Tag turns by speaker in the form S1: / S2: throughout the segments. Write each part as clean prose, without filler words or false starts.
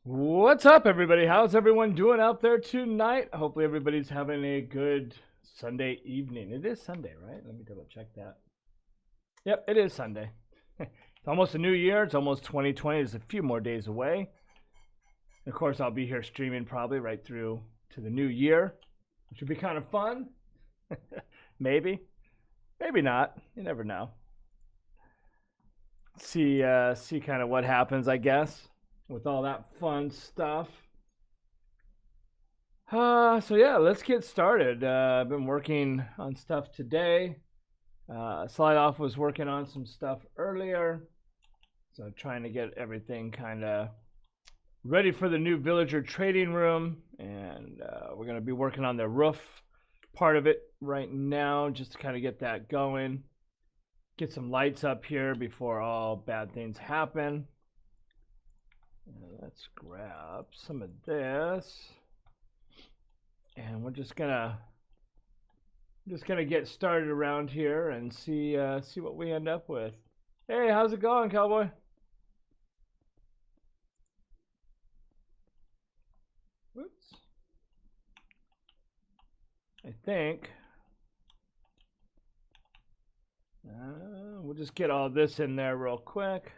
S1: What's up, everybody? How's everyone doing out there tonight? Hopefully, everybody's having a good Sunday evening. It is Sunday, right? Let me double check that. Yep, it is Sunday. It's almost a new year. It's almost 2020. It's a few more days away. Of course, I'll be here streaming probably right through to the new year, which would be kind of fun. Maybe, maybe not. You never know. See kind of what happens, I guess, with all that fun stuff. So yeah, let's get started. I've been working on stuff today. Slide Off was working on some stuff earlier, so trying to get everything kind of ready for the new villager trading room, and we're going to be working on the roof part of it right now, just to kind of get that going. Get some lights up here before all bad things happen. Let's grab some of this. And we're just gonna get started around here and see what we end up with. Hey, how's it going, cowboy? Oops. I think we'll just get all this in there real quick.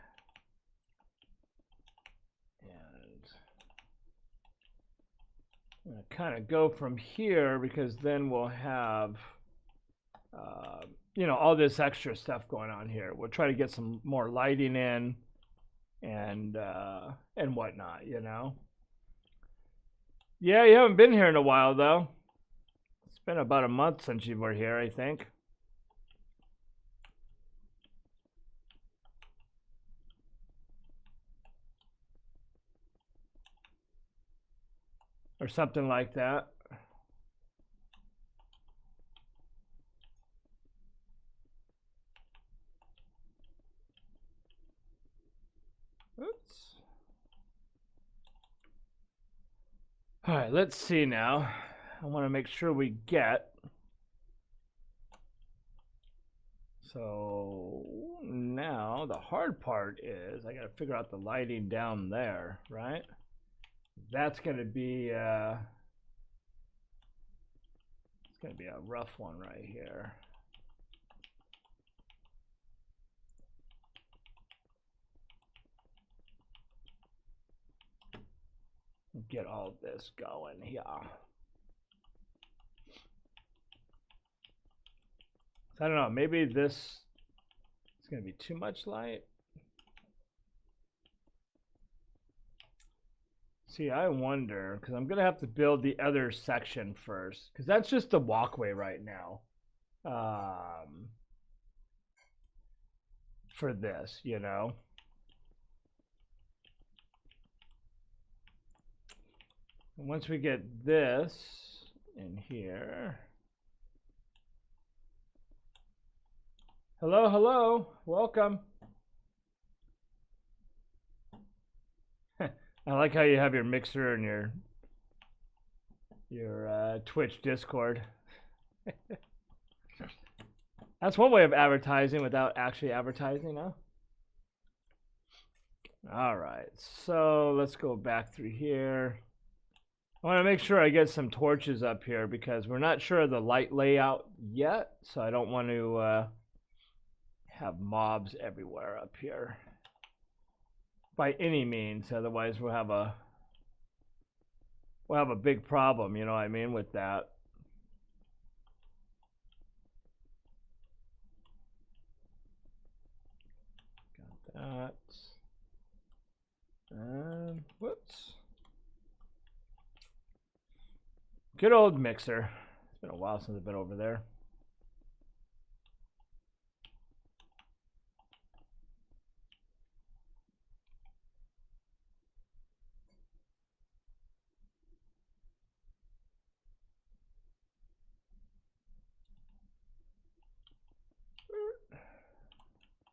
S1: I'm going to kind of go from here because then we'll have, all this extra stuff going on here. We'll try to get some more lighting in and whatnot, Yeah, you haven't been here in a while, though. It's been about a month since you were here, I think. Or something like that. Oops. All right, let's see now. I want to make sure we get. So now the hard part is I got to figure out the lighting down there, right? That's going to be it's going to be a rough one right here. Get all this going here. So I don't know, maybe this is going to be too much light. See, I wonder, because I'm going to have to build the other section first, because that's just the walkway right now. For this, And once we get this in here. Hello, hello, welcome. I like how you have your mixer and your Twitch Discord. That's one way of advertising without actually advertising, huh? All right, so let's go back through here. I want to make sure I get some torches up here because we're not sure of the light layout yet, so I don't want to have mobs everywhere up here by any means. Otherwise, we'll have a big problem. You know what I mean with that. Got that. And whoops. Good old mixer. It's been a while since I've been over there.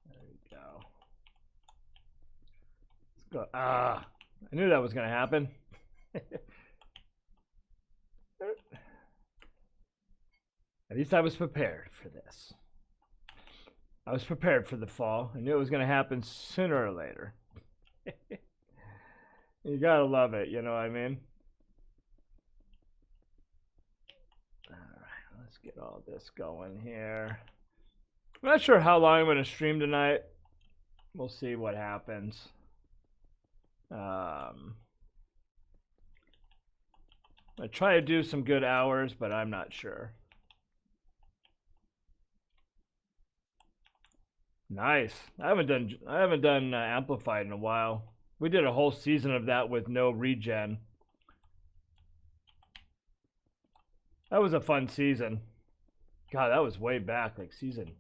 S1: There we go. Let's go. I knew that was going to happen. At least I was prepared for this. I was prepared for the fall. I knew it was going to happen sooner or later. You gotta love it, you know what I mean? Alright, let's get all this going here. I'm not sure how long I'm going to stream tonight. We'll see what happens. I try to do some good hours, but I'm not sure. Nice. I haven't done Amplified in a while. We did a whole season of that with no regen. That was a fun season. God, that was way back, like season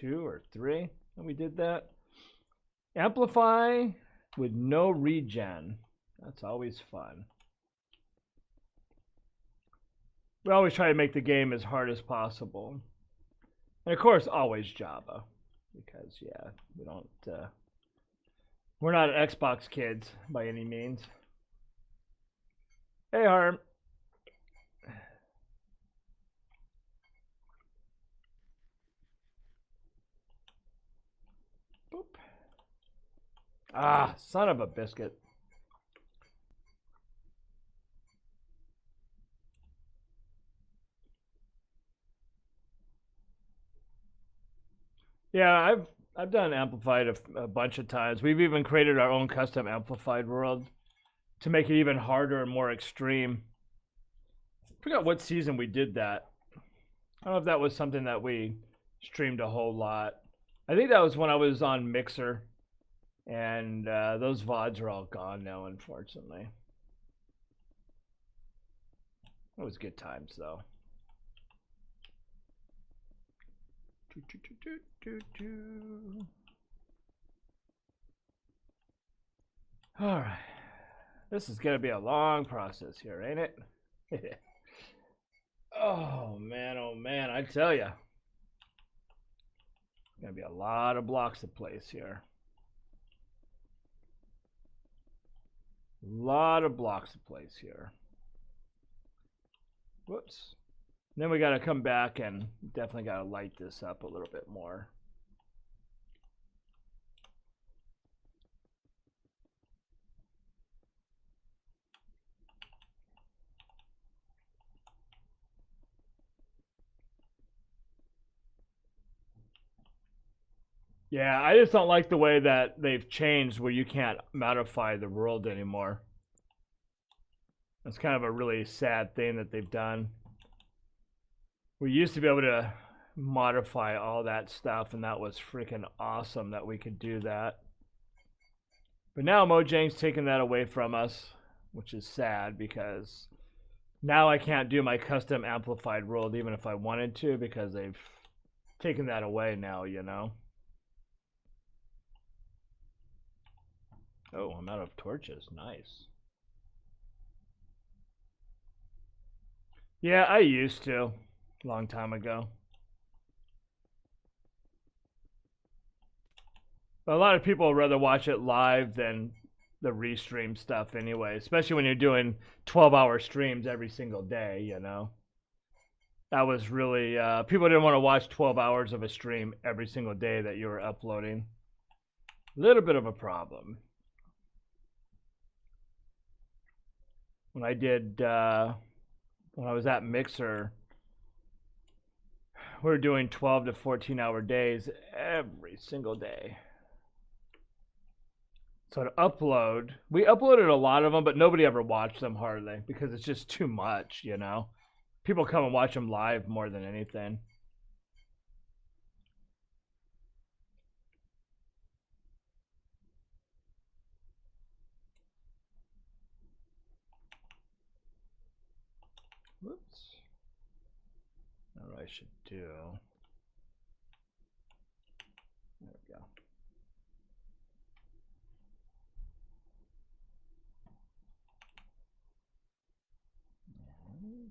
S1: 2 or 3 when we did that. Amplify with no regen. That's always fun. We always try to make the game as hard as possible. And of course, always Java. Because, yeah, we don't... we're not Xbox kids by any means. Hey, Harm. Boop. Ah, son of a biscuit. Yeah, I've done Amplified a bunch of times. We've even created our own custom Amplified world to make it even harder and more extreme. I forgot what season we did that. I don't know if that was something that we streamed a whole lot. I think that was when I was on Mixer, and those VODs are all gone now, unfortunately. It was good times, though. All right. This is going to be a long process here, ain't it? Oh, man, I tell you. Going to be a lot of blocks to place here. A lot of blocks to place here. Whoops. Then we got to come back and definitely got to light this up a little bit more. Yeah, I just don't like the way that they've changed where you can't modify the world anymore. That's kind of a really sad thing that they've done. We used to be able to modify all that stuff, and that was freaking awesome that we could do that. But now Mojang's taken that away from us, which is sad because now I can't do my custom amplified world even if I wanted to because they've taken that away now, you know? Oh, I'm out of torches. Nice. Yeah, I used to. A long time ago. But a lot of people would rather watch it live than the restream stuff anyway, especially when you're doing 12-hour streams every single day, you know? That was really, people didn't want to watch 12 hours of a stream every single day that you were uploading. A little bit of a problem. When I did, when I was at Mixer, we were doing 12 to 14-hour days every single day. So to upload, we uploaded a lot of them, but nobody ever watched them hardly because it's just too much, you know? People come and watch them live more than anything. Whoops. What I should do. There we go. And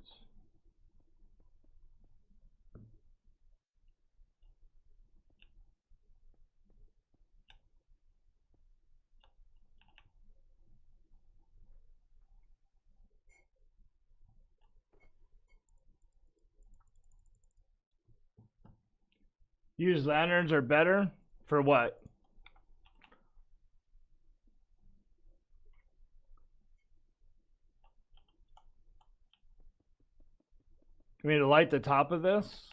S1: use lanterns are better for what? You mean to light the top of this?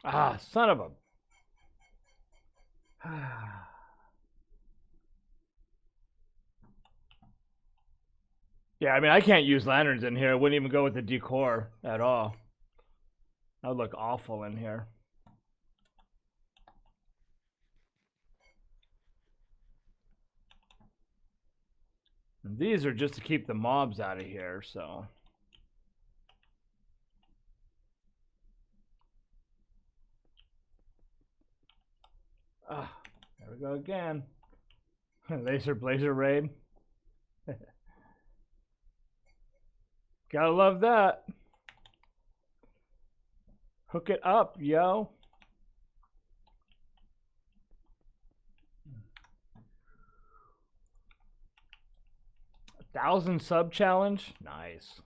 S1: Ah, son of a... Yeah, I mean, I can't use lanterns in here. It wouldn't even go with the decor at all. That would look awful in here. And these are just to keep the mobs out of here, so... Ah, there we go again. Laser Blazer Raid. Gotta love that. Hook it up, yo. A 1,000 sub challenge? Nice.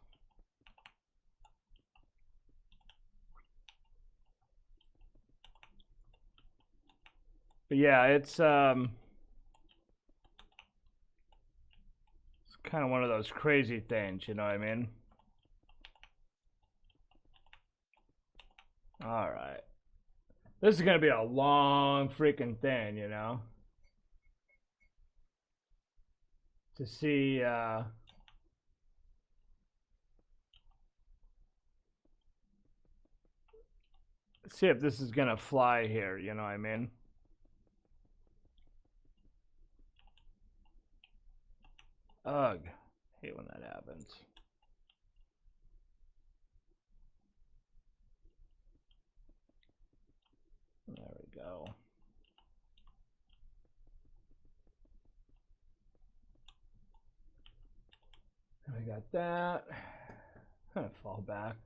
S1: But yeah, it's kind of one of those crazy things, you know what I mean? All right. This is going to be a long freaking thing, you know? To see see if this is going to fly here, you know what I mean? Ugh. Hate when that happens. There we go. We got that. Fall back.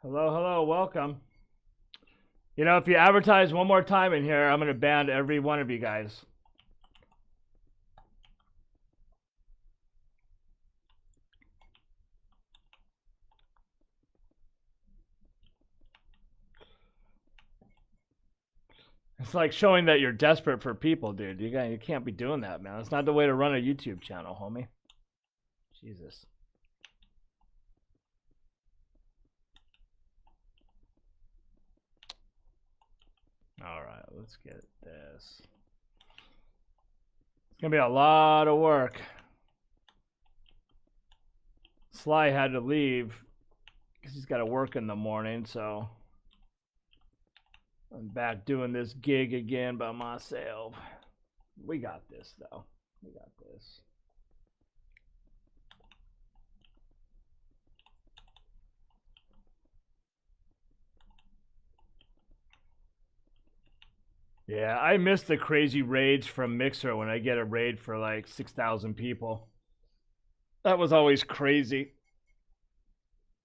S1: Hello, hello, welcome. You know, if you advertise one more time in here, I'm going to ban every one of you guys. It's like showing that you're desperate for people, dude. You can't be doing that, man. That's not the way to run a YouTube channel, homie. Jesus. All right, let's get this. It's gonna be a lot of work. Sly had to leave because he's got to work in the morning, so I'm back doing this gig again by myself. We got this, though. We got this. Yeah, I miss the crazy raids from Mixer when I get a raid for like 6,000 people. That was always crazy.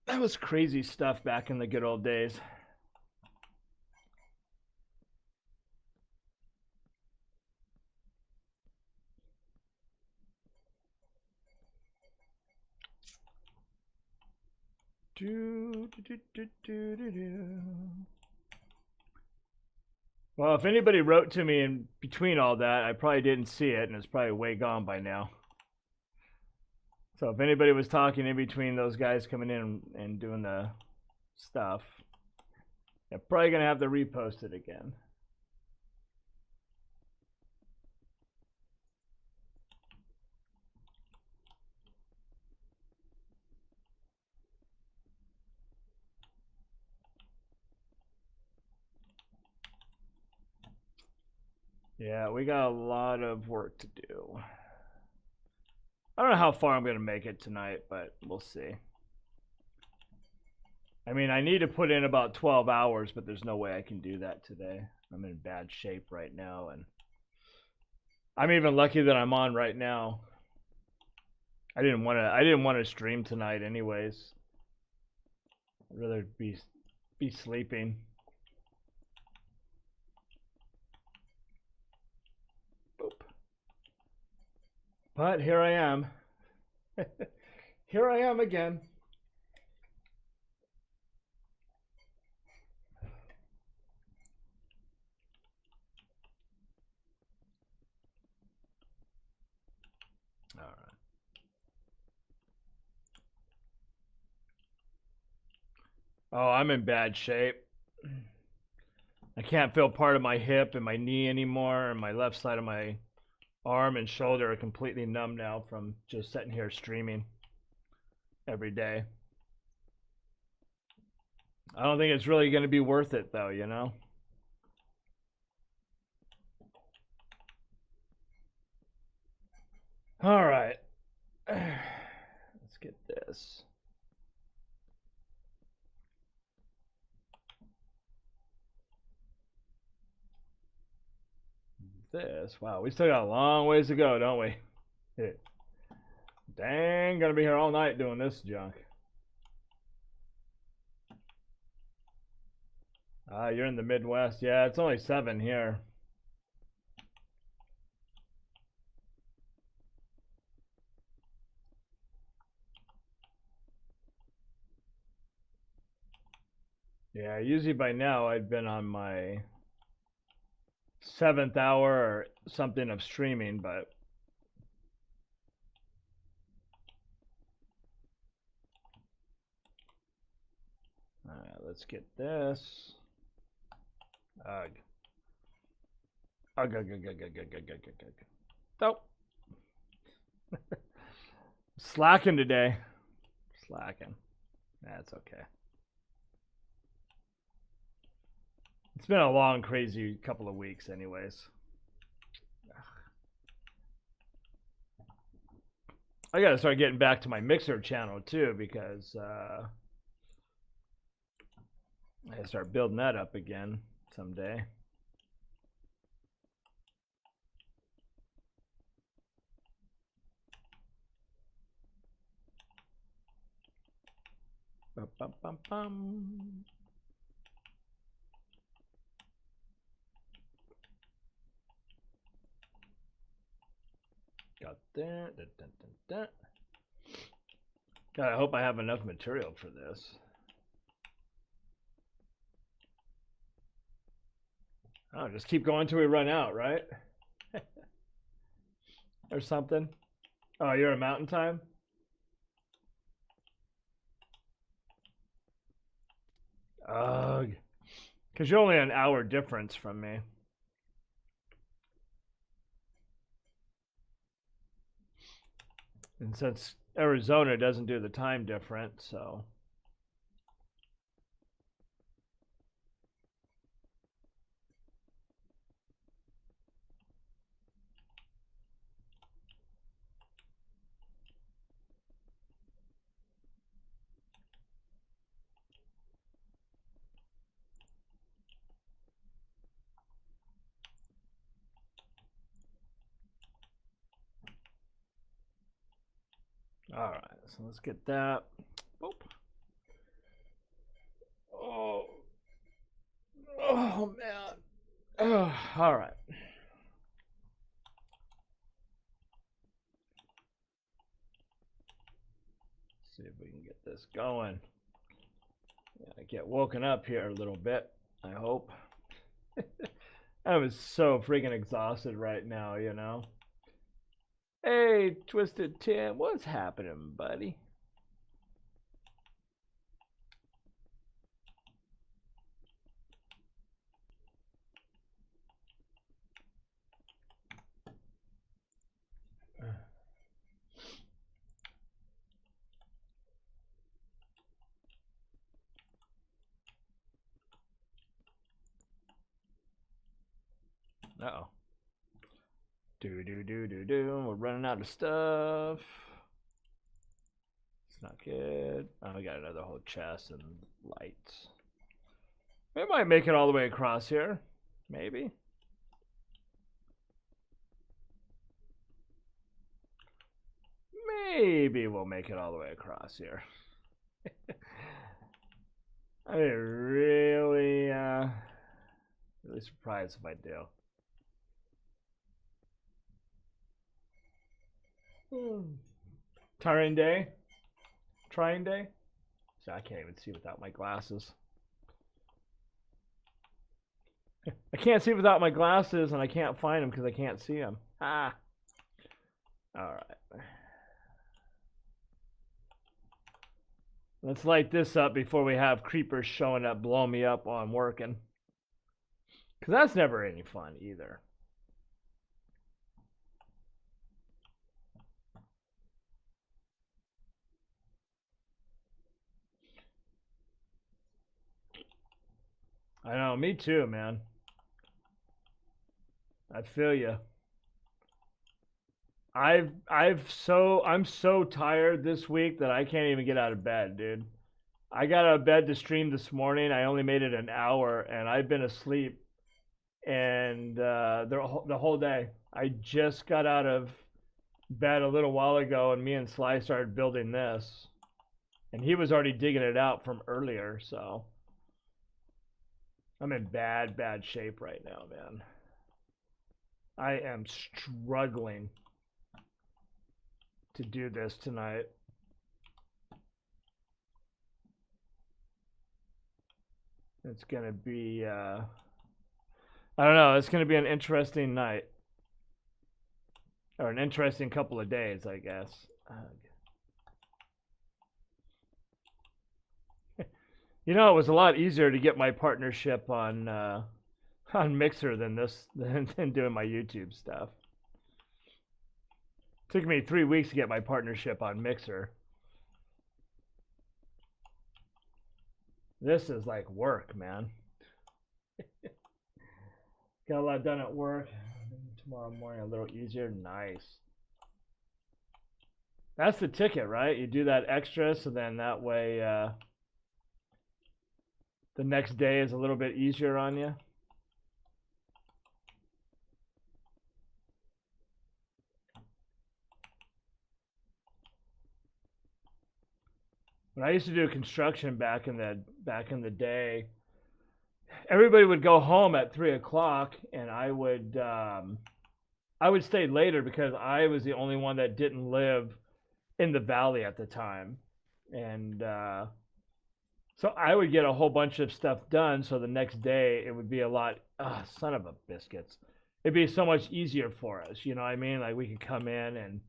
S1: That was crazy stuff back in the good old days. Well, if anybody wrote to me in between all that, I probably didn't see it, and it's probably way gone by now. So if anybody was talking in between those guys coming in and doing the stuff, they're probably going to have to repost it again. Yeah, we got a lot of work to do. I don't know how far I'm going to make it tonight, but we'll see. I mean, I need to put in about 12 hours, but there's no way I can do that today. I'm in bad shape right now, and I'm even lucky that I'm on right now. I didn't want to stream tonight anyways. I'd rather be sleeping. Boop. But here I am. Here I am again. All right. Oh, I'm in bad shape. I can't feel part of my hip and my knee anymore, and my left side of my arm and shoulder are completely numb now from just sitting here streaming every day. I don't think it's really going to be worth it, though, you know? All right. Let's get this. This. Wow, we still got a long ways to go, don't we? Yeah. Dang, gonna be here all night doing this junk. You're in the Midwest. Yeah, it's only 7 here. Yeah, usually by now I'd been on my 7th hour or something of streaming, but all right, let's get this. Ugh. Ugh, ugh, ugh, ugh, ugh, ugh, ugh, ugh, ugh. Nope. Slacking today. Slacking. That's okay. It's been a long, crazy couple of weeks, anyways. I gotta start getting back to my Mixer channel too, because I gotta start building that up again someday. Bum, bum, bum, bum. Got that. Dun, dun, dun, dun. God, I hope I have enough material for this. Oh, just keep going till we run out, right? Or something. Oh, you're a Mountain Time? Ugh. Because you're only an hour difference from me. And since Arizona doesn't do the time difference, so. All right, so let's get that. Boop. Oh, oh man. Oh, all right. See if we can get this going. Yeah, get woken up here a little bit, I hope. I was so freaking exhausted right now, you know. Hey, Twisted Tim, what's happening, buddy? Uh-oh. Do. We're running out of stuff. It's not good. Oh, we got another whole chest and lights. We might make it all the way across here. Maybe. Maybe we'll make it all the way across here. I'd be really surprised if I do. Tiring day? Trying day? So I can't even see without my glasses. I can't see without my glasses, and I can't find them because I can't see them. Ah. All right. Let's light this up before we have creepers showing up, blowing me up while I'm working. Because that's never any fun either. I know, me too, man. I feel you. I'm so tired this week that I can't even get out of bed, dude. I got out of bed to stream this morning. I only made it an hour, and I've been asleep and the whole day. I just got out of bed a little while ago, and me and Sly started building this, and he was already digging it out from earlier. So I'm in bad shape right now, man. I am struggling to do this tonight. It's gonna be I don't know, it's gonna be an interesting night. Or an interesting couple of days, I guess. You know, it was a lot easier to get my partnership on Mixer than than doing my YouTube stuff. It took me 3 weeks to get my partnership on Mixer. This is like work, man. Got a lot done at work. Tomorrow morning a little easier. Nice. That's the ticket, right? You do that extra, so then that way the next day is a little bit easier on you. When I used to do construction back in the day, everybody would go home at 3 o'clock, and I would stay later because I was the only one that didn't live in the valley at the time, and so I would get a whole bunch of stuff done. So the next day it would be a lot. Son of a biscuits! It'd be so much easier for us. You know what I mean? Like we could come in and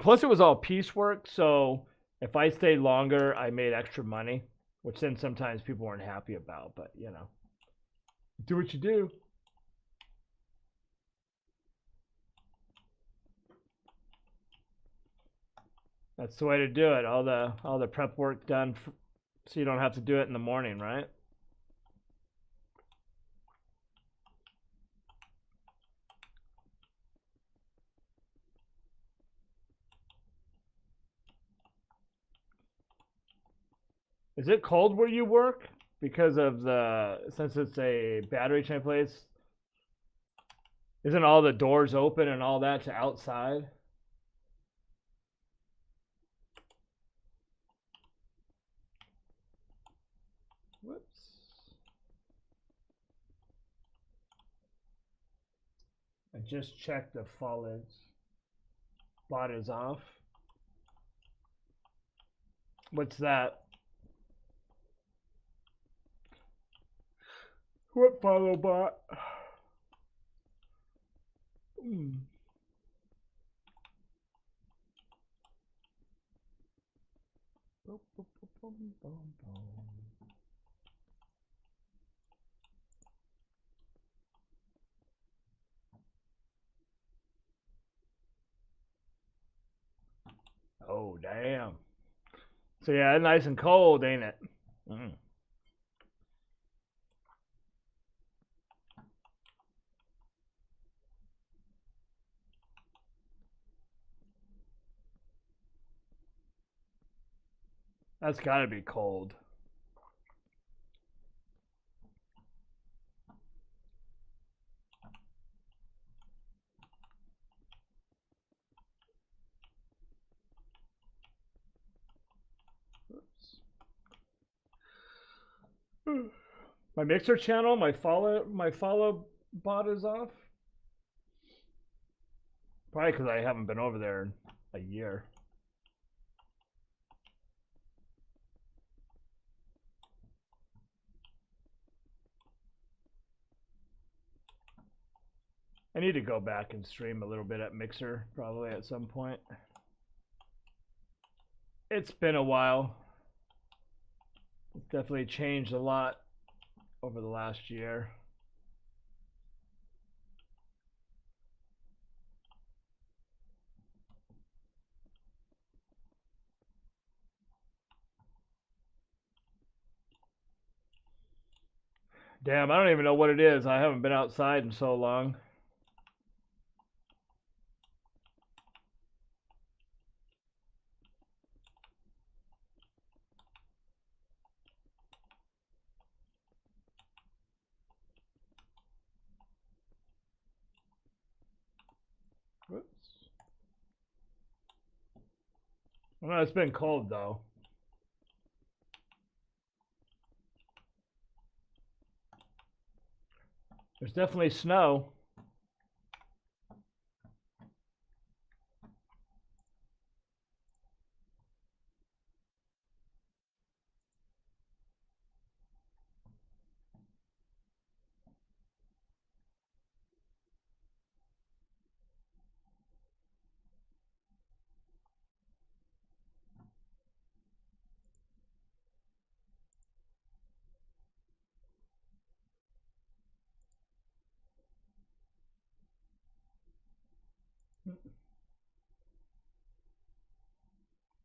S1: plus it was all piecework. So if I stayed longer, I made extra money, which then sometimes people weren't happy about. But you know, do what you do. That's the way to do it. All the prep work done, so you don't have to do it in the morning, right? Is it cold where you work because of since it's a battery chain place? Isn't all the doors open and all that to outside? Whoops. I just checked the foliage. Bot is off. What's that? What follow bot? Oh, damn. So yeah, nice and cold, ain't it? That's gotta be cold. My Mixer channel, my follow bot is off. Probably because I haven't been over there in a year. I need to go back and stream a little bit at Mixer probably at some point. It's been a while. It's definitely changed a lot over the last year. Damn, I don't even know what it is. I haven't been outside in so long. Whoops. Well, it's been cold though. There's definitely snow.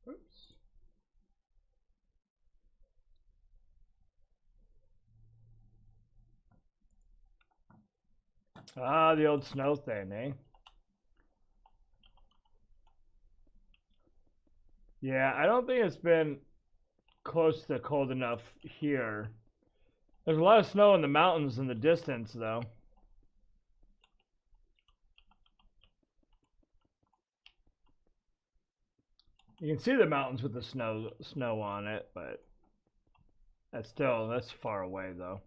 S1: Oops. Ah, the old snow thing, eh? Yeah, I don't think it's been close to cold enough here. There's a lot of snow in the mountains in the distance, though. You can see the mountains with the snow on it, but that's far away though.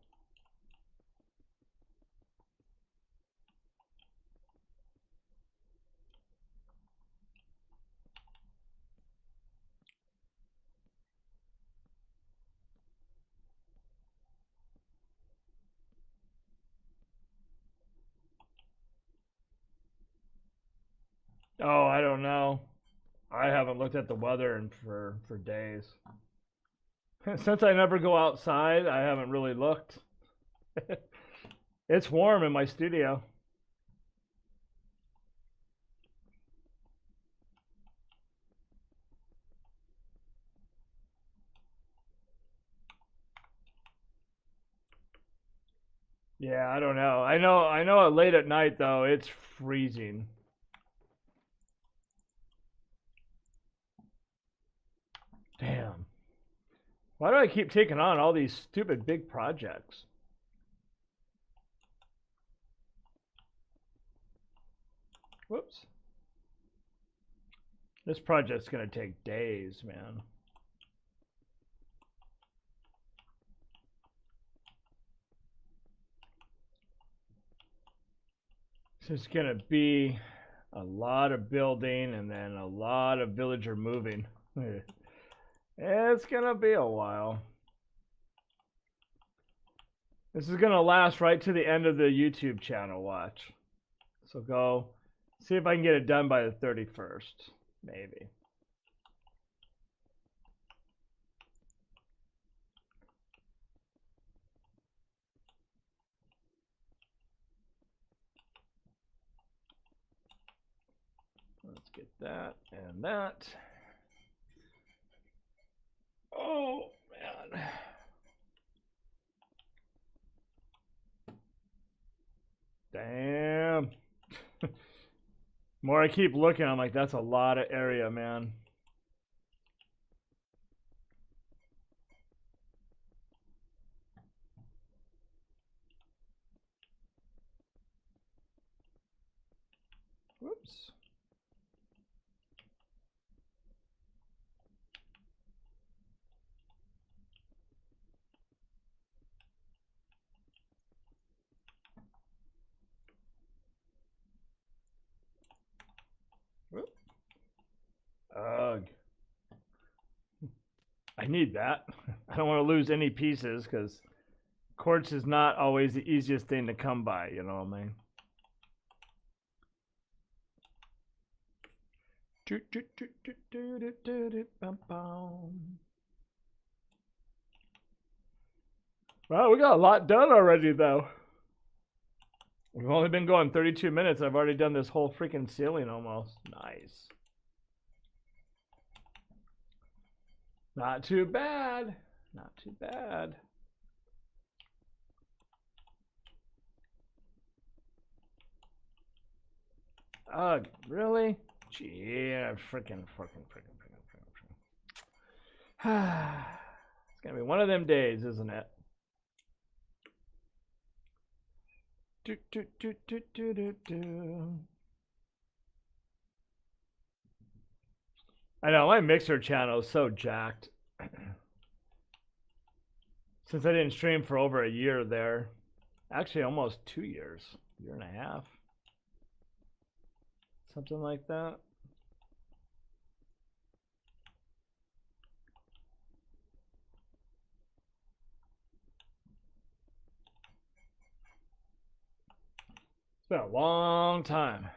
S1: Oh, I don't know. I haven't looked at the weather for days. Since I never go outside, I haven't really looked. It's warm in my studio. Yeah, I don't know. I know late at night though, it's freezing. Damn. Why do I keep taking on all these stupid big projects? Whoops. This project's gonna take days, man. So it's gonna be a lot of building and then a lot of villager moving. It's gonna be a while. This is gonna last right to the end of the YouTube channel, watch. So go see if I can get it done by the 31st, maybe. Let's get that and that. Oh, man. Damn. More I keep looking, I'm like, that's a lot of area, man. Whoops. Whoop. Ugh. I need that. I don't want to lose any pieces because quartz is not always the easiest thing to come by, you know what I mean? Wow, we got a lot done already, though. We've only been going 32 minutes. I've already done this whole freaking ceiling almost. Nice. Not too bad. Not too bad. Ugh, really? Gee, freaking. It's gonna be one of them days, isn't it? I know, my mixer channel is so jacked. Since I didn't stream for over a year there. Actually, almost 2 years. Year and a half. Something like that. It's been a long time.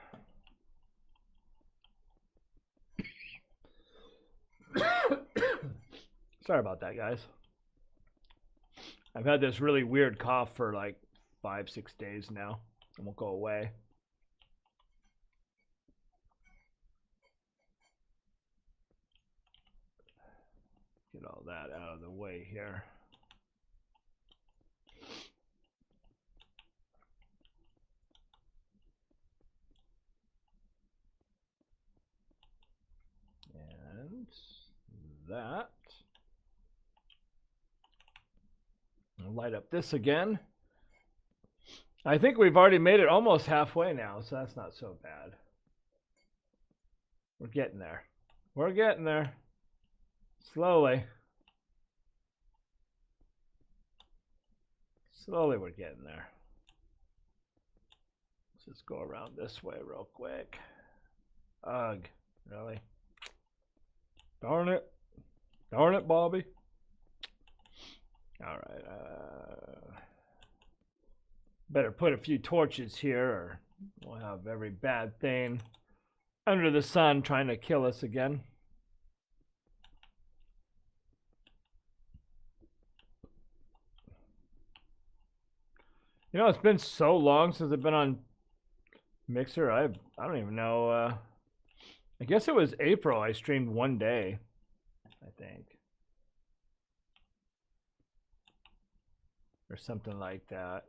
S1: Sorry about that, guys. I've had this really weird cough for like 5-6 days now. It won't go away. Get all that out of the way here. And that. I'll light up this again. I think we've already made it almost halfway now, so that's not so bad. We're getting there. We're getting there. Slowly. Slowly we're getting there. Let's just go around this way real quick. Ugh, really? Darn it. Darn it, Bobby. All right. Better put a few torches here or we'll have every bad thing under the sun trying to kill us again. You know, it's been so long since I've been on Mixer. I don't even know. I guess it was April. I streamed one day, I think. Or something like that.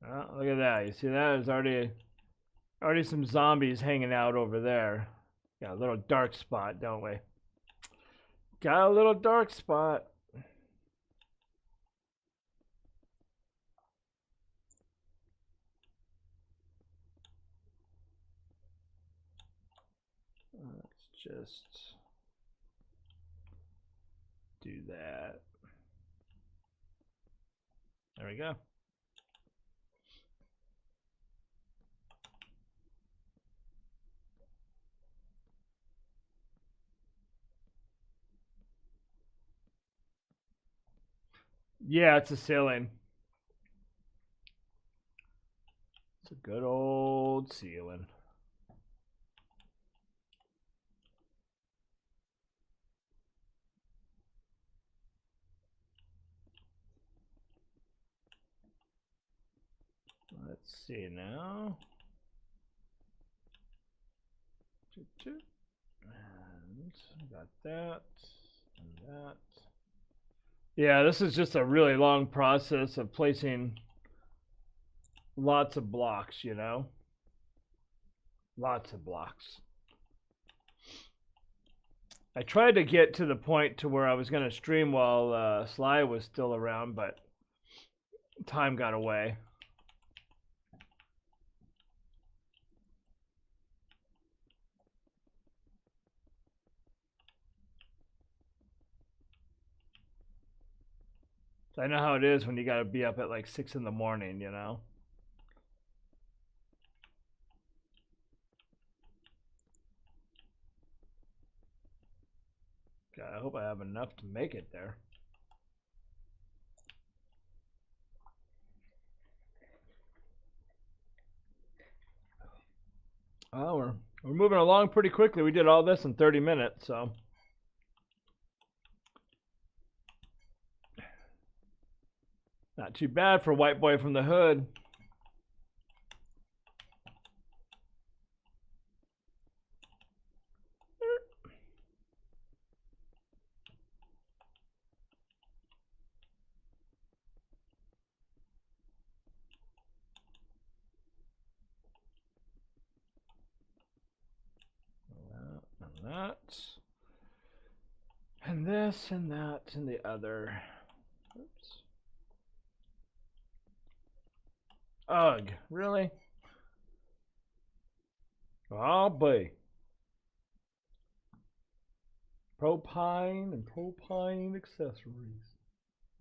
S1: Oh, look at that. You see that? There's already some zombies hanging out over there. Got a little dark spot, don't we? Got a little dark spot. Let's just do that. There we go. Yeah, it's a ceiling. It's a good old ceiling. Let's see now. And got that and that. Yeah, this is just a really long process of placing lots of blocks, you know? Lots of blocks. I tried to get to the point to where I was going to stream while Sly was still around, but time got away. So I know how it is when you got to be up at like 6 in the morning, you know? God, I hope I have enough to make it there. Well, we're moving along pretty quickly. We did all this in 30 minutes, so. Not too bad for White Boy from the Hood. And that. And this and that and the other. Oops. Ugh, really? Oh boy. Propine and propine accessories.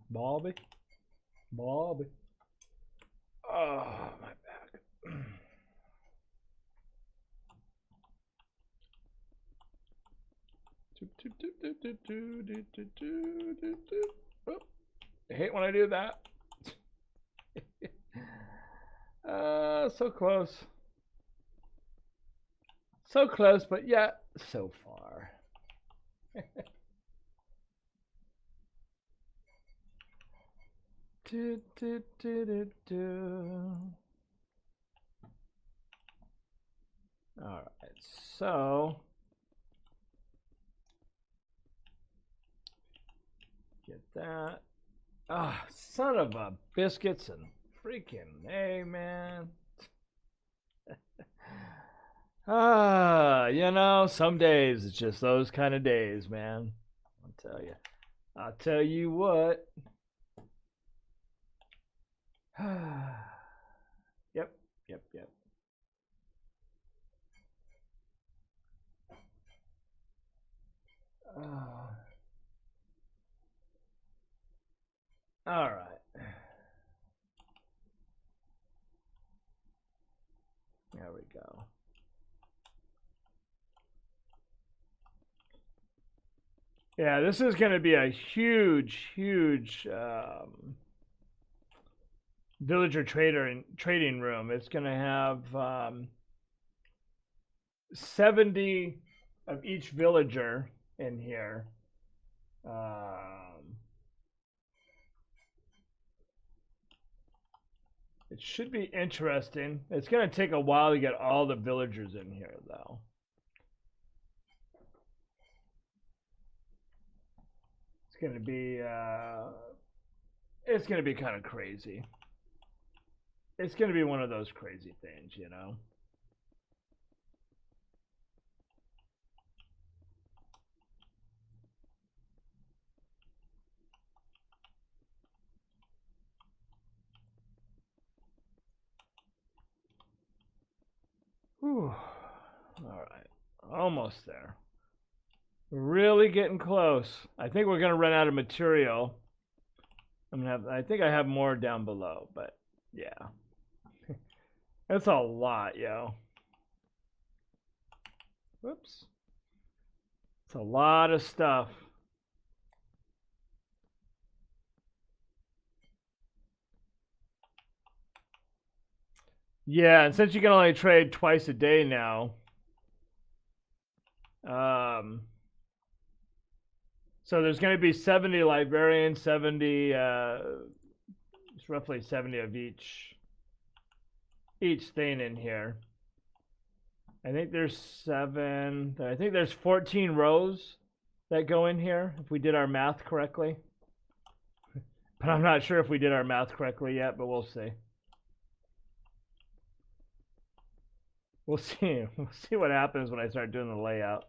S1: Bobby. Bobby. Oh, my back. Oh, I hate when I do that. So close. So close, but yet so far. Do, do, do, do, do. All right, so get that. Ah, son of a biscuits and freaking hey, man. You know, some days it's just those kind of days, man. I'll tell you. I'll tell you what. Yep, yep, yep. All right. There we go. Yeah, this is going to be a huge, huge villager trading room. It's going to have 70 of each villager in here. It should be interesting. It's going to take a while to get all the villagers in here, though. It's going to be kind of crazy. It's going to be one of those crazy things, you know. Whew. All right, almost there. Really getting close. I think we're gonna run out of material. I think I have more down below, but yeah, that's a lot, yo. Whoops. It's a lot of stuff. Yeah, and since you can only trade twice a day now, so there's going to be 70 librarians, 70, it's roughly 70 of each thing in here. I think there's 14 rows that go in here if we did our math correctly. But I'm not sure if we did our math correctly yet, but we'll see. We'll see. We'll see what happens when I start doing the layout.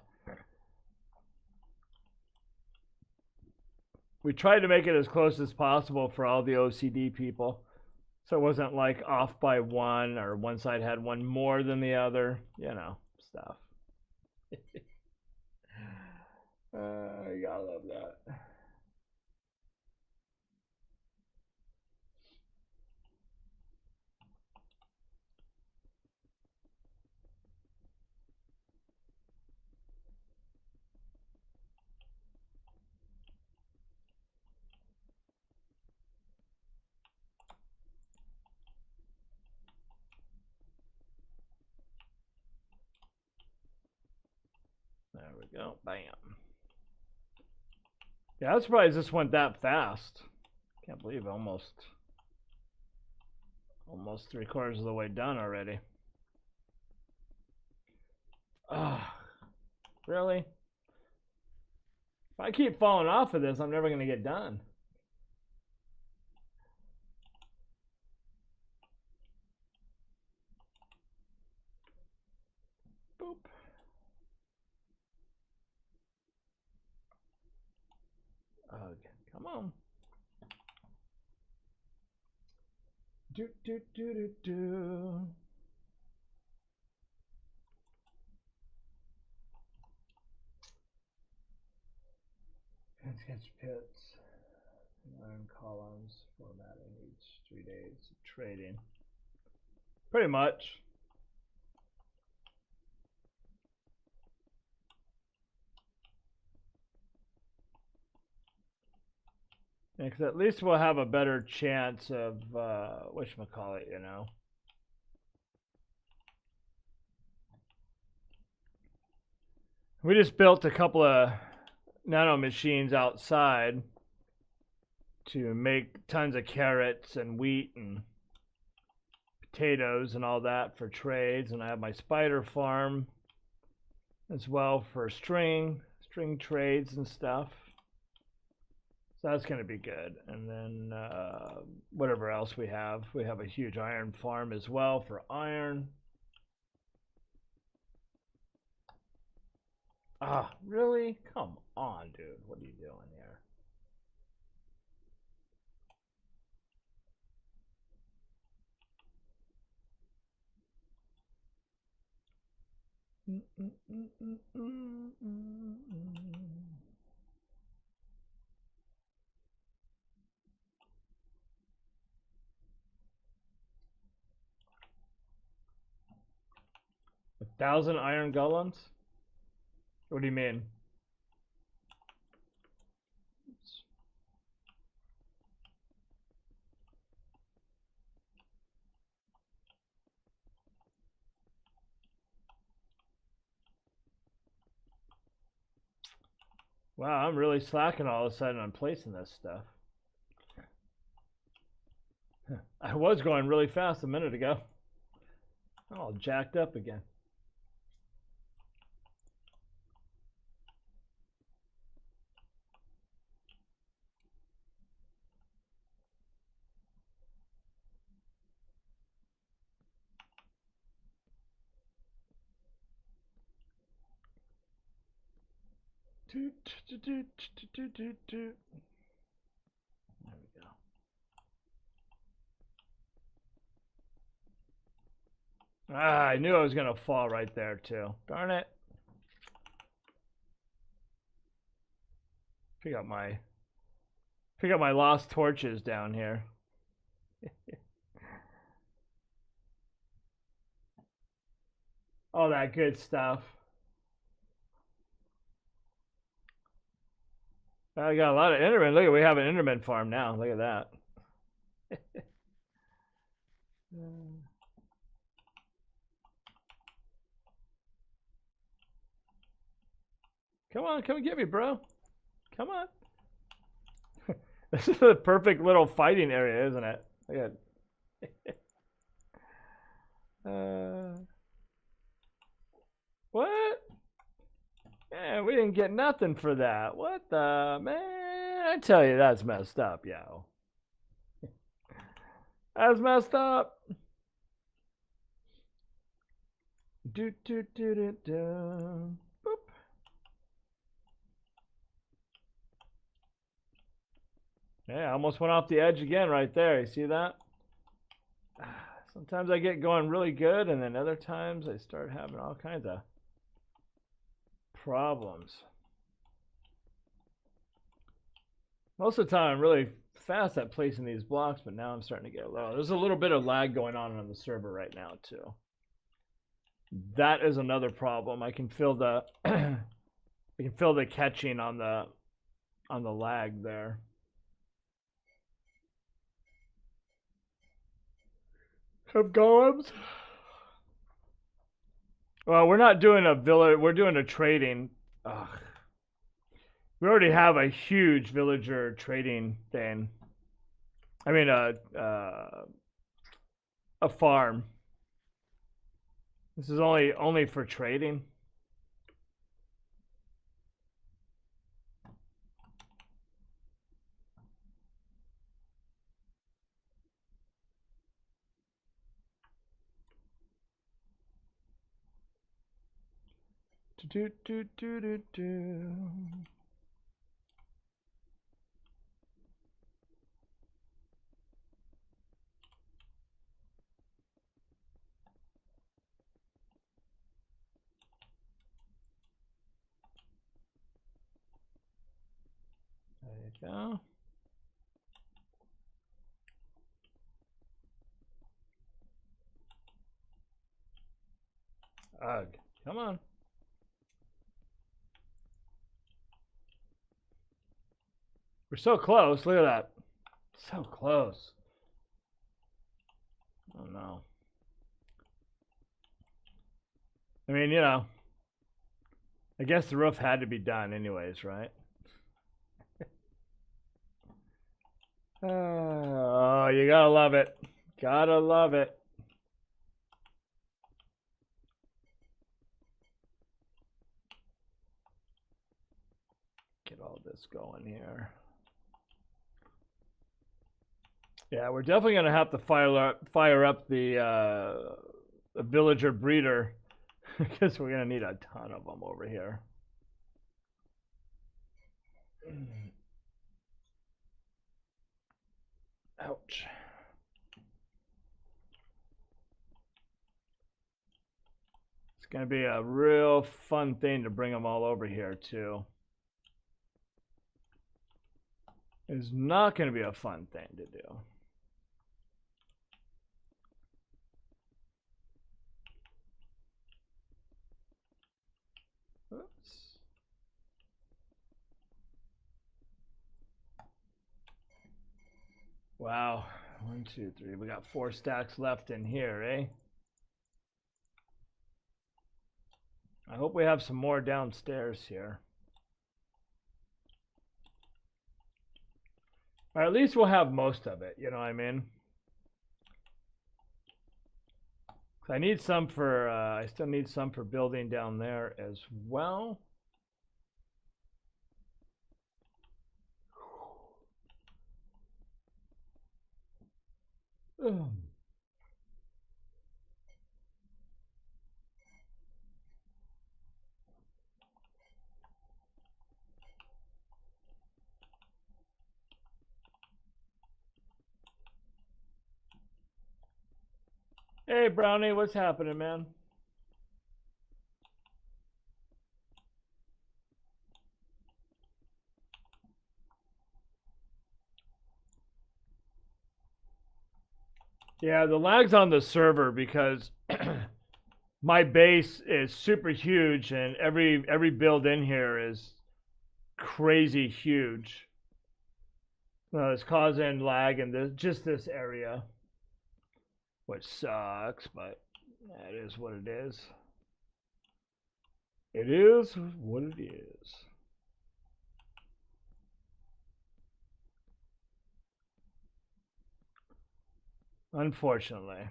S1: We tried to make it as close as possible for all the OCD people. So it wasn't like off by one or one side had one more than the other, you know, stuff. You gotta love that. we go. Bam. Yeah, I was surprised this went that fast. Can't believe almost 3/4 of the way done already. Ah, really? If I keep falling off of this, I'm never going to get done. Boop. Okay, come on. Do, do, do, do, do. Sketch pits, iron columns, formatting each 3 days of trading. Pretty much. Because at least we'll have a better chance of whatchamacallit, you know. We just built a couple of nano machines outside to make tons of carrots and wheat and potatoes and all that for trades. And I have my spider farm as well for string trades and stuff. So that's going to be good. And then whatever else we have a huge iron farm as well for iron. Ah, really? Come on, dude. What are you doing here? A 1,000 iron golems? What do you mean? Wow, I'm really slacking all of a sudden on placing this stuff. I was going really fast a minute ago. I'm all jacked up again. There we go. Ah, I knew I was gonna fall right there too. Darn it. Pick up my lost torches down here. All that good stuff. I got a lot of Enderman. Look, we have an Enderman farm now. Look at that. Come on, come and get me, bro. Come on. This is the perfect little fighting area, isn't it? Look at what? Man, we didn't get nothing for that. What the man? I tell you, that's messed up, yo. That's messed up. Do do do do do. Boop. Yeah, I almost went off the edge again right there. You see that? Sometimes I get going really good, and then other times I start having all kinds of problems. Most of the time I'm really fast at placing these blocks, but now I'm starting to get low. There's a little bit of lag going on the server right now too. That is another problem. I can feel the catching on the lag there. Have golems? Well, we're not doing a village. We're doing a trading Ugh. We already have a huge villager trading thing. I mean, a farm. This is only for trading. Do do do do do. There you go. Ugh. Come on. We're so close. Look at that. So close. Oh no. I mean, you know, I guess the roof had to be done anyways, right? Oh, you gotta love it. Gotta love it. Get all this going here. Yeah, we're definitely gonna have to fire up the villager breeder because we're gonna need a ton of them over here. Ouch. It's gonna be a real fun thing to bring them all over here too. It's not gonna be a fun thing to do. Oops. Wow. 1, 2, 3. We got 4 stacks left in here, eh? I hope we have some more downstairs here. Or at least we'll have most of it, you know what I mean? I need some for, I still need some for building down there as well. Hey, Brownie, what's happening, man? Yeah, the lag's on the server because my base is super huge and every build in here is crazy huge. It's causing lag in just this area, which sucks, but that is what it is. It is what it is. Unfortunately.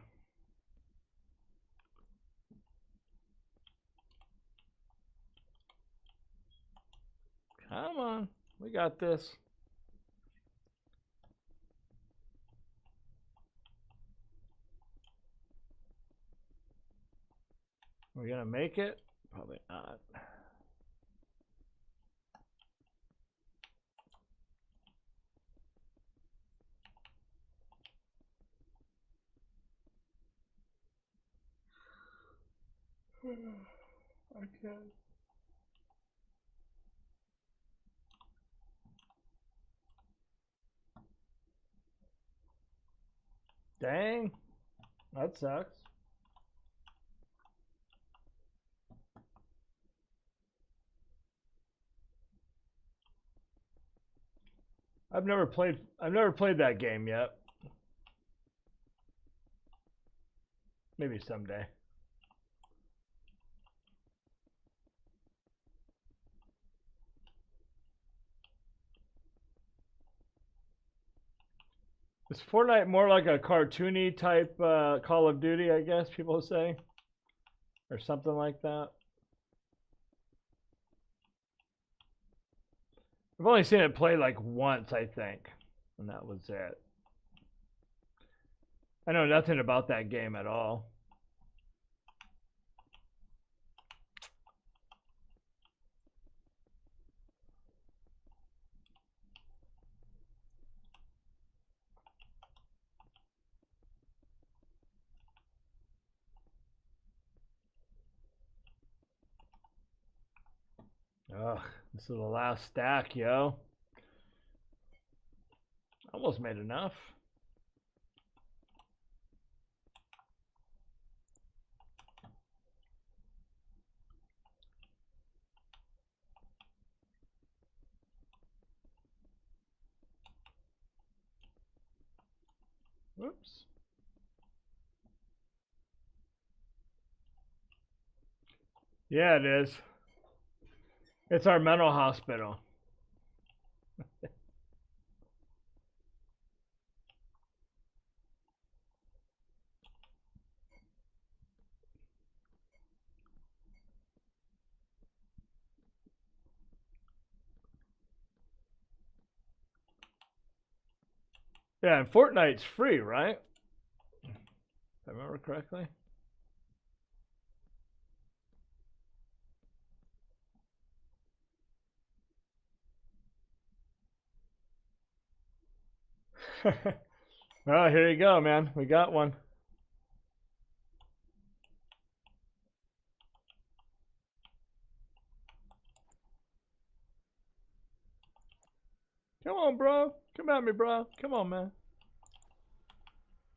S1: Come on, we got this. We're gonna make it? Probably not. Okay. Dang, that sucks. I've never played that game yet. Maybe someday. Is Fortnite more like a cartoony type Call of Duty, I guess people say? Or something like that? I've only seen it play like once, I think. And that was it. I know nothing about that game at all. Ugh, this is the last stack, yo. Almost made enough. Whoops. Yeah, it is. It's our mental hospital. Yeah, and Fortnite's free, right? If I remember correctly. Well, here you go, man. We got one. Come on, bro. Come at me, bro. Come on, man.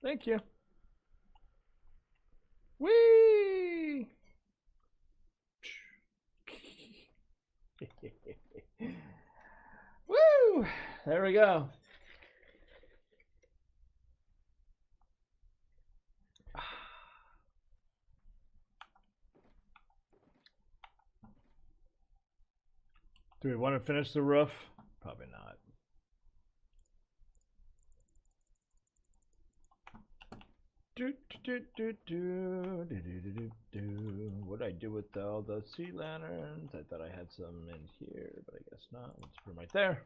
S1: Thank you. Whee! Woo! There we go. Do we want to finish the roof? Probably not. What did I do with all the sea lanterns? I thought I had some in here, but I guess not. Let's put them right there.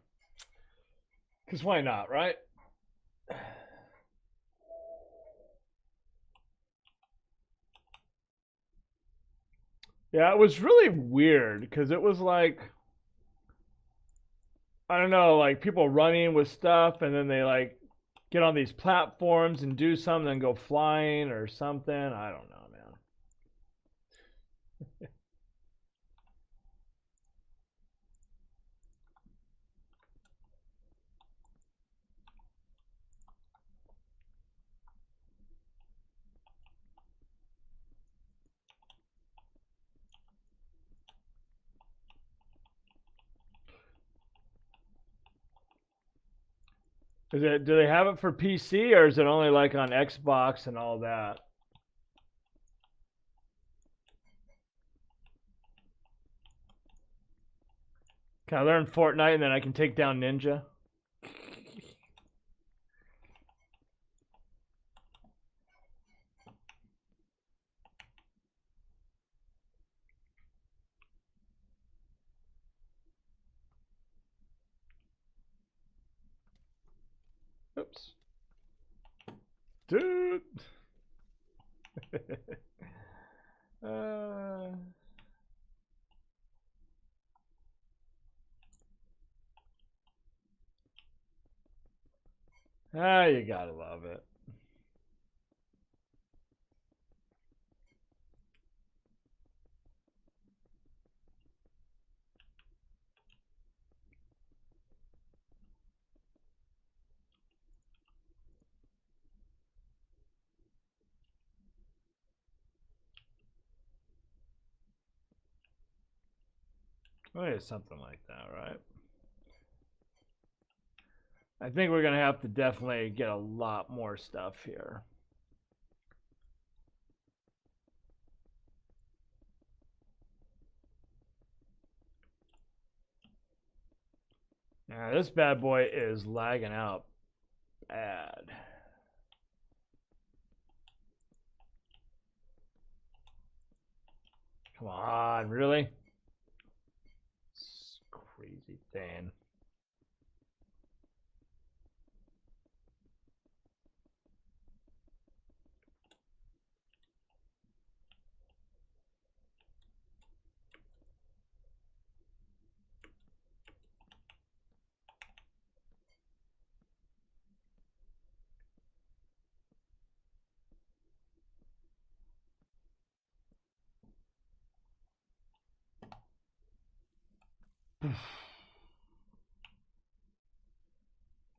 S1: Because why not, right? Yeah, it was really weird because it was like, I don't know, like people running with stuff and then they like get on these platforms and do something and go flying or something. I don't know, man. Is it? Do they have it for PC or is it only like on Xbox and all that? Can I learn Fortnite and then I can take down Ninja? Oops. Dude. uh... you gotta love it. Oh, yeah, something like that, right? I think we're gonna have to definitely get a lot more stuff here. Now this bad boy is lagging out bad. Come on, really? This crazy thing.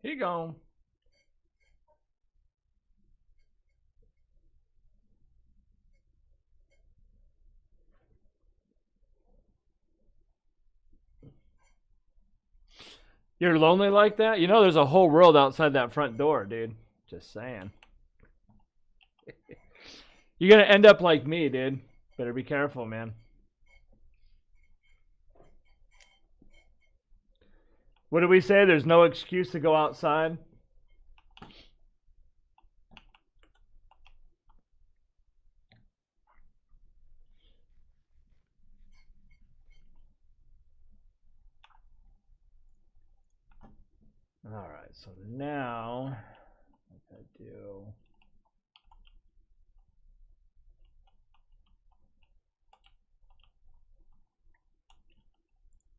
S1: Here you go. You're lonely like that? You know there's a whole world outside that front door, dude. Just saying. You're going to end up like me, dude. Better be careful, man. What did we say? There's no excuse to go outside? All right, so now what I do?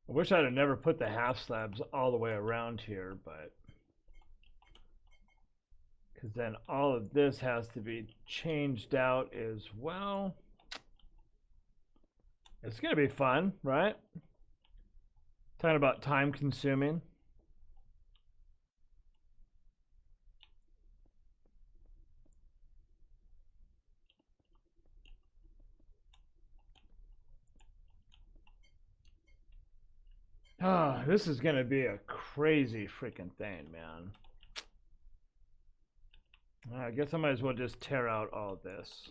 S1: I wish I'd have never put the half slabs all the way around here, but because then all of this has to be changed out as well. It's going to be fun, right? Talking about time consuming. Oh, this is going to be a crazy freaking thing, man. I guess I might as well just tear out all this.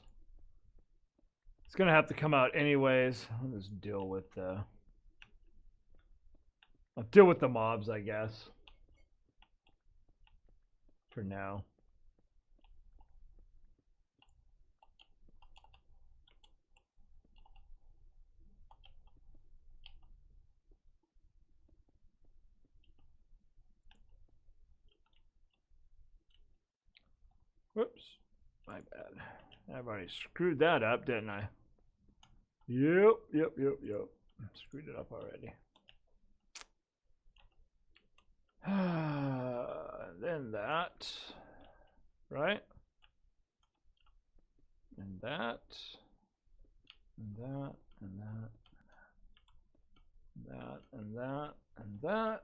S1: It's going to have to come out anyways. I'll just deal with the mobs, I guess. For now. Whoops. My bad. I've already screwed that up, didn't I? Yep. Screwed it up already. Then that. Right? And that. And that. And that. That. And that. And that.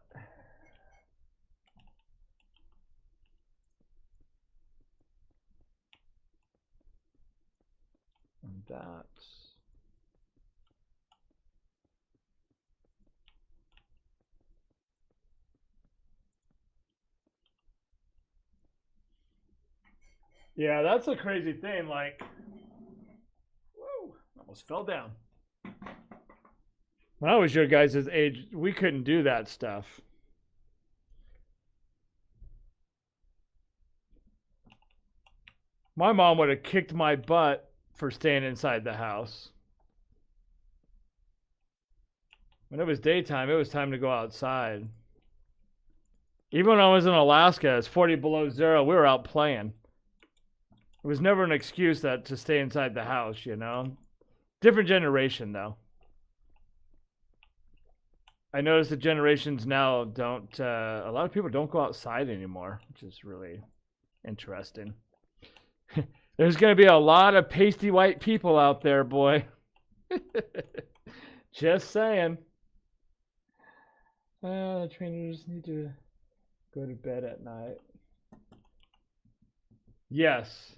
S1: And that. Yeah, that's a crazy thing. Like, whoa, almost fell down. When I was your guys' age, we couldn't do that stuff. My mom would have kicked my butt for staying inside the house. When it was daytime, it was time to go outside. Even when I was in Alaska, it's 40 below zero, we were out playing. It was never an excuse that to stay inside the house, you know? Different generation, though. I notice the generations now don't, a lot of people don't go outside anymore, which is really interesting. There's going to be a lot of pasty white people out there, boy. Just saying. Trainers need to go to bed at night. Yes.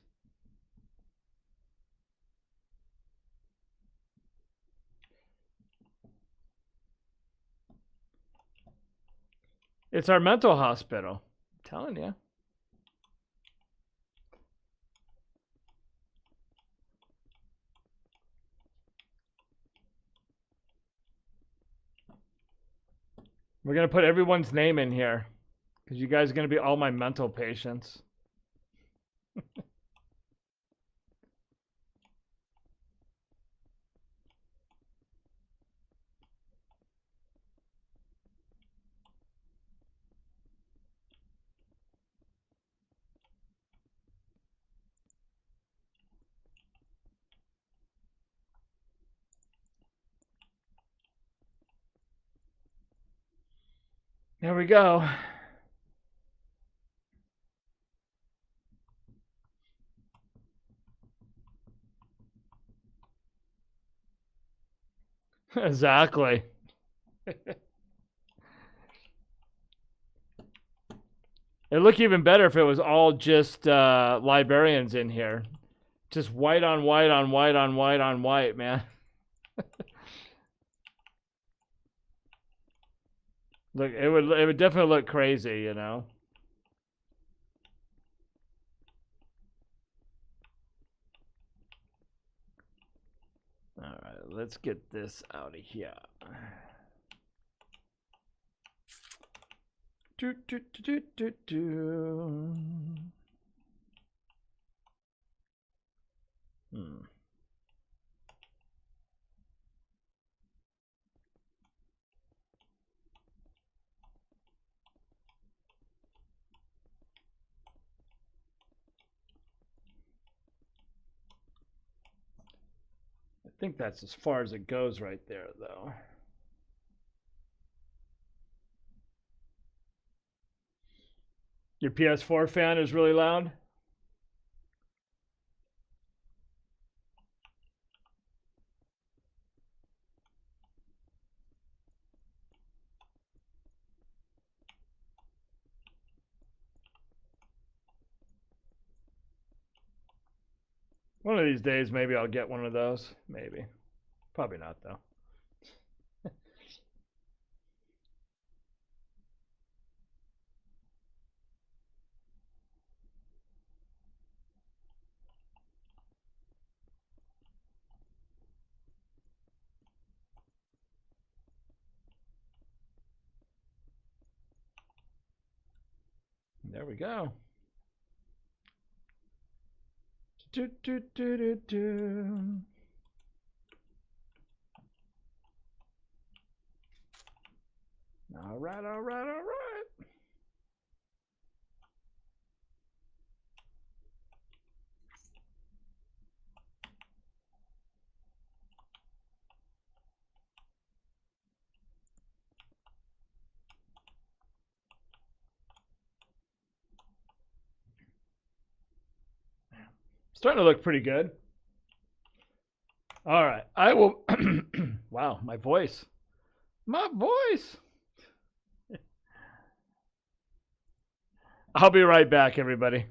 S1: It's our mental hospital. I'm telling you. We're going to put everyone's name in here. Because you guys are going to be all my mental patients. There we go. Exactly. It'd look even better if it was all just librarians in here. Just white on white on white on white on white, man. Look, it would definitely look crazy, you know. All right, let's get this out of here. Do, do, do, do, do, do. I think that's as far as it goes right there, though. Your PS4 fan is really loud? One of these days, maybe I'll get one of those. Maybe. Probably not, though. There we go. Do, do, do, do, do. All right, all right, all right. Starting to look pretty good. All right, I will. Wow, my voice. My voice. I'll be right back, everybody.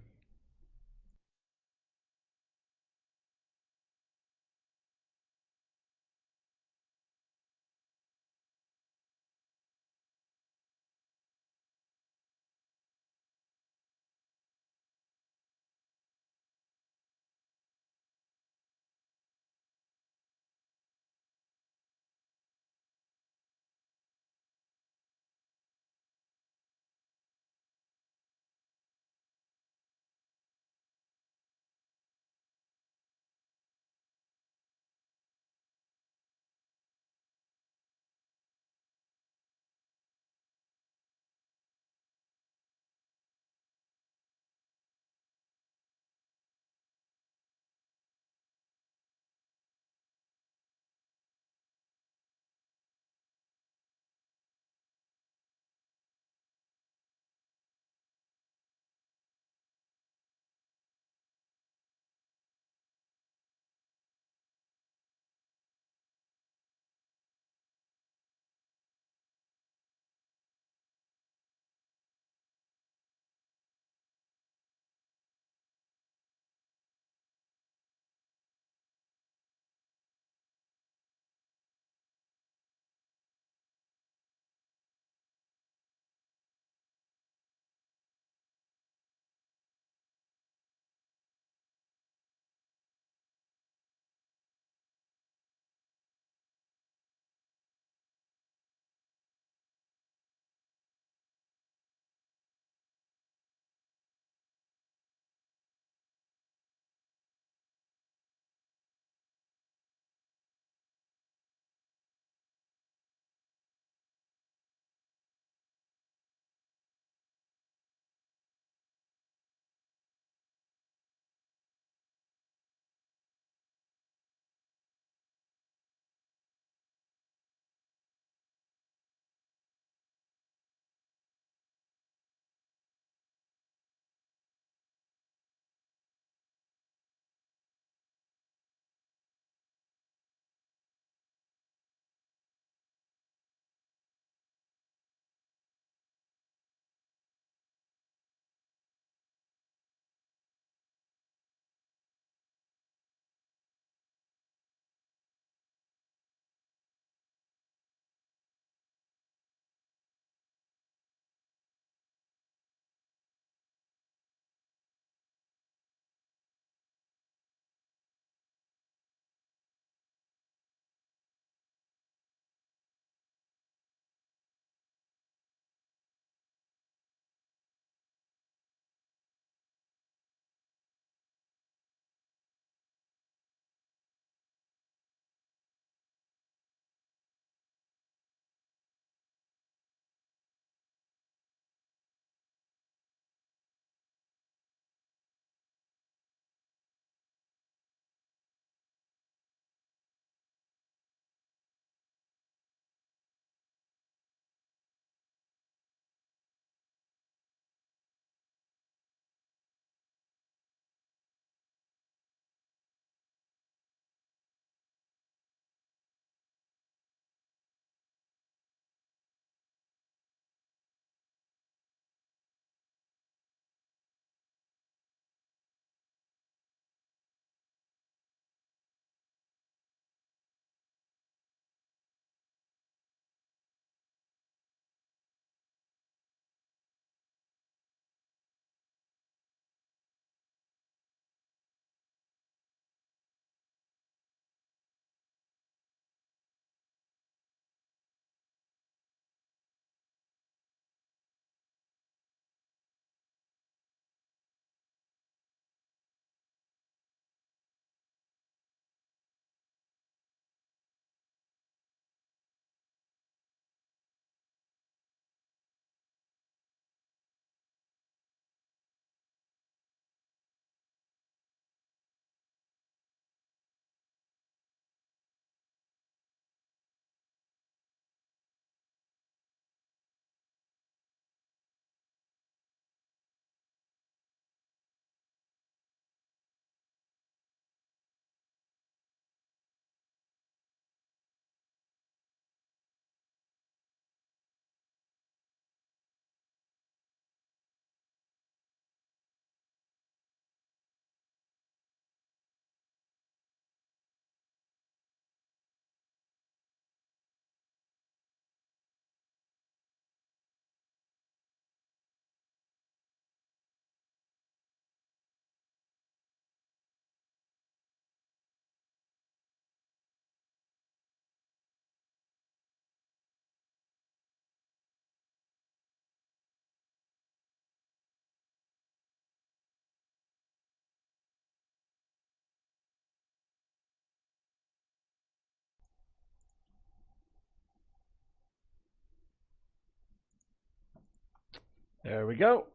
S1: There we go.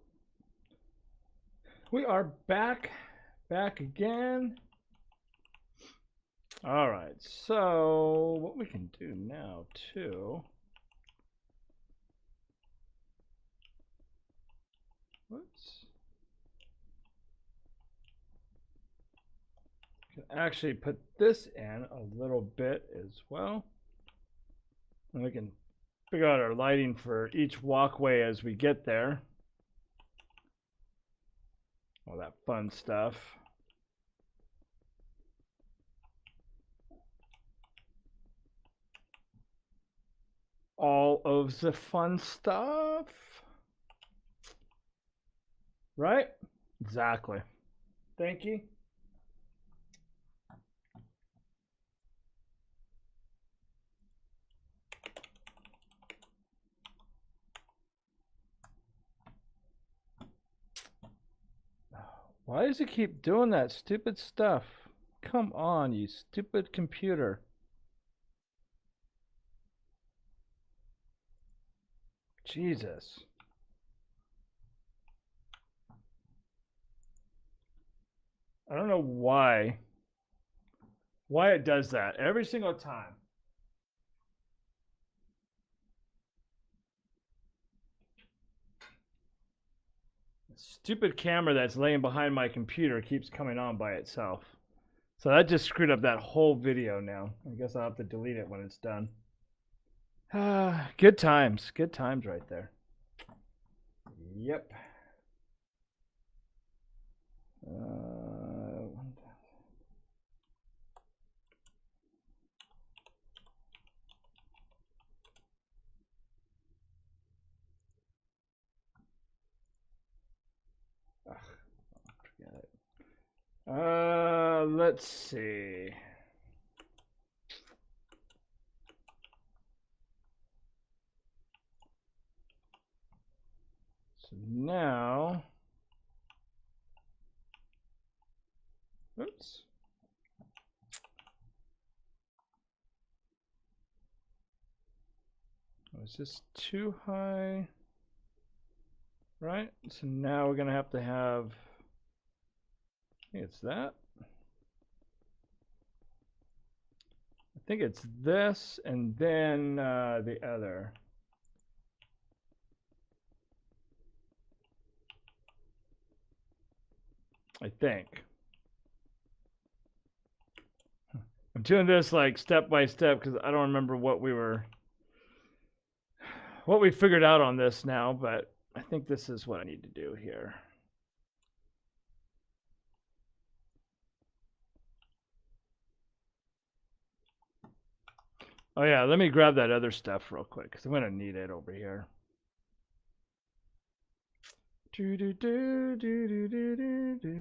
S1: We are back again. All right, so what we can do now too. Whoops. Can actually put this in a little bit as well. And we can figure out our lighting for each walkway as we get there. All that fun stuff. All of the fun stuff. Right? Exactly. Thank you. Why does it keep doing that stupid stuff? Come on, you stupid computer. Jesus. I don't know why it does that every single time. The stupid camera that's laying behind my computer keeps coming on by itself. So that just screwed up that whole video now. I guess I'll have to delete it when it's done. Good times. Good times right there. Yep. Forget it. Let's see. So now, oops. Was this too high? Right? So now we're going to have, I think it's that. I think it's this and then the other. I think. I'm doing this like step by step because I don't remember what we figured out on this now, but I think this is what I need to do here. Oh yeah, let me grab that other stuff real quick because I'm gonna need it over here. Do do do do do do do do.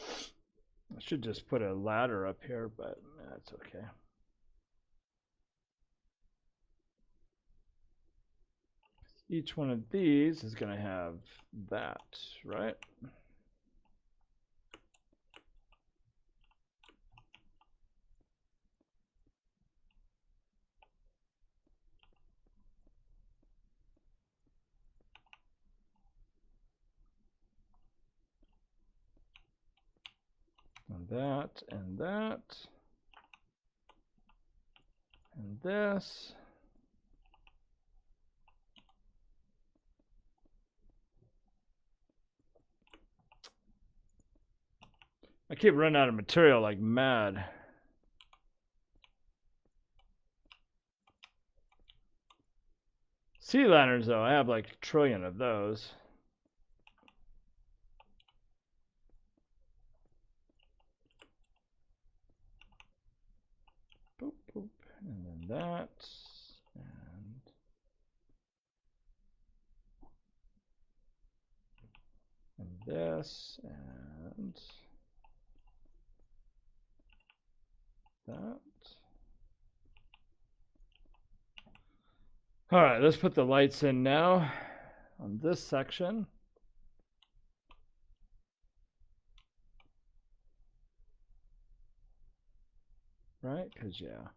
S1: I should just put a ladder up here, but that's okay. Each one of these is going to have that, right? And that, and that, and this. I keep running out of material like mad. Sea lanterns, though, I have like a trillion of those. Boop, boop. And then that. And this. And that. All right, let's put the lights in now on this section. right? Because, yeah.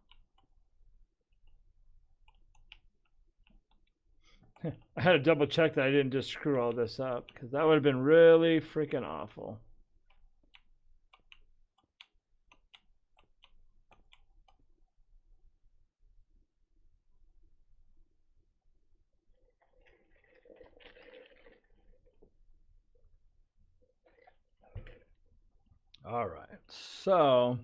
S1: I had to double check that I didn't just screw all this up, because that would have been really freaking awful. All right, so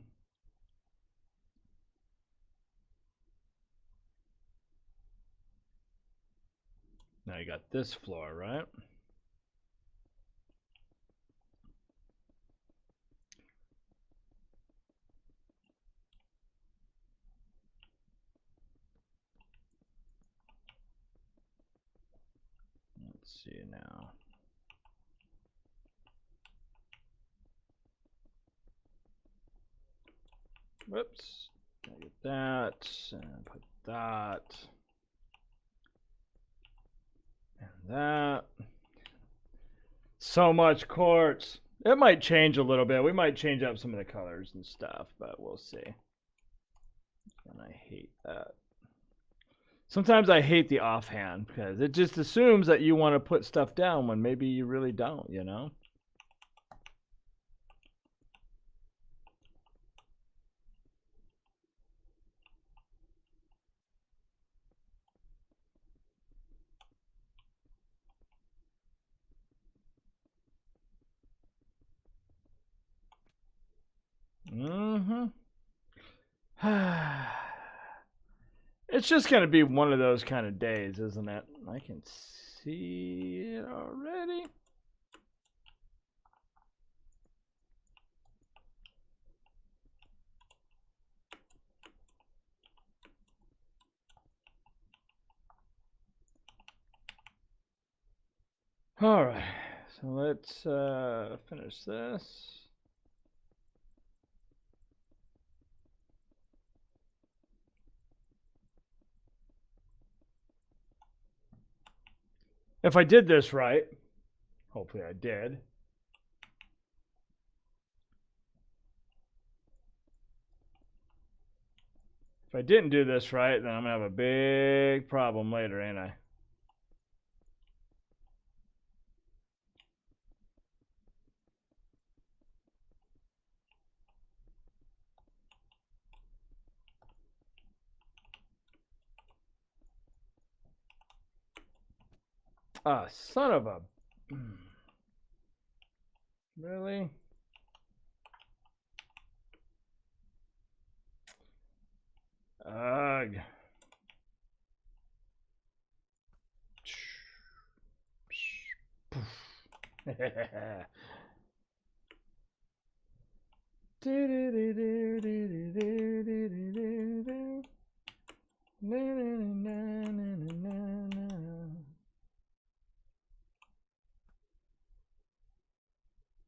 S1: now you got this floor, right? Let's see now. Whoops. Get that and put that and that. So much quartz. It might change a little bit. We might change up some of the colors and stuff, but we'll see. And I hate that. Sometimes I hate the offhand because it just assumes that you want to put stuff down when maybe you really don't, you know? Mm-hmm. It's just going to be one of those kind of days, isn't it? I can see it already. All right, so let's finish this. If I did this right, hopefully I did. If I didn't do this right, then I'm going to have a big problem later, ain't I? Ah, son of a... Really? Ugh.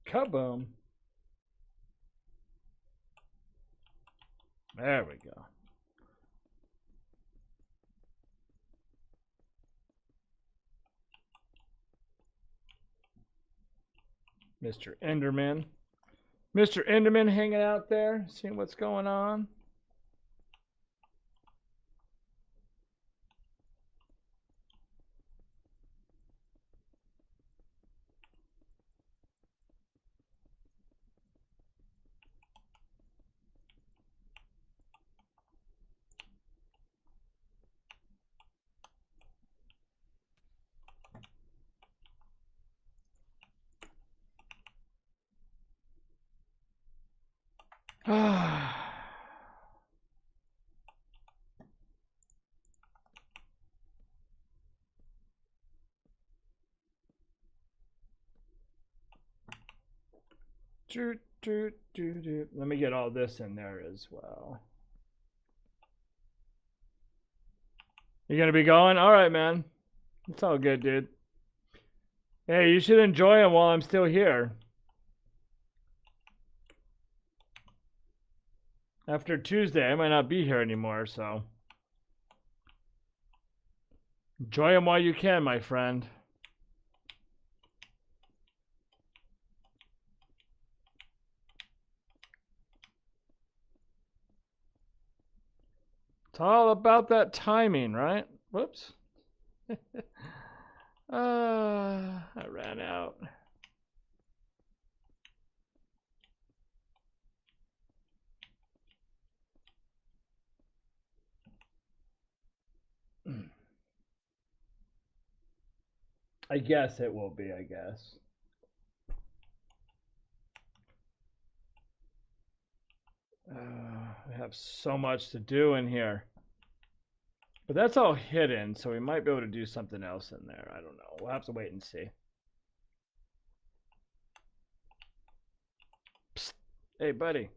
S1: Kaboom. There we go. Mr. Enderman. Mr. Enderman hanging out there, seeing what's going on. Let me get all this in there as well. You gonna be going? All right, man. It's all good, dude. Hey, you should enjoy them while I'm still here. After Tuesday, I might not be here anymore, so enjoy them while you can, my friend. It's all about that timing, right? Whoops. I ran out. I guess it will be, I guess. I have so much to do in here. But that's all hidden, so we might be able to do something else in there. I don't know. We'll have to wait and see. Psst. Hey, buddy.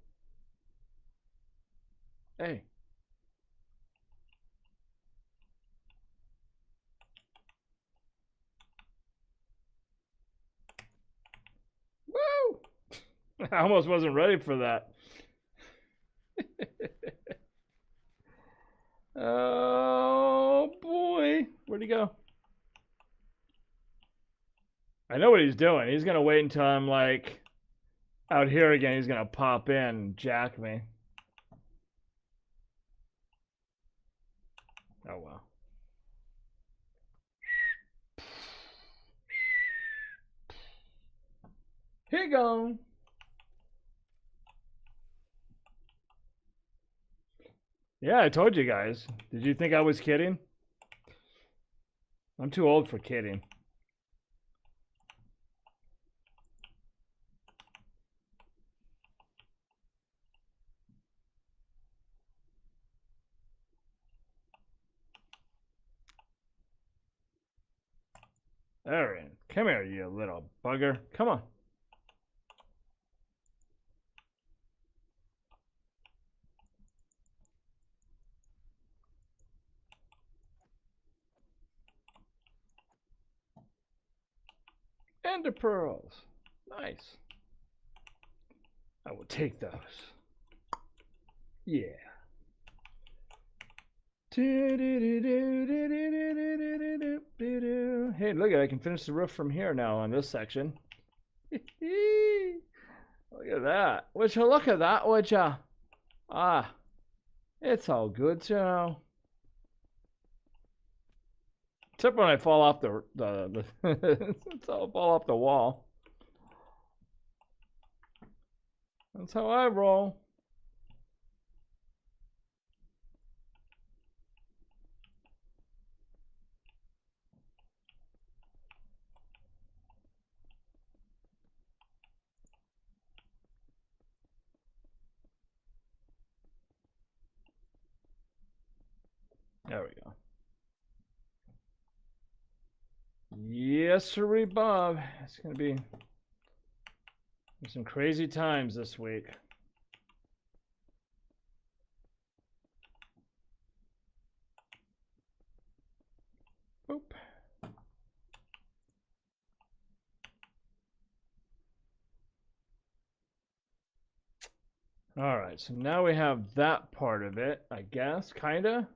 S1: Hey. Woo! I almost wasn't ready for that. Oh, boy. Where'd he go? I know what he's doing. He's going to wait until I'm, like, out here again. He's going to pop in and jack me. Oh, well. Here you go. Yeah, I told you guys. Did you think I was kidding? I'm too old for kidding. There, come here, you little bugger. Come on. Ender pearls. Nice. I will take those. Yeah. Hey, look at I can finish the roof from here now on this section. Look at that. Would you look at that, would ya? Ah, it's all good, you know. Except when I fall off the it's all fall off the wall. That's how I roll. There we go. Yes, sirree, Bob. It's gonna be some crazy times this week. Boop. All right, so now we have that part of it, I guess, kinda.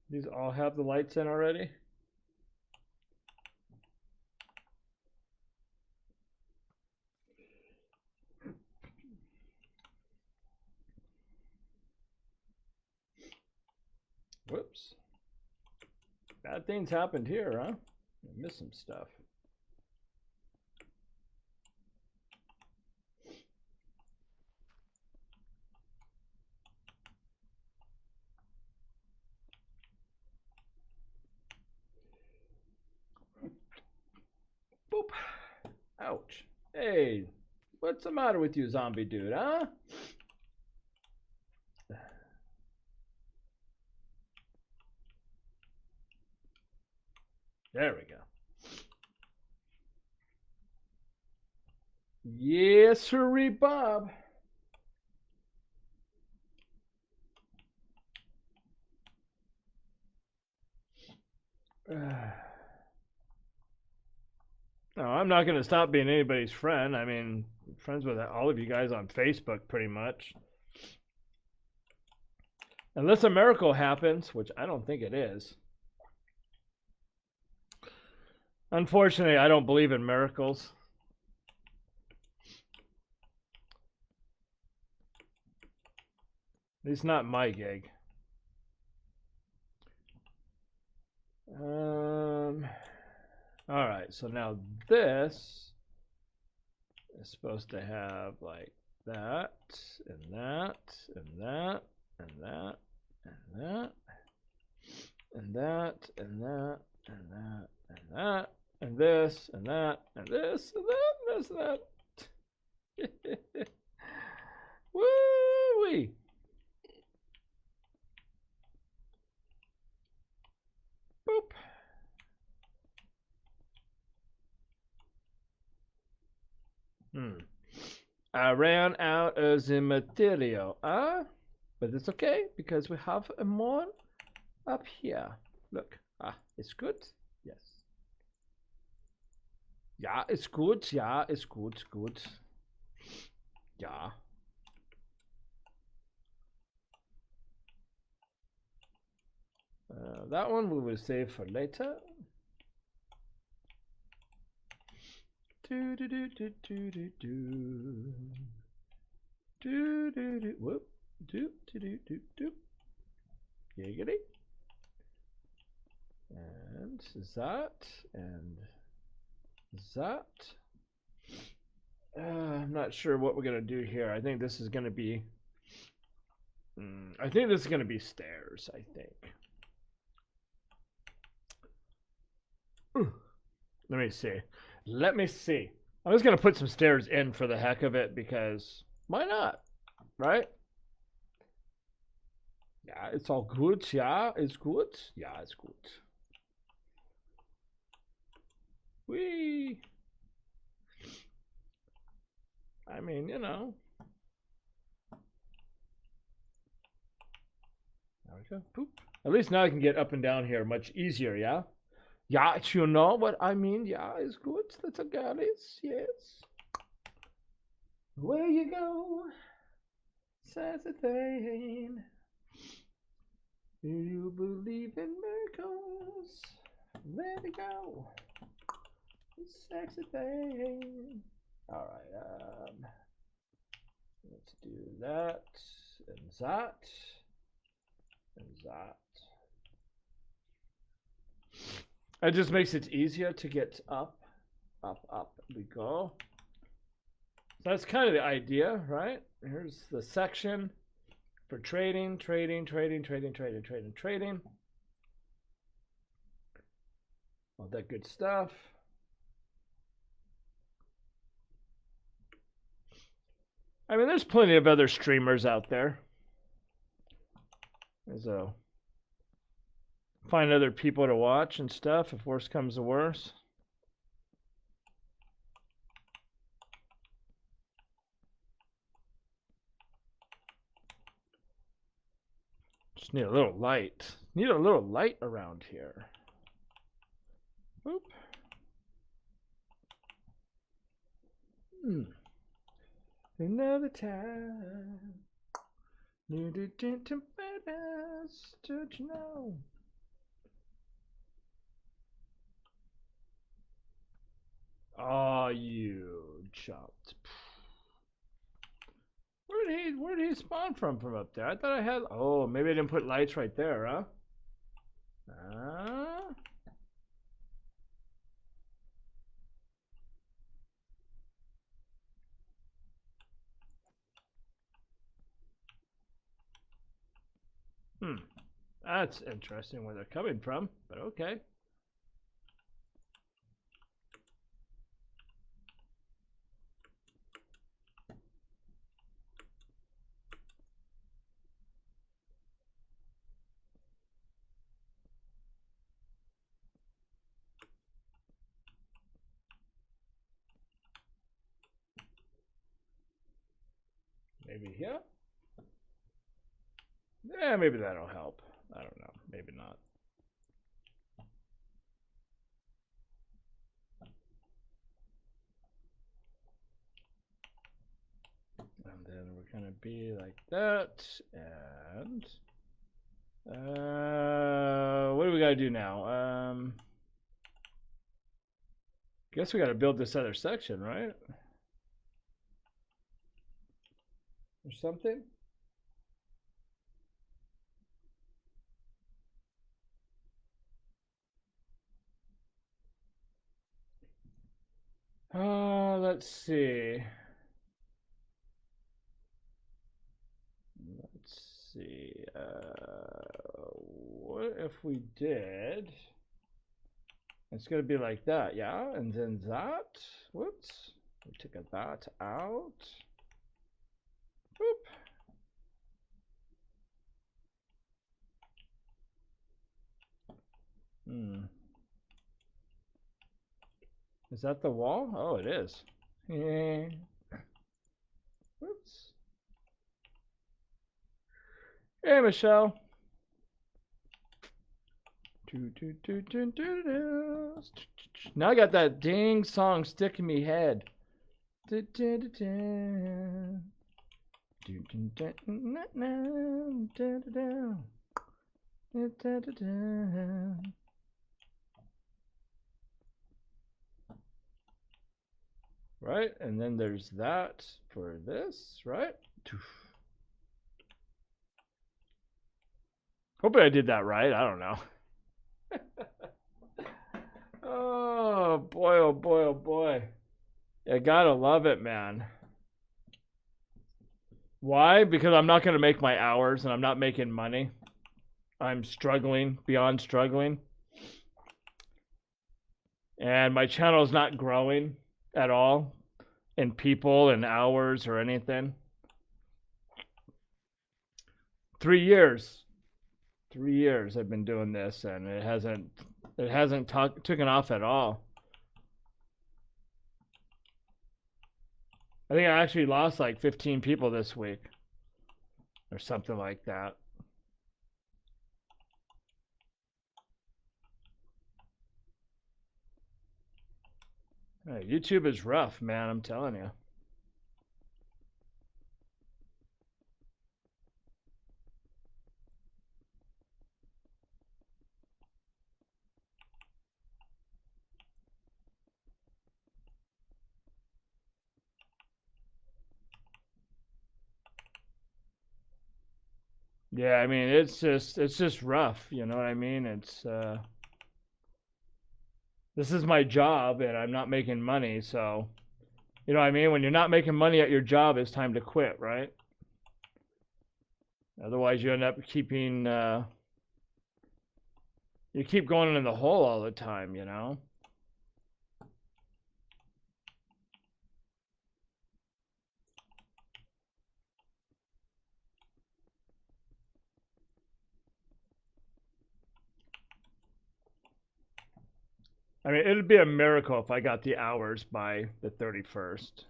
S1: These all have the lights in already? Whoops. Bad things happened here, huh? I missed some stuff. Boop. Ouch. Hey, what's the matter with you, zombie dude, huh? There we go. Yes, sirree, Bob. No, I'm not going to stop being anybody's friend. I mean, friends with all of you guys on Facebook pretty much. Unless a miracle happens, which I don't think it is. Unfortunately, I don't believe in miracles. At least not my gig. All right, so now this is supposed to have like that, and that, and that, and that, and that, and that, and that, and that, and that, and this, and that, and this, and that, and this, and that. Woo-wee! Boop. I ran out of the material. But it's okay because we have more up here. Look. It's good. Yes. Yeah, it's good. Yeah, it's good. Good. Yeah. That one we will save for later. Do do do do do do do. Do do do. Whoop. Do do do do do. Giggity. And that and that. I'm not sure what we're gonna do here. I think this is gonna be. I think this is gonna be stairs. I think. Let me see. Let me see. I'm just gonna put some stairs in for the heck of it because why not? Right? Yeah, it's all good. Yeah, it's good. Yeah, it's good. Whee! I mean, you know. There we go. Poop. At least now I can get up and down here much easier, yeah? Yeah, you know what I mean? Yeah, it's good. That's a goddess. Yes. Where you go, says a thing. Do you believe in miracles? Let it go. Sexy thing. All right. Let's do that and that and that. It just makes it easier to get up, up, up. We go. So that's kind of the idea, right? Here's the section for trading, trading, trading, trading, trading, trading, trading. All that good stuff. I mean, there's plenty of other streamers out there. So find other people to watch and stuff if worse comes to worse. Just need a little light. Need a little light around here. Boop. Another time. Needed to badass. Did you know? Oh, you jumped. Where did he spawn from up there? I thought I had. Oh, maybe I didn't put lights right there, huh? That's interesting where they're coming from, but okay. Maybe here? Yeah, maybe that'll help. I don't know. Maybe not. gonna be like that, and what do we gotta do now? Guess we gotta build this other section, right? Or something. Let's see. Let's see. What if we did? It's gonna be like that, yeah, and then that. Whoops, we took that out. Whoop. Is that the wall? Oh, it is. Yeah. Whoops. Hey, Michelle. Now I got that ding song stuck in me head. Right, and then there's that for this, right? Hopefully I did that right. I don't know. Oh boy, oh boy, oh boy. I gotta love it, man. Why? Because I'm not gonna make my hours and I'm not making money. I'm struggling beyond struggling. And my channel is not growing at all in people and hours or anything. 3 years. 3 years I've been doing this and it hasn't taken off at all. I think I actually lost like 15 people this week or something like that. YouTube is rough, man, I'm telling you. Yeah, I mean, it's just rough, you know what I mean? It's this is my job and I'm not making money, so you know what I mean? When you're not making money at your job, it's time to quit, right? Otherwise you end up keeping you keep going in the hole all the time, you know? I mean, it'd be a miracle if I got the hours by the 31st.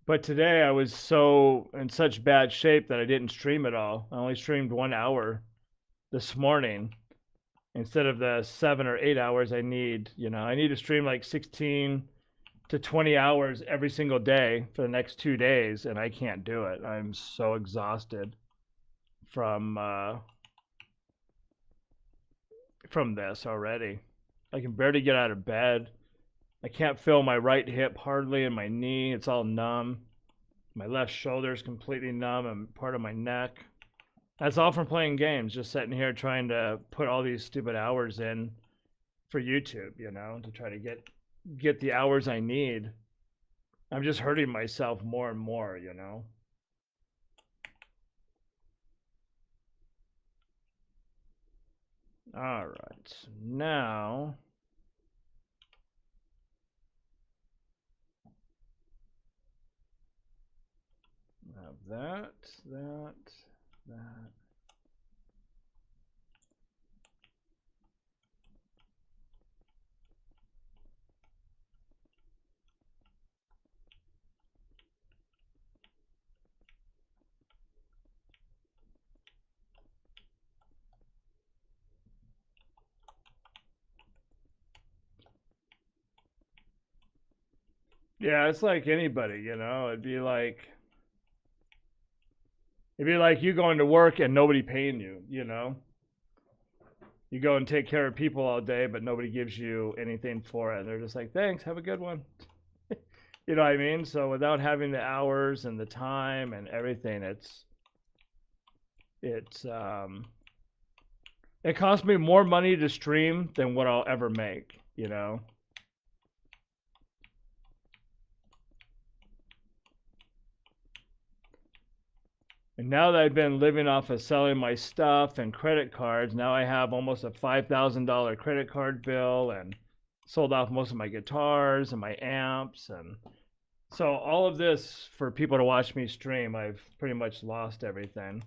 S1: But today I was so in such bad shape that I didn't stream at all. I only streamed 1 hour this morning instead of the 7 or 8 hours I need. You know, I need to stream like 16 to 20 hours every single day for the next 2 days, and I can't do it. I'm so exhausted from this already. I can barely get out of bed. I can't feel my right hip hardly and my knee. It's all numb. My left shoulder is completely numb and part of my neck. That's all from playing games, just sitting here trying to put all these stupid hours in for YouTube, you know, to try to get the hours I need. I'm just hurting myself more and more, you know. All right, now have that. Yeah, it's like anybody, you know. It'd be like you going to work and nobody paying you, you know. You go and take care of people all day, but nobody gives you anything for it. They're just like, thanks, have a good one. You know what I mean? So without having the hours and the time and everything, it's it costs me more money to stream than what I'll ever make, you know. And now that I've been living off of selling my stuff and credit cards, now I have almost a $5,000 credit card bill and sold off most of my guitars and my amps. And so all of this for people to watch me stream, I've pretty much lost everything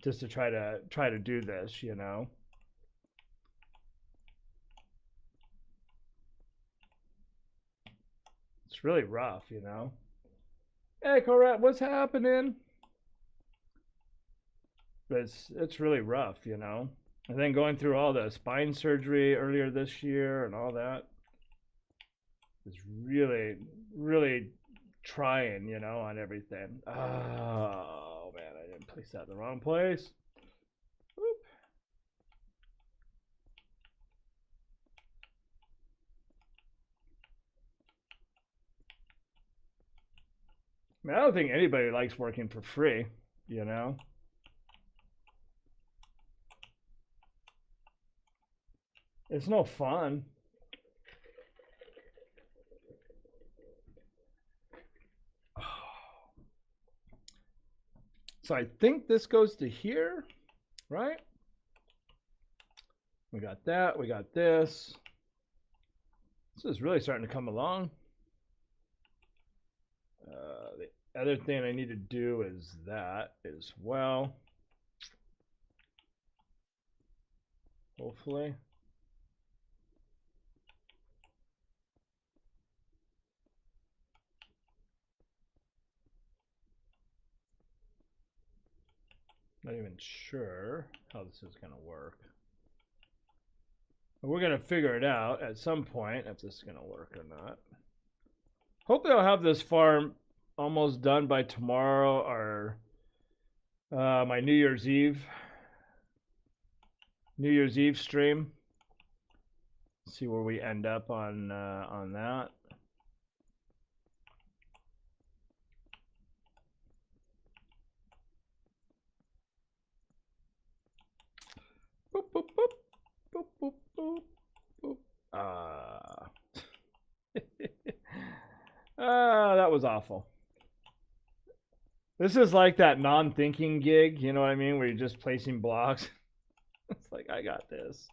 S1: just to try to do this, you know. It's really rough, you know. Hey, Corette, what's happening? But it's really rough, you know. And then going through all the spine surgery earlier this year and all that is really, really trying, you know, on everything. Oh man, I didn't place that in the wrong place. Whoop. I mean, I don't think anybody likes working for free, you know. It's no fun. So I think this goes to here, right? We got that, we got this. This is really starting to come along. The other thing I need to do is that as well. Hopefully. Not even sure how this is going to work. But we're going to figure it out at some point if this is going to work or not. Hopefully I'll have this farm almost done by tomorrow or my New Year's Eve stream. See where we end up on that. Boop, boop, boop. Boop, boop, boop, boop. That was awful. This is like that non-thinking gig, you know what I mean, where you're just placing blocks. It's like, I got this.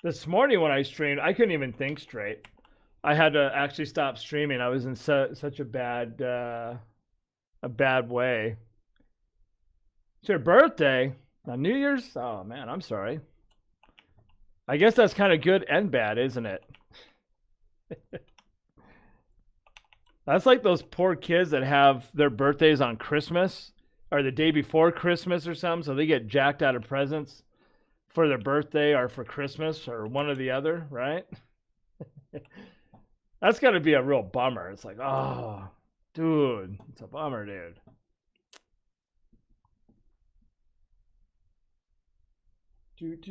S1: This morning when I streamed, I couldn't even think straight. I had to actually stop streaming. I was in such a bad way. It's your birthday on New Year's? Oh man, I'm sorry. I guess that's kind of good and bad, isn't it? That's like those poor kids that have their birthdays on Christmas or the day before Christmas or something, so they get jacked out of presents for their birthday or for Christmas or one or the other, right? That's got to be a real bummer. It's like, oh, dude, it's a bummer, dude. Miracles,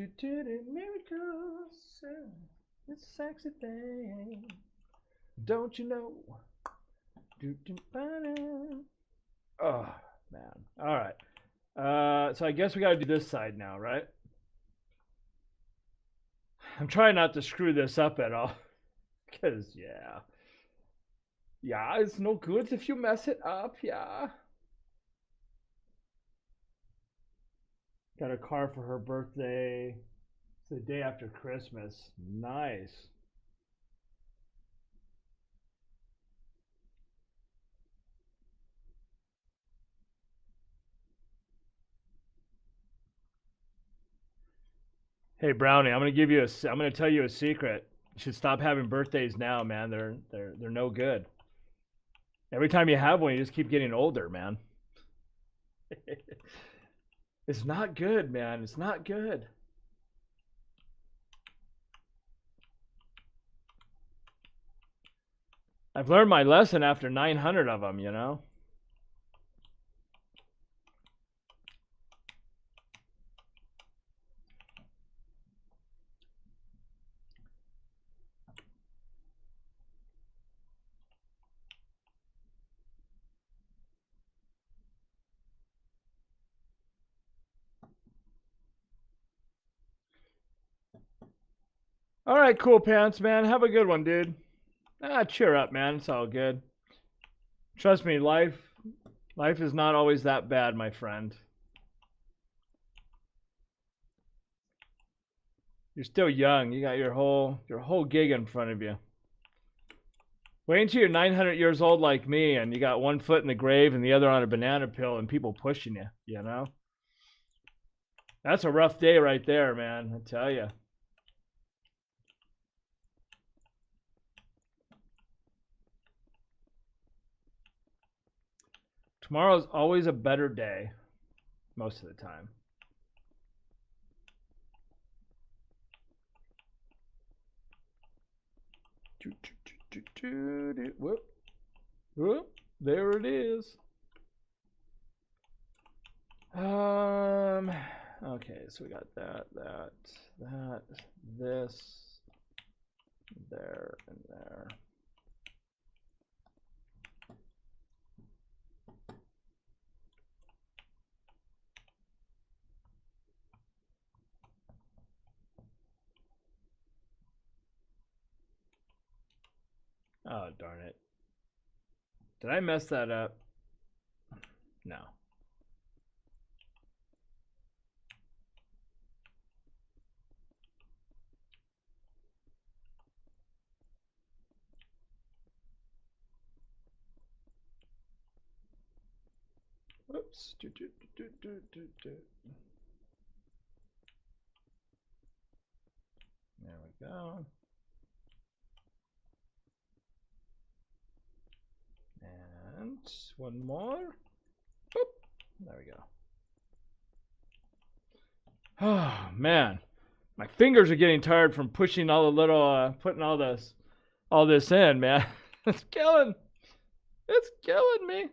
S1: it's a sexy thing. Don't you know? Oh man. All right. So I guess we got to do this side now, right? I'm trying not to screw this up at all, because yeah, it's no good if you mess it up. Yeah. Got a car for her birthday. It's the day after Christmas. Nice. Hey Brownie, I'm gonna tell you a secret. You should stop having birthdays now, man. They're no good. Every time you have one, you just keep getting older, man. It's not good, man. It's not good. I've learned my lesson after 900 of them, you know? All right, cool pants, man. Have a good one, dude. Cheer up, man. It's all good. Trust me, life is not always that bad, my friend. You're still young. You got your whole gig in front of you. Wait until you're 900 years old like me and you got one foot in the grave and the other on a banana peel and people pushing you, you know? That's a rough day right there, man. I tell you. Tomorrow's always a better day, most of the time. Whoop. Whoop. There it is. Okay, so we got that, this, there, and there. Oh, darn it. Did I mess that up? No. Oops. There we go. And one more. Boop. There we go. Oh man, my fingers are getting tired from pushing all the little, putting all this in, man. It's killing me.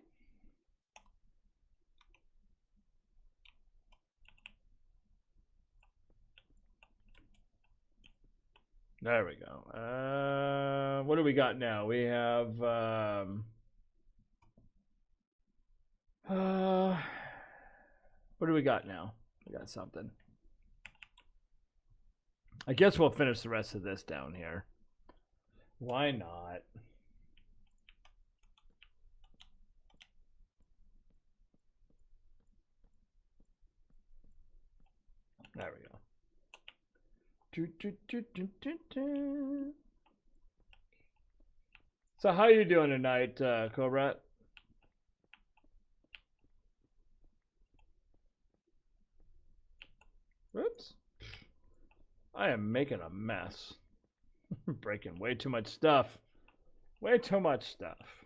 S1: There we go. What do we got now? We have what do we got now? We got something. I guess we'll finish the rest of this down here. Why not? There we go. So how you doing tonight, Cobra? Whoops. I am making a mess. Breaking way too much stuff. Way too much stuff.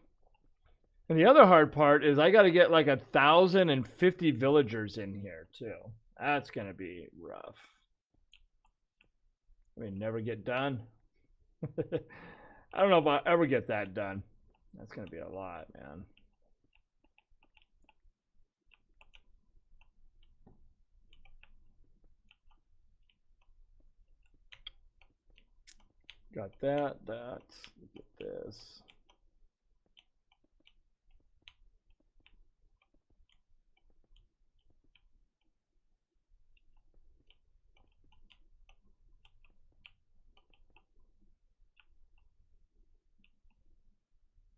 S1: And the other hard part is I got to get like 1,050 villagers in here too. That's going to be rough. I mean, never get done. I don't know if I'll ever get that done. That's going to be a lot, man. Got that. Look at this.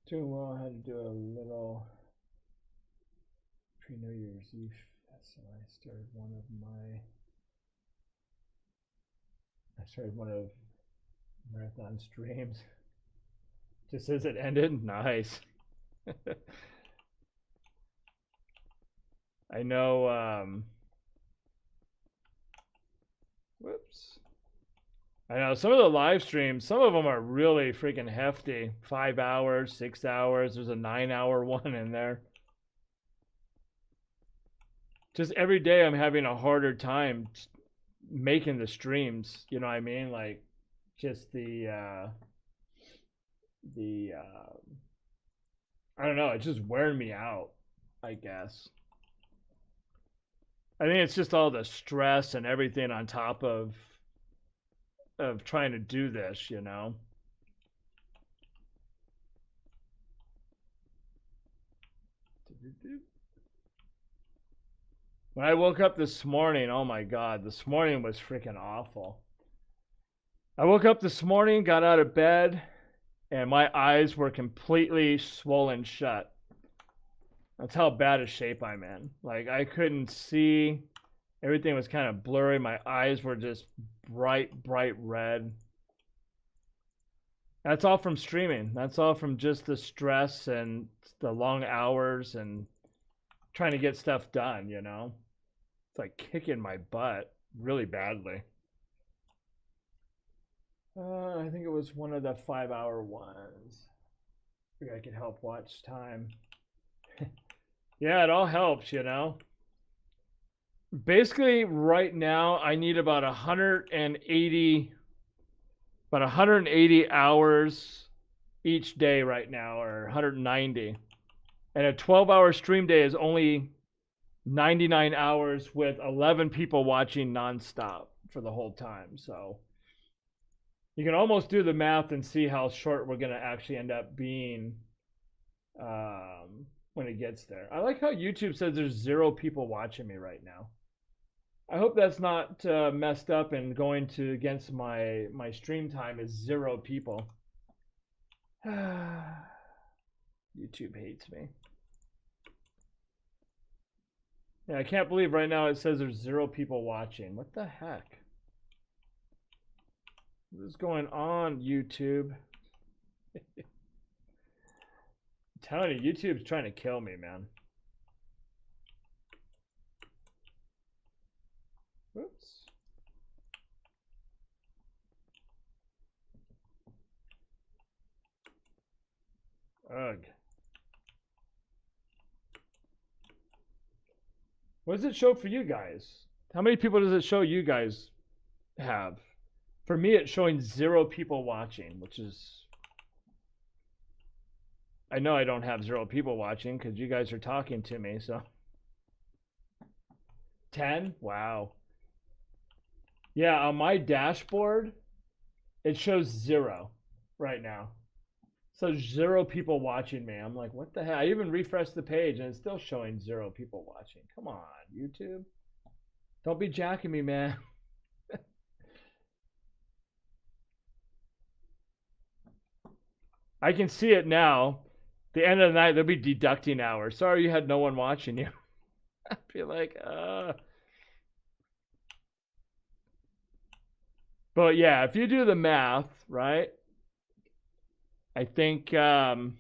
S1: Tomorrow I had to do a little pre-New Year's Eve, so I started one of marathon streams. Just as it ended, nice. I know. Whoops. I know some of the live streams, some of them are really freaking hefty. 5 hours, 6 hours. There's a 9-hour one in there. Just every day I'm having a harder time making the streams. You know what I mean? Like just the the I don't know, it's just wearing me out, I guess. I think it's just all the stress and everything on top of trying to do this, you know. When I woke up this morning, oh my god, this morning was freaking awful. I woke up this morning, got out of bed, and my eyes were completely swollen shut. That's how bad a shape I'm in. Like, I couldn't see. Everything was kind of blurry. My eyes were just bright red. That's all from streaming. That's all from just the stress and the long hours and trying to get stuff done, you know? It's like kicking my butt really badly. I think it was one of the 5-hour ones. I think I could help watch time. Yeah, it all helps, you know? Basically, right now, I need about 180 hours each day right now, or 190. And a 12-hour stream day is only 99 hours with 11 people watching nonstop for the whole time. So you can almost do the math and see how short we're going to actually end up being when it gets there. I like how YouTube says there's 0 people watching me right now. I hope that's not messed up and going to against my stream time is 0 people. YouTube hates me. Yeah, I can't believe right now it says there's 0 people watching. What the heck? What is going on, YouTube? I'm telling you, YouTube's trying to kill me, man. Oops. Ugh. What does it show for you guys? How many people does it show you guys have? For me, it's showing 0 people watching, which is... I know I don't have 0 people watching because you guys are talking to me, so... 10? Wow. Yeah, on my dashboard, it shows 0 right now. So 0 people watching me. I'm like, what the heck? I even refreshed the page and it's still showing 0 people watching. Come on, YouTube. Don't be jacking me, man. I can see it now. The end of the night, they'll be deducting hours. Sorry you had no one watching you. I'd be like, But yeah, if you do the math, right? I think, where's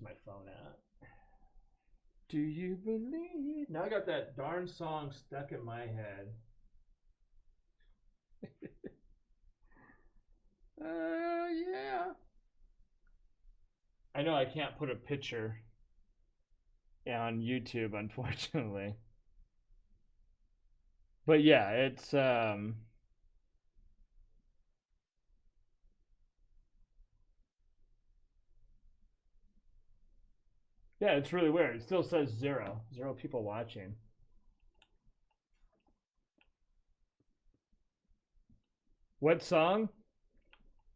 S1: my phone at? Do you believe? Now I got that darn song stuck in my head. Yeah. I know I can't put a picture on YouTube, unfortunately. But yeah, it's yeah, it's really weird. It still says 0 people watching. What song?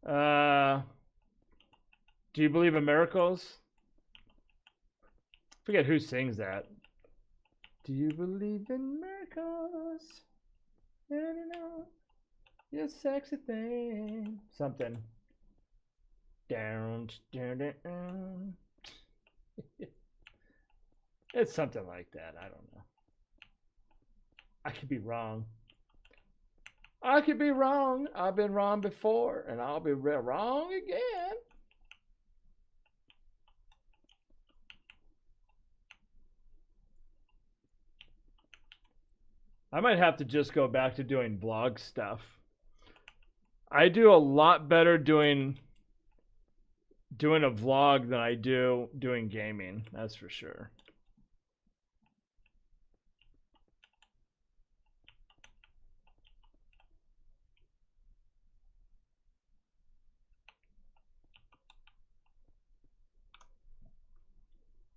S1: Do you believe in miracles? I forget who sings that. Do you believe in miracles? You're a sexy thing. Something. Down. It's something like that. I don't know. I could be wrong. I could be wrong. I've been wrong before, and I'll be wrong again. I might have to just go back to doing vlog stuff. I do a lot better doing a vlog than I do doing gaming. That's for sure.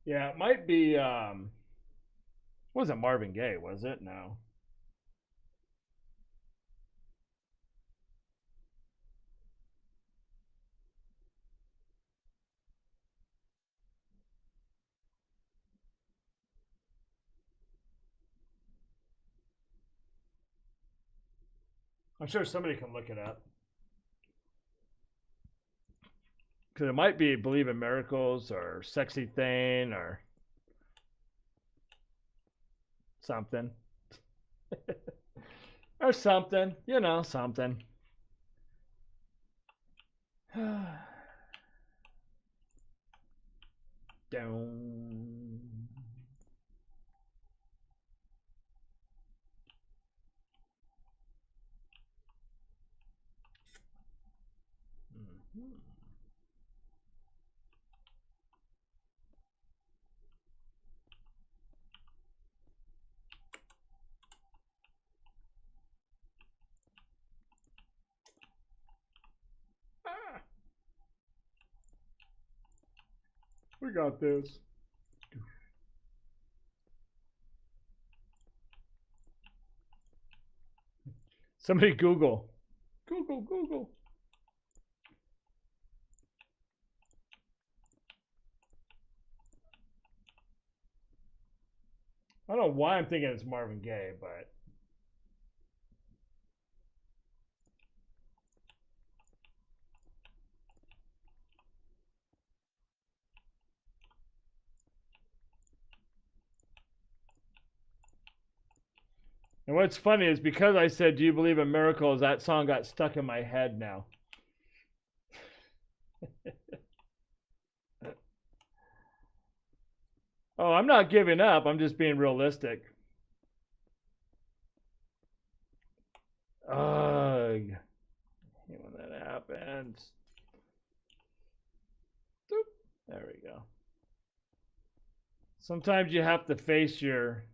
S1: Yeah, it might be. Wasn't Marvin Gaye, was it? No. I'm sure somebody can look it up. Because it might be Believe in Miracles or Sexy Thing or something. Or something. You know, something. Down. Mhm. Ah, we got this. Somebody Google. Google, Google. I don't know why I'm thinking it's Marvin Gaye, but and what's funny is because I said, "Do you believe in miracles?" That song got stuck in my head now. Oh, I'm not giving up. I'm just being realistic. Ugh. When that happens. Doop. There we go. Sometimes you have to face your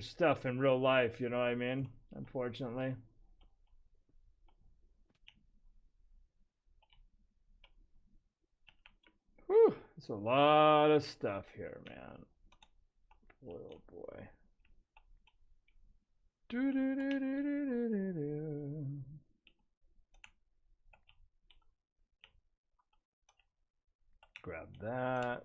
S1: stuff in real life, you know what I mean? Unfortunately. Whew, it's a lot of stuff here, man. Boy, oh boy. Grab that.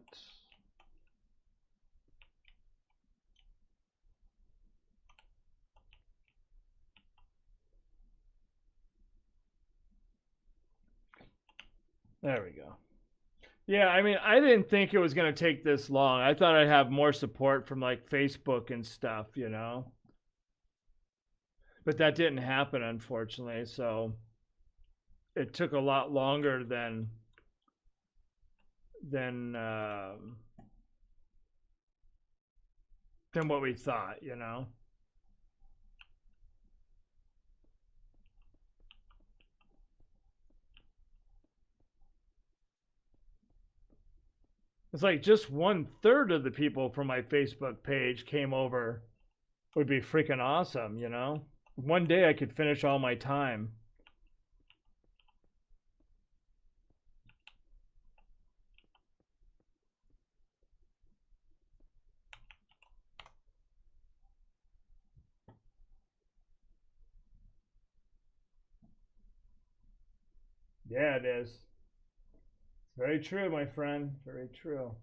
S1: There we go. Yeah, I mean, I didn't think it was going to take this long. I thought I'd have more support from like Facebook and stuff, you know? But that didn't happen, unfortunately. So it took a lot longer than than what we thought, you know? It's like just 1/3 of the people from my Facebook page came over. Would be freaking awesome, you know? One day I could finish all my time. Yeah, it is. It's very true, my friend. Very true.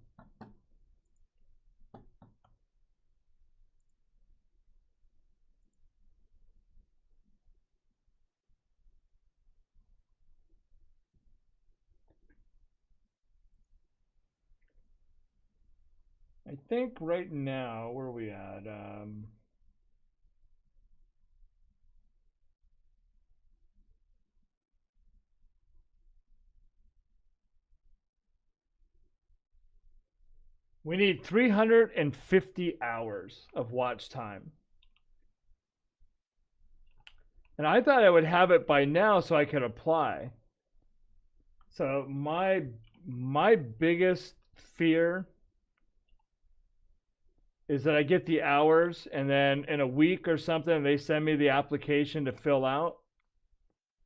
S1: I think right now, where are we at? We need 350 hours of watch time. And I thought I would have it by now so I could apply. So my biggest fear is that I get the hours and then in a week or something they send me the application to fill out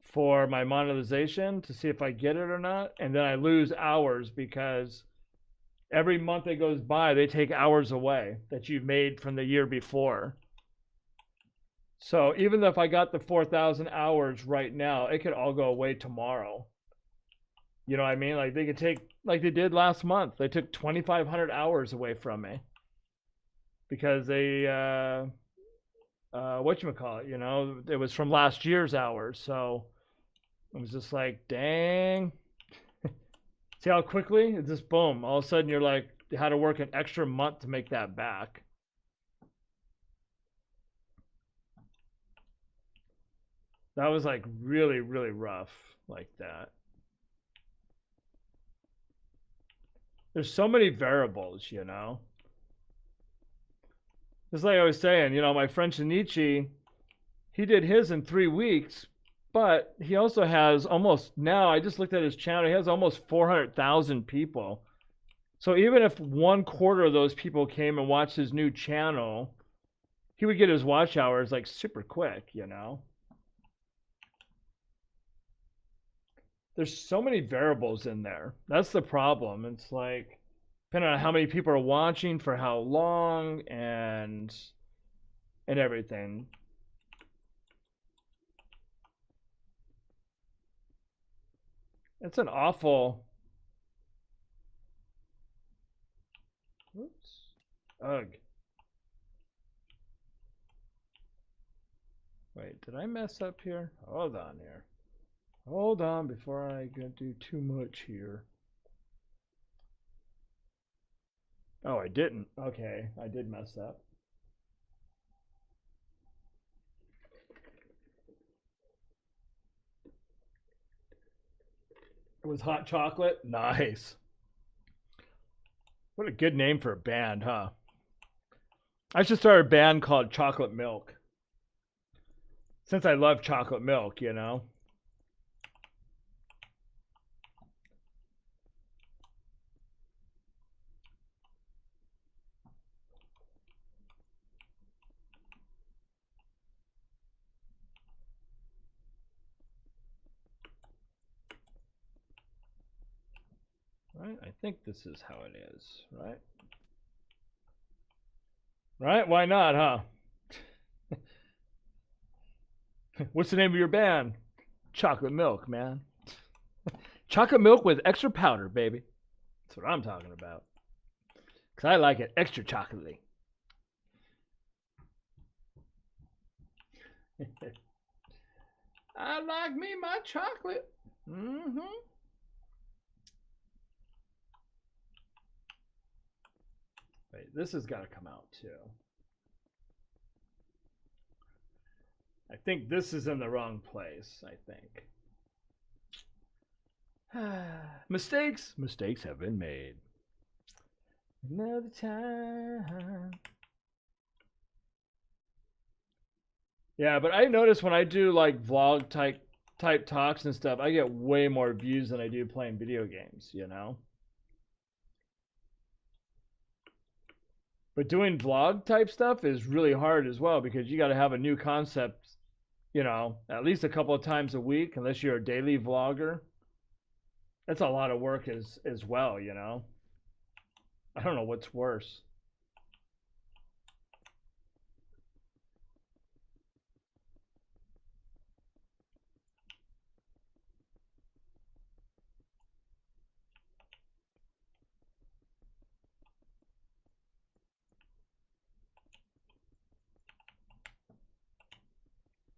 S1: for my monetization to see if I get it or not, and then I lose hours because Every month that goes by, they take hours away that you've made from the year before. So even if I got the 4,000 hours right now, it could all go away tomorrow. You know what I mean? Like they could take, like they did last month, they took 2,500 hours away from me because they, whatchamacallit, you know, it was from last year's hours. So it was just like, dang. See how quickly it's just boom. All of a sudden you're like, you had to work an extra month to make that back. That was like really, really rough like that. There's so many variables, you know. Just like I was saying, you know, my friend Shinichi, he did his in 3 weeks, but he also has almost now. I just looked at his channel. He has almost 400,000 people. So even if 1/4 of those people came and watched his new channel, he would get his watch hours like super quick, you know. There's so many variables in there. That's the problem. It's like depending on how many people are watching for how long and everything. It's an awful. Oops. Ugh. Wait, did I mess up here? Hold on here. Hold on before I do too much here. Oh, I didn't. Okay, I did mess up. It was hot chocolate. Nice. What a good name for a band, huh? I should start a band called Chocolate Milk. Since I love chocolate milk, you know. Right? I think this is how it is, right? Right? Why not, huh? What's the name of your band? Chocolate Milk, man. Chocolate milk with extra powder, baby. That's what I'm talking about. Because I like it extra chocolatey. I like me my chocolate. Mm-hmm. Wait, this has got to come out too. I think this is in the wrong place, I think. Mistakes have been made. Another time. Yeah, but I notice when I do like vlog type talks and stuff, I get way more views than I do playing video games, you know? But doing vlog type stuff is really hard as well because you got to have a new concept, you know, at least a couple of times a week unless you're a daily vlogger. That's a lot of work as well, you know. I don't know what's worse.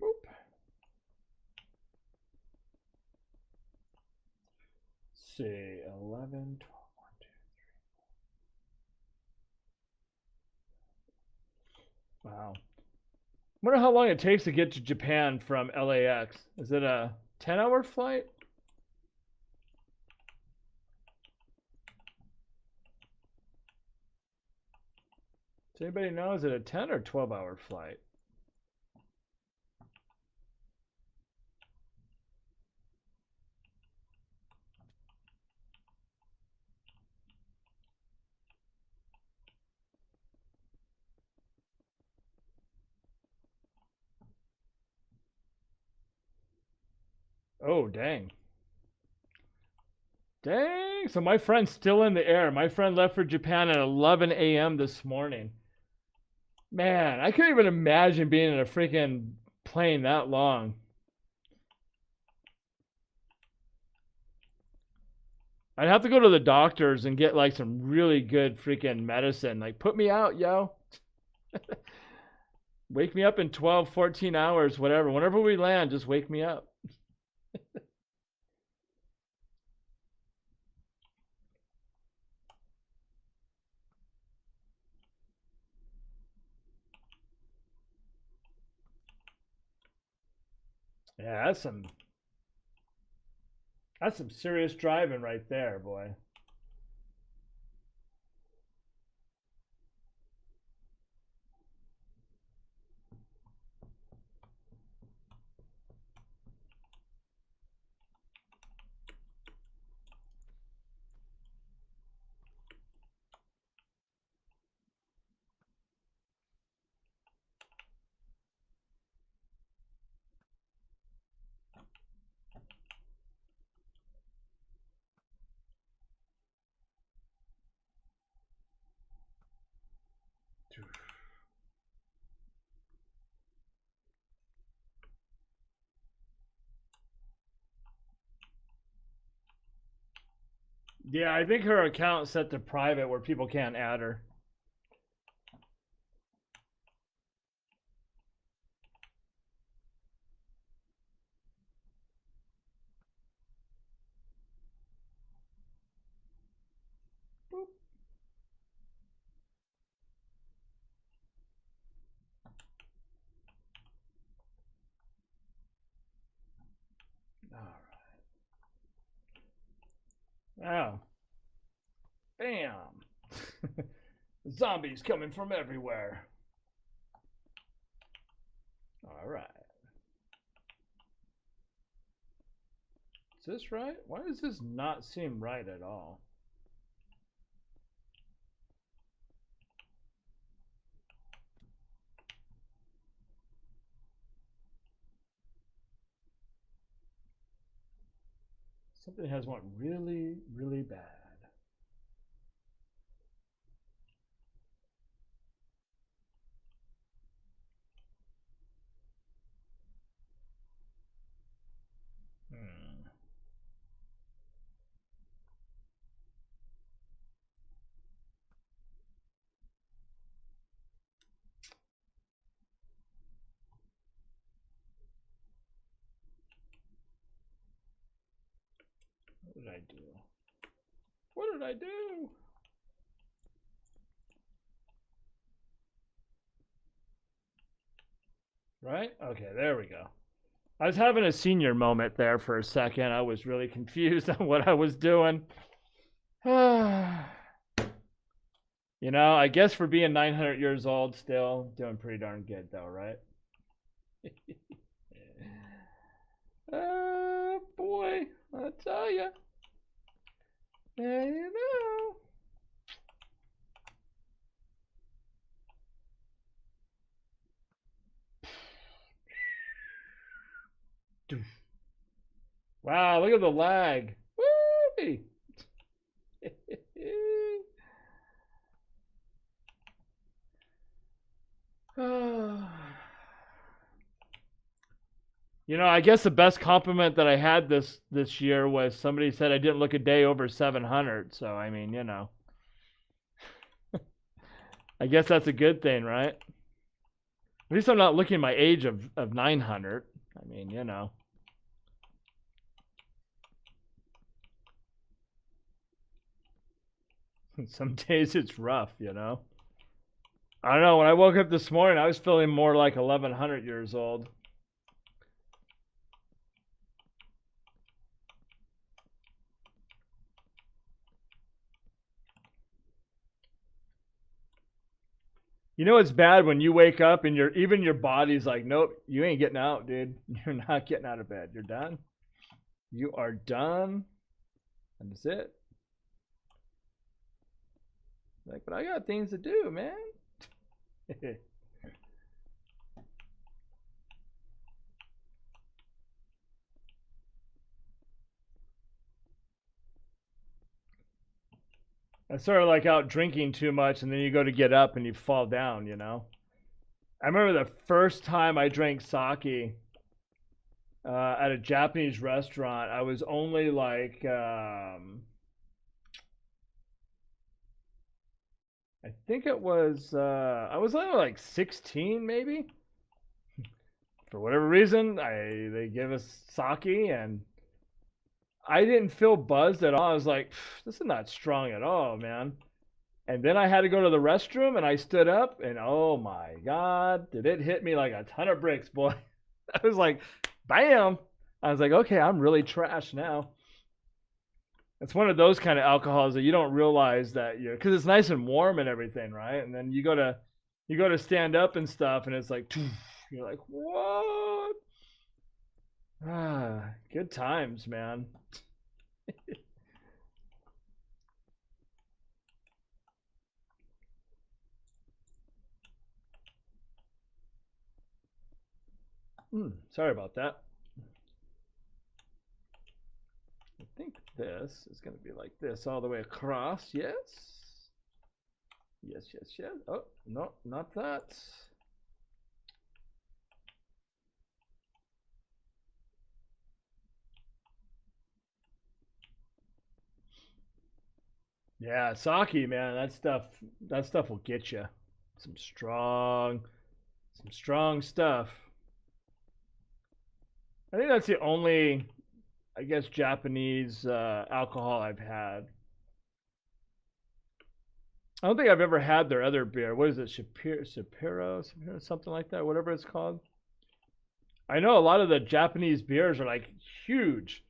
S1: Boop. Let's see, 11, 12, 1, 2, 3. Wow. I wonder how long it takes to get to Japan from LAX. Is it a 10-hour flight? Does anybody know? Is it a 10 or 12-hour flight? Oh, dang. Dang. Dang. So my friend's still in the air. My friend left for Japan at 11 a.m. this morning. Man, I couldn't even imagine being in a freaking plane that long. I'd have to go to the doctors and get like some really good freaking medicine. Like, put me out, yo. Wake me up in 12, 14 hours, whatever. Whenever we land, just wake me up. Yeah, that's some serious driving right there, boy. Yeah, I think her account's set to private where people can't add her. Boop. All right. Oh. Bam. Zombies coming from everywhere. All right. Is this right? Why does this not seem right at all? Something has went really, really bad. Hmm. What did I do? What did I do? Right? Okay, there we go. I was having a senior moment there for a second. I was really confused on what I was doing. You know, I guess for being 900 years old, still doing pretty darn good, though, right? Boy, I tell you. Yeah, you know. Wow, look at the lag. Woo! You know, I guess the best compliment that I had this year was somebody said I didn't look a day over 700. So I mean, you know, I guess that's a good thing, right? At least I'm not looking my age of 900. I mean, you know. Some days it's rough, you know. I don't know. When I woke up this morning, I was feeling more like 1100 years old. You know it's bad when you wake up and even your body's like, nope, you ain't getting out, dude. You're not getting out of bed. You're done. You are done, and that's it. Like, but I got things to do, man. It's sort of like out drinking too much, and then you go to get up and you fall down. You know. I remember the first time I drank sake at a Japanese restaurant. I was only like, I think it was, I was only like 16 maybe. For whatever reason, they gave us sake, and I didn't feel buzzed at all. I was like, this is not strong at all, man. And then I had to go to the restroom, and I stood up, and oh my God, did it hit me like a ton of bricks, boy. I was like, bam. I was like, okay, I'm really trash now. It's one of those kind of alcohols that you don't realize that you're, because it's nice and warm and everything, right? And then you go to stand up and stuff, and it's like, you're like, what? Ah, good times, man. Sorry about that. I think this is going to be like this all the way across. Yes. Yes, yes, yes. Oh, no, not that. Yeah, sake, man. That stuff will get you. Some strong, some strong stuff. I think that's the only, I guess, Japanese alcohol I've had. I don't think I've ever had their other beer. What is it? Shapiro, something like that, whatever it's called. I know a lot of the Japanese beers are like huge.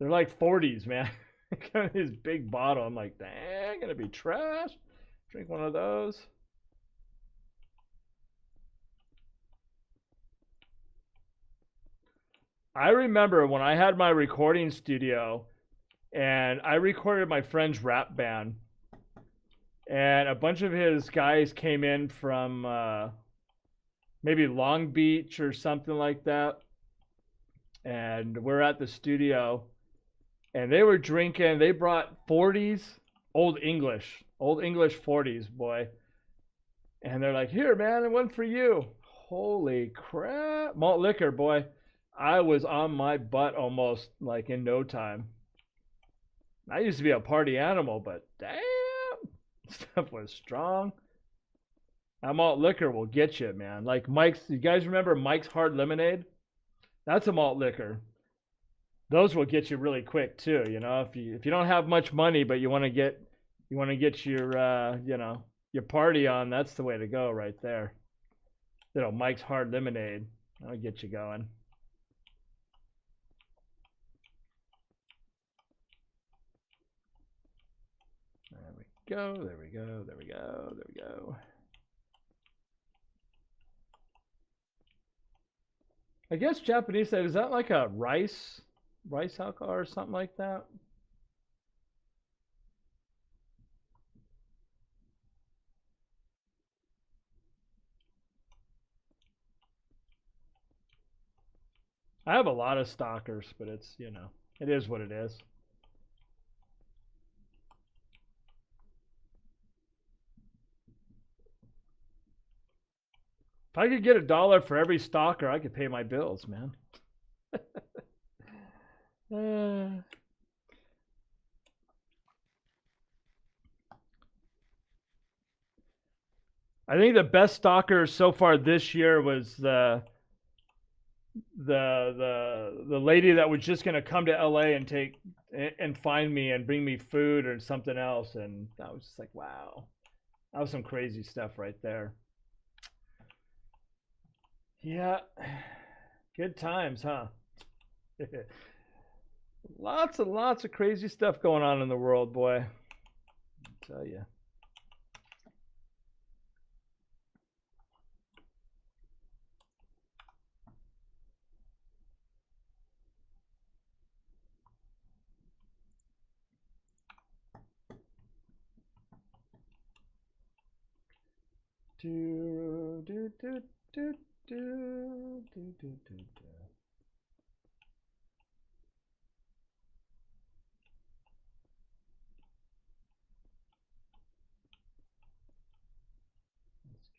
S1: They're like 40s, man. Kind of this big bottle. I'm like, dang, gonna be trash. Drink one of those. I remember when I had my recording studio and I recorded my friend's rap band, and a bunch of his guys came in from maybe Long Beach or something like that. And we're at the studio, and they were drinking. They brought 40s, old English 40s, boy. And they're like, here, man, one for you. Holy crap. Malt liquor, boy. I was on my butt almost like in no time. I used to be a party animal, but damn, stuff was strong. That malt liquor will get you, man. Like Mike's, you guys remember Mike's Hard Lemonade? That's a malt liquor. Those will get you really quick too. You know, if you don't have much money, but you want to get your your party on, that's the way to go right there. You know, Mike's Hard Lemonade. That'll get you going. There we go. There we go. There we go. There we go. I guess Japanese said, is that like a rice alcohol or something like that? I have a lot of stalkers, but it's, it is what it is. If I could get $1 for every stalker, I could pay my bills, man. I think the best stalker so far this year was the lady that was just gonna come to LA and take and find me and bring me food or something else, and I was just like, wow, that was some crazy stuff right there. Yeah, good times, huh? Lots and lots of crazy stuff going on in the world, boy. I tell you. Do do do do do do do do.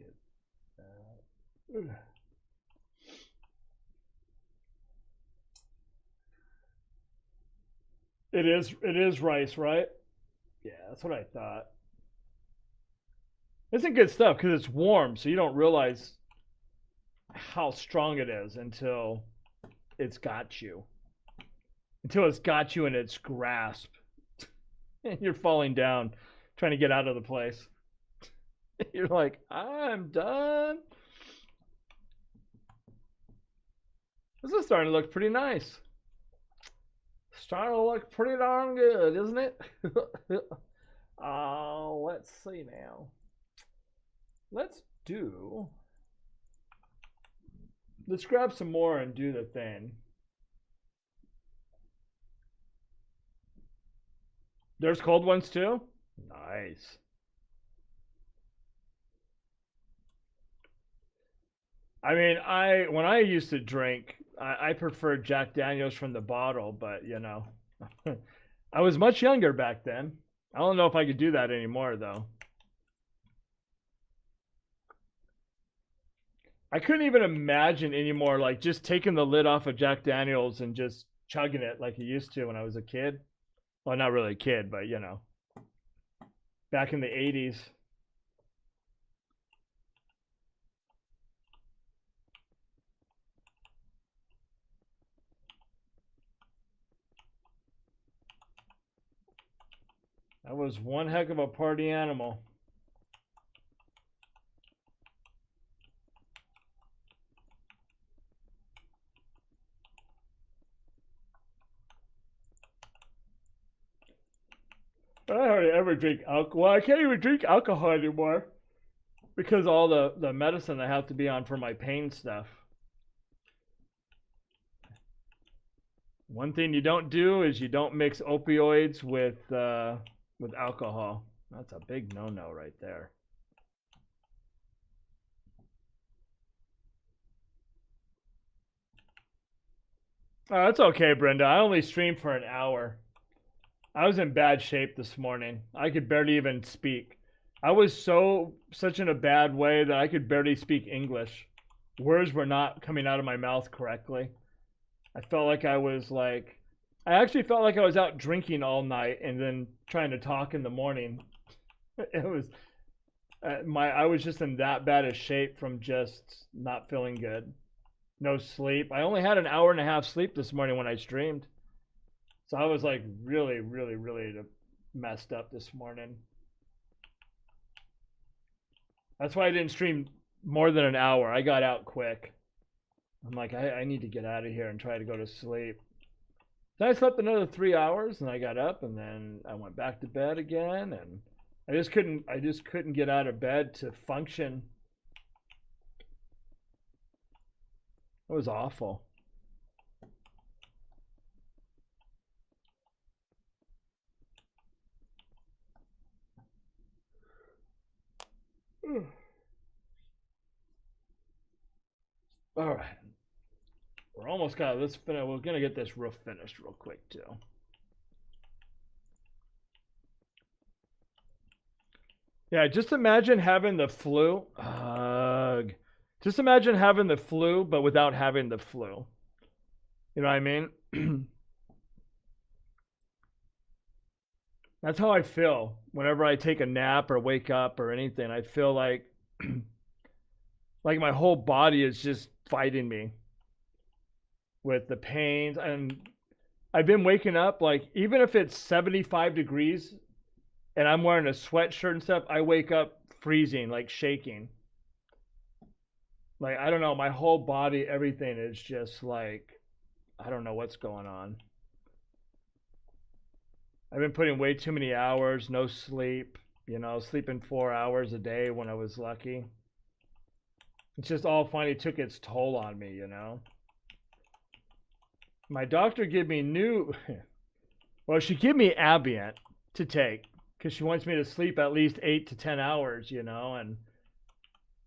S1: get that. It is rice, right? Yeah, that's what I thought. It's good stuff because it's warm, so you don't realize how strong it is it's got you. Until it's got you in its grasp. And you're falling down trying to get out of the place. You're like, I'm done. This is starting to look pretty nice. Starting to look pretty darn good, isn't it? Let's see now. Let's grab some more and do the thing. There's cold ones too? Nice. I mean, when I used to drink, I preferred Jack Daniels from the bottle, but you know, I was much younger back then. I don't know if I could do that anymore though. I couldn't even imagine anymore, like just taking the lid off of Jack Daniels and just chugging it like I used to when I was a kid. Well, not really a kid, but you know, back in the 80s. That was one heck of a party animal. I hardly ever drink alcohol. I can't even drink alcohol anymore because all the medicine I have to be on for my pain stuff. One thing you don't do is you don't mix opioids with alcohol. That's a big no-no right there. Oh, that's okay, Brenda. I only streamed for an hour. I was in bad shape this morning. I could barely even speak. I was such in a bad way that I could barely speak English. Words were not coming out of my mouth correctly. I felt like I actually felt like I was out drinking all night and then trying to talk in the morning. It was I was just in that bad a shape from just not feeling good. No sleep. I only had an hour and a half sleep this morning when I streamed. So I was like really, really, really messed up this morning. That's why I didn't stream more than an hour. I got out quick. I'm like, I need to get out of here and try to go to sleep. Then I slept another 3 hours and I got up and then I went back to bed again and I just couldn't get out of bed to function. It was awful. All right. We're almost got this finished. We're gonna get this roof finished real quick too. Yeah, just imagine having the flu. Ugh. Just imagine having the flu, but without having the flu. You know what I mean? That's how I feel whenever I take a nap or wake up or anything. I feel like like my whole body is just fighting me with the pains. And I've been waking up like even if it's 75 degrees and I'm wearing a sweatshirt and stuff, I wake up freezing, like shaking. Like I don't know, my whole body, everything is just like I don't know what's going on. I've been putting way too many hours, no sleep, you know, sleeping 4 hours a day when I was lucky. It's just all finally took its toll on me, you know. My doctor gave me well, she gave me Ambient to take because she wants me to sleep at least 8 to 10 hours, you know. And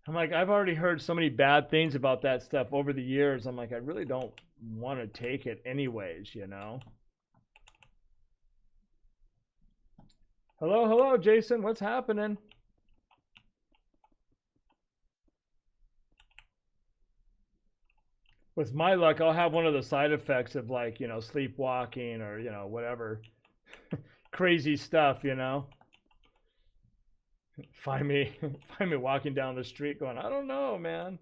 S1: I'm like, I've already heard so many bad things about that stuff over the years. I'm like, I really don't want to take it anyways, you know. Hello, hello, Jason. What's happening? With my luck, I'll have one of the side effects of like, sleepwalking or, whatever crazy stuff, Find me find me walking down the street going, I don't know, man.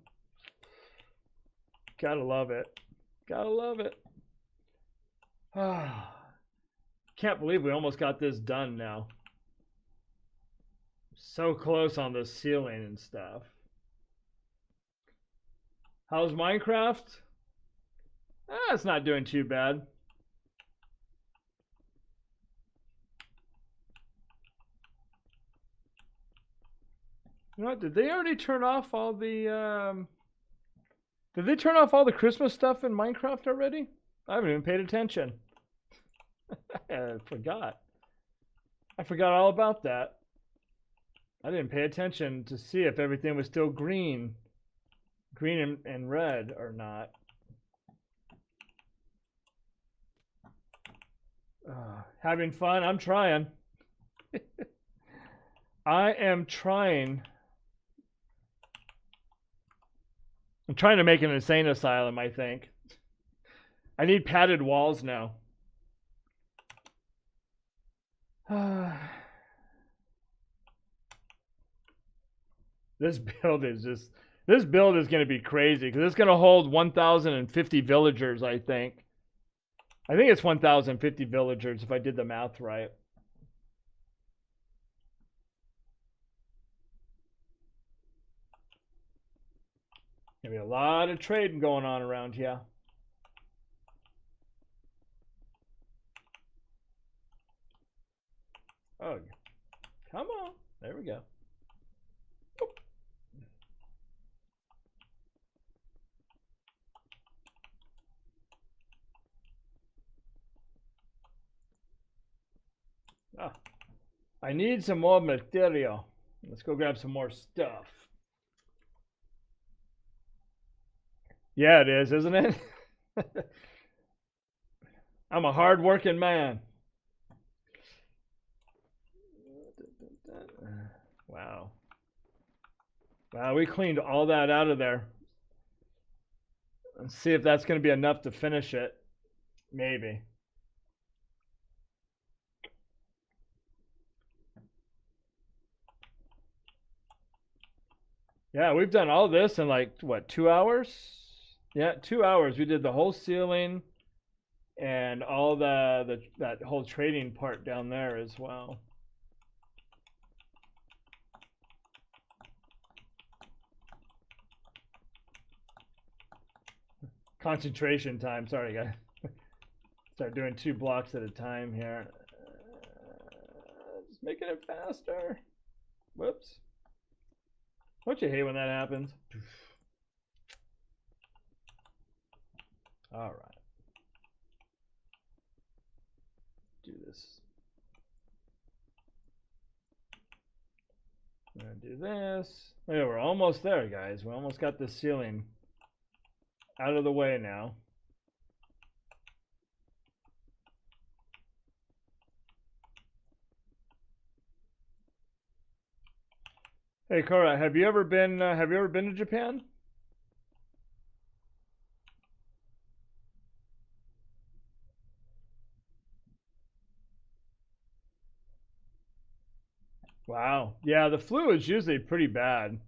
S1: Gotta love it. Gotta love it. Can't believe we almost got this done now. So close on the ceiling and stuff. How's Minecraft? It's not doing too bad. You know what? Did they already turn off all the Did they turn off all the Christmas stuff in Minecraft already? I haven't even paid attention. I forgot. I forgot all about that. I didn't pay attention to see if everything was still green and red or not. Having fun? I'm trying. I am trying. I'm trying to make an insane asylum, I think. I need padded walls now. This build is going to be crazy because it's going to hold 1,050 villagers, I think. I think it's 1,050 villagers if I did the math right. Gonna be a lot of trading going on around here. Oh, come on. There we go. Ah, I need some more material. Let's go grab some more stuff. Yeah, it is, isn't it? I'm a hard-working man. Wow. Wow, we cleaned all that out of there. Let's see if that's going to be enough to finish it. Maybe. Yeah, we've done all this in like, what, 2 hours? Yeah, 2 hours. We did the whole ceiling and all that whole trading part down there as well. Concentration time. Sorry, guys. Start doing 2 blocks at a time here. Just making it faster. Whoops. Don't you hate when that happens? All right. Do this. I'm gonna do this. Yeah, we're almost there, guys. We almost got the ceiling out of the way now. Hey, Cora, have you ever been to Japan? Wow. Yeah, the flu is usually pretty bad.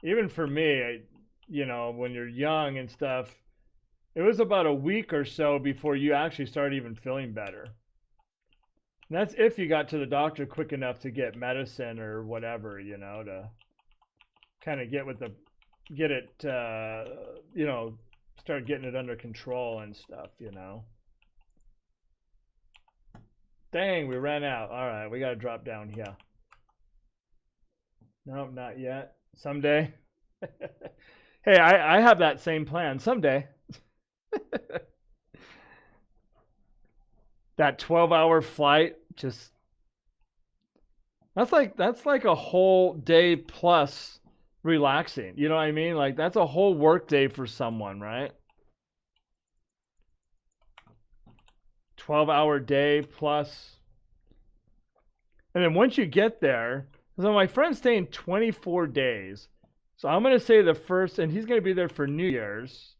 S1: Even for me, when you're young and stuff, it was about a week or so before you actually start even feeling better. And that's if you got to the doctor quick enough to get medicine or whatever, to kind of get it, start getting it under control and stuff, Dang, we ran out. All right, we got to drop down here. Nope, not yet. Someday. Hey, I have that same plan. Someday. That 12-hour flight, that's like a whole day plus relaxing. You know what I mean? Like that's a whole work day for someone, right? 12-hour day plus. And then once you get there, so my friend's staying 24 days. So I'm going to say the first, and he's going to be there for New Year's,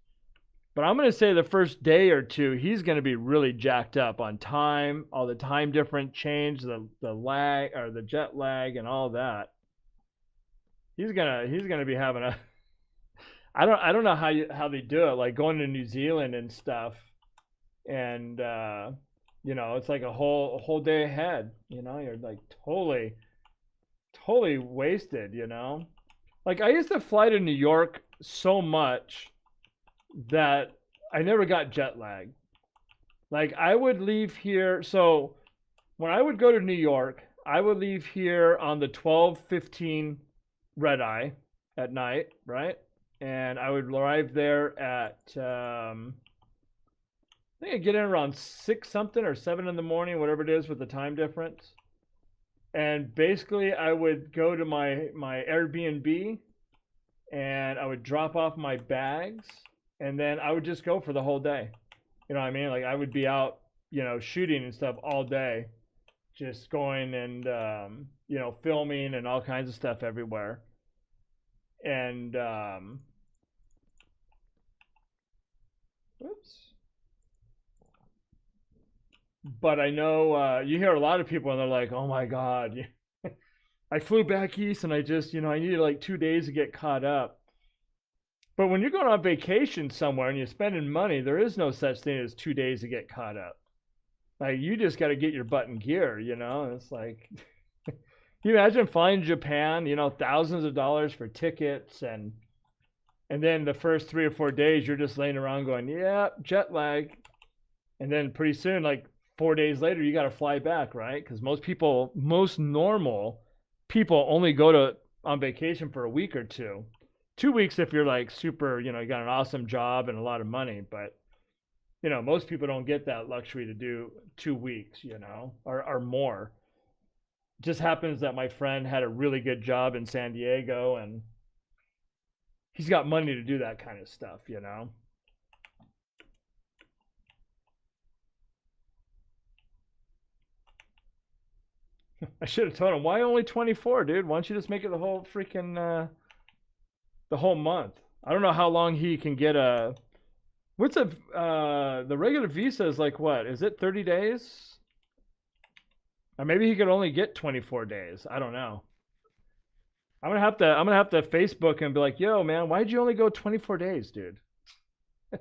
S1: but I'm going to say the first day or two, he's going to be really jacked up on time, all the time difference change, the lag or the jet lag and all that. He's gonna be having a I don't know how they do it, like going to New Zealand and stuff, and it's like a whole day ahead. You're like totally wasted. Like I used to fly to New York so much that I never got jet lag. Like I would leave here. So when I would go to New York, I would leave here on the 12:15 red eye at night, right? And I would arrive there at I think I'd get in around 6 something or 7 in the morning, whatever it is with the time difference. And basically I would go to my Airbnb and I would drop off my bags and then I would just go for the whole day. You know what I mean? Like I would be out, shooting and stuff all day, just going and filming and all kinds of stuff everywhere. And oops. But I know you hear a lot of people and they're like, "Oh my God, I flew back east and I just, I needed like 2 days to get caught up." But when you're going on vacation somewhere and you're spending money, there is no such thing as 2 days to get caught up. Like you just got to get your butt in gear. It's like, can you imagine flying to Japan? Thousands of dollars for tickets and then the first 3 or 4 days you're just laying around going, "Yeah, jet lag," and then pretty soon, like 4 days later, you got to fly back, right? Because most normal people only go on vacation for a week or two. 2 weeks if you're like super, you got an awesome job and a lot of money, but most people don't get that luxury to do 2 weeks, or more. It just happens that my friend had a really good job in San Diego and he's got money to do that kind of stuff. I should have told him, why only 24, dude? Why don't you just make it the whole month? I don't know how long he can get what's the regular visa is like, what? Is it 30 days? Or maybe he could only get 24 days. I don't know. I'm gonna have to Facebook and be like, "Yo, man, why'd you only go 24 days, dude?" I'm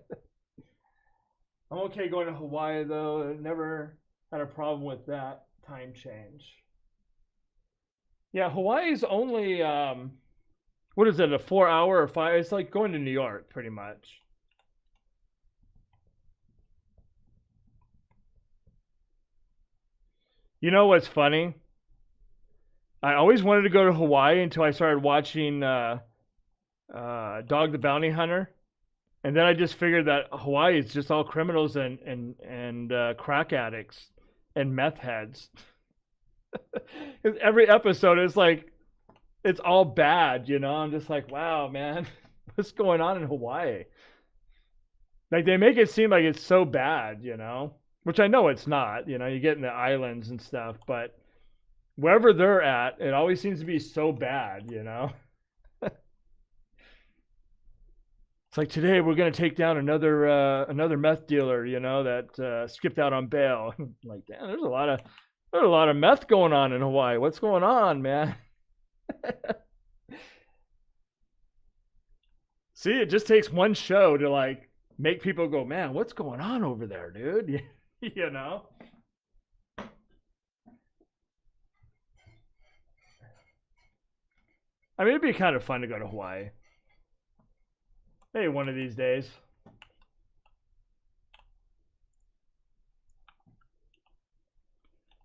S1: okay going to Hawaii though. I never had a problem with that time change. Yeah, Hawaii's only what is it, a 4 hour or five? It's like going to New York pretty much. You know what's funny? I always wanted to go to Hawaii until I started watching Dog the Bounty Hunter, and then I just figured that Hawaii is just all criminals and crack addicts and meth heads. Every episode is like it's all bad. I'm just like, wow, man, what's going on in Hawaii? Like they make it seem like it's so bad. Which I know it's not. You get in the islands and stuff, but wherever they're at, it always seems to be so bad. It's like today we're gonna take down another meth dealer, that skipped out on bail. Like, damn, there's a lot of meth going on in Hawaii. What's going on, man? See, it just takes one show to like make people go, man, what's going on over there, dude? you know? I mean, it'd be kind of fun to go to Hawaii. Hey, one of these days.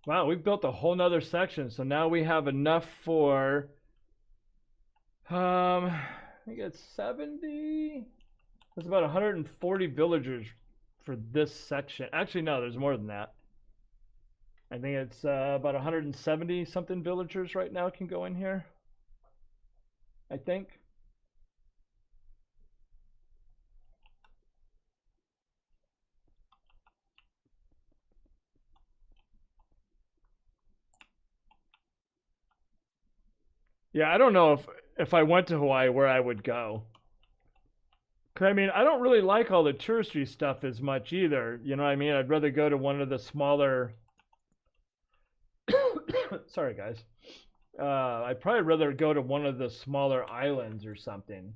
S1: Wow, we've built a whole nother section. So now we have enough for, I think it's 70. There's about 140 villagers for this section. Actually, no, there's more than that. I think it's about 170 something villagers right now can go in here. I think. Yeah, I don't know if I went to Hawaii where I would go. 'Cause I mean, I don't really like all the touristy stuff as much either. You know what I mean? I'd rather go to one of the smaller. Sorry, guys. I'd probably rather go to one of the smaller islands or something.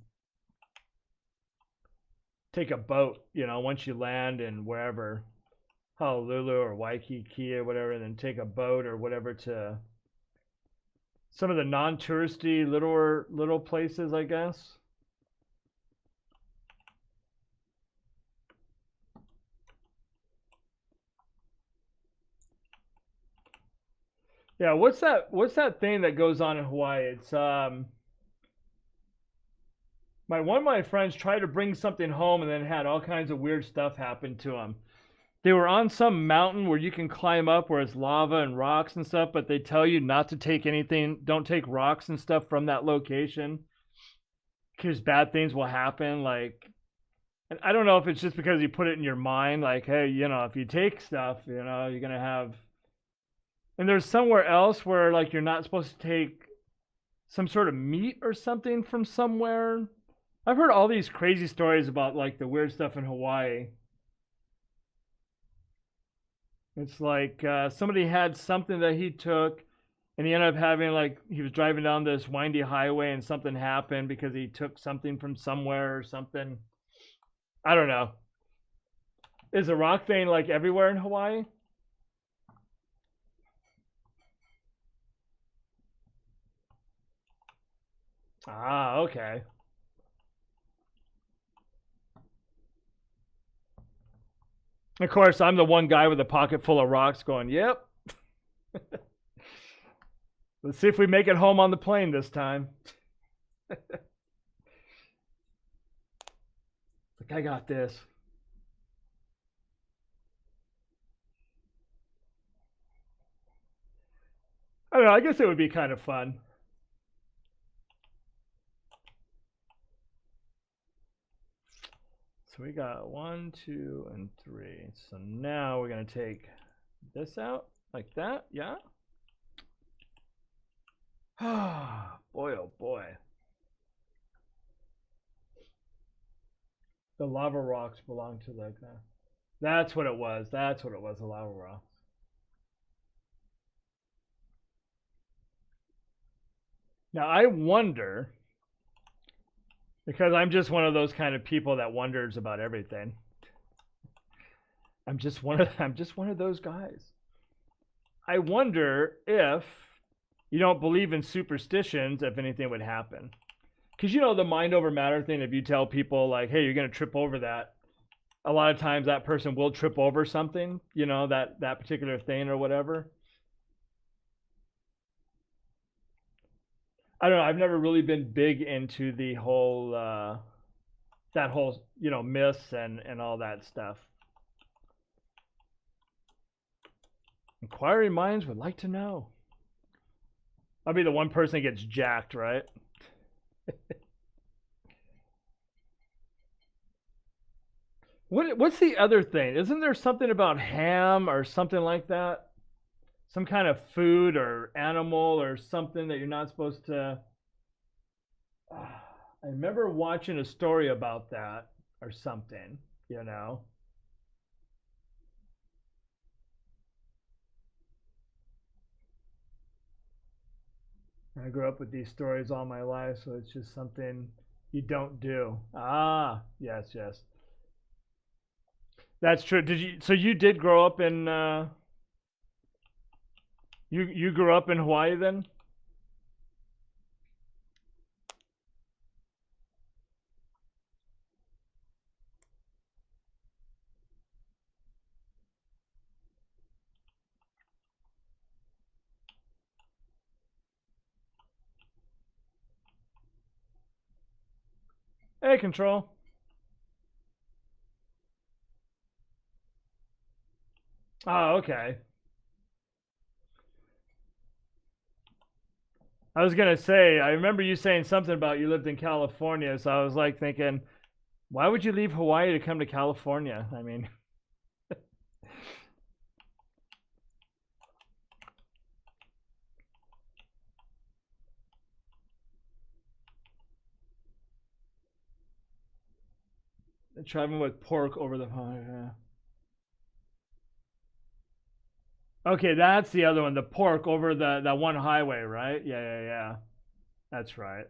S1: Take a boat, you know, once you land in wherever, Honolulu or Waikiki or whatever, and then take a boat or whatever to some of the non-touristy little places, I guess. Yeah, what's that thing that goes on in Hawaii? It's one of my friends tried to bring something home and then had all kinds of weird stuff happen to him. They were on some mountain where you can climb up where it's lava and rocks and stuff, but they tell you not to take anything, don't take rocks and stuff from that location because bad things will happen. Like, and I don't know if it's just because you put it in your mind, like, hey, you know, if you take stuff, you know, you're gonna have. And there's somewhere else where like you're not supposed to take some sort of meat or something from somewhere. I've heard all these crazy stories about like the weird stuff in Hawaii. It's like somebody had something that he took, and he ended up having like he was driving down this windy highway, and something happened because he took something from somewhere or something. I don't know. Is the rock thing like everywhere in Hawaii? Ah, okay. Of course, I'm the one guy with a pocket full of rocks going, yep. Let's see if we make it home on the plane this time. Like, I got this. I don't know. I guess it would be kind of fun. So we got 1, 2, and 3. So now we're going to take this out like that. Yeah. Boy, oh boy. The lava rocks belong to like that. That's what it was. That's what it was. The lava rocks. Now I wonder, because I'm just one of those kind of people that wonders about everything. I'm just one of those guys. I wonder if you don't believe in superstitions, if anything would happen. Because you know the mind over matter thing. If you tell people like, "Hey, you're gonna trip over that," a lot of times that person will trip over something. You know that particular thing or whatever. I don't know. I've never really been big into the whole that whole myths and all that stuff. Inquiring minds would like to know. I'll be the one person that gets jacked, right? What's the other thing? Isn't there something about ham or something like that? Some kind of food or animal or something that you're not supposed to. I remember watching a story about that or something, you know. I grew up with these stories all my life, so it's just something you don't do. Ah, yes, yes. That's true. Did you so you did grow up in you grew up in Hawaii then? Hey, control. Oh, okay. I was gonna say, I remember you saying something about you lived in California, so I was like thinking, why would you leave Hawaii to come to California? I mean, Traveling with pork over the. Okay, that's the other one. The pork over the that one highway, right? Yeah, yeah, yeah. That's right.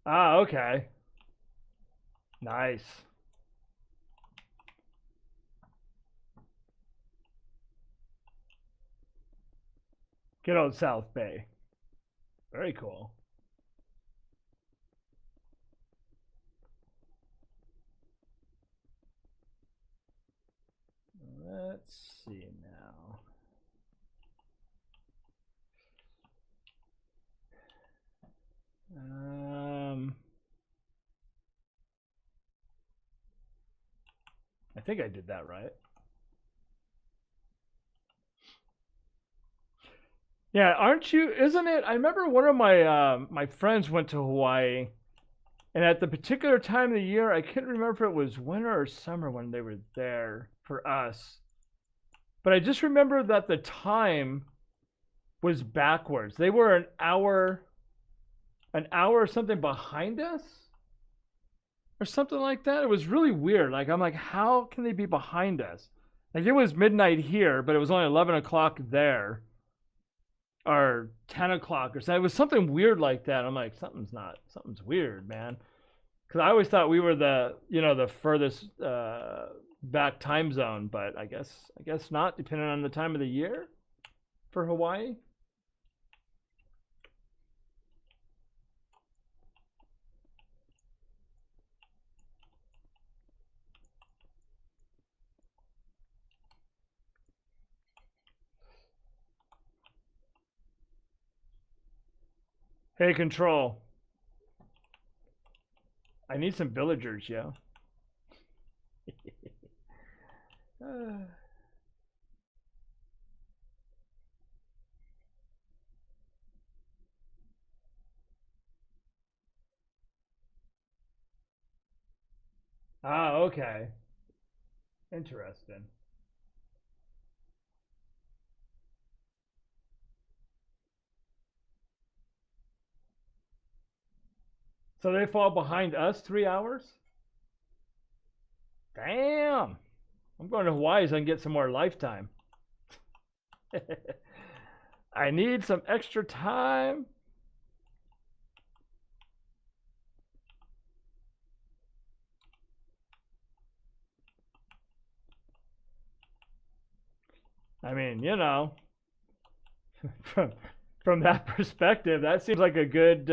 S1: Ah, okay. Nice. Good old South Bay. Very cool. Let's see now. I think I did that right. Yeah, aren't you? Isn't it? I remember one of my friends went to Hawaii, and at the particular time of the year, I couldn't remember if it was winter or summer when they were there for us. But I just remember that the time was backwards. They were an hour or something behind us, or something like that. It was really weird. Like I'm like, how can they be behind us? Like it was midnight here, but it was only 11 o'clock there, or 10 o'clock or something. It was something weird like that. I'm like, something's weird, man. Because I always thought we were the furthest back time zone, but I guess not, depending on the time of the year for Hawaii. Hey, Control. I need some villagers, yo. Ah, okay. Interesting. So they fall behind us 3 hours? Damn. I'm going to Hawaii so I can get some more lifetime. I need some extra time. I mean, from from that perspective, that seems like a good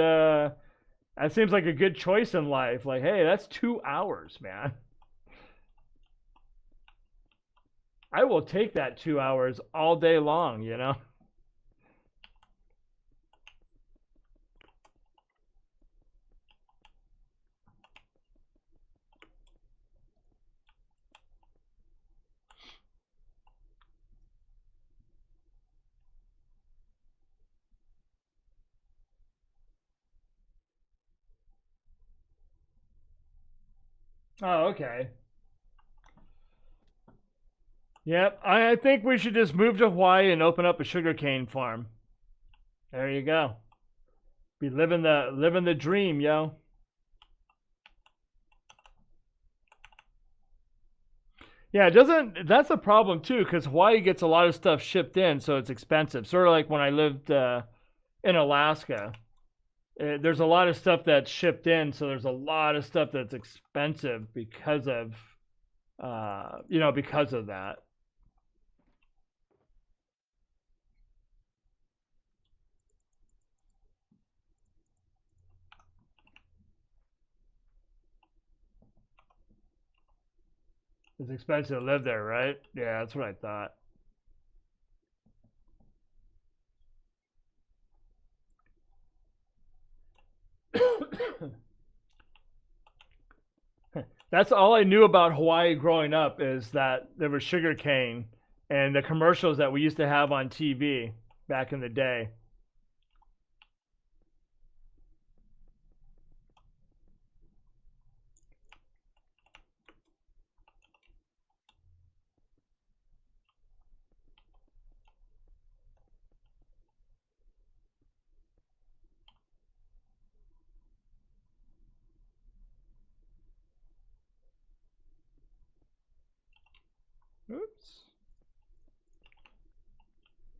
S1: choice in life. Like, hey, that's 2 hours, man. I will take that 2 hours all day long. Oh, okay. Yep. I think we should just move to Hawaii and open up a sugarcane farm. There you go. Be living the dream, yo. Yeah, it doesn't. That's a problem too, because Hawaii gets a lot of stuff shipped in, so it's expensive. Sort of like when I lived in Alaska. There's a lot of stuff that's shipped in, so there's a lot of stuff that's expensive because of that. It's expensive to live there, right? Yeah, that's what I thought. That's all I knew about Hawaii growing up, is that there was sugar cane and the commercials that we used to have on TV back in the day.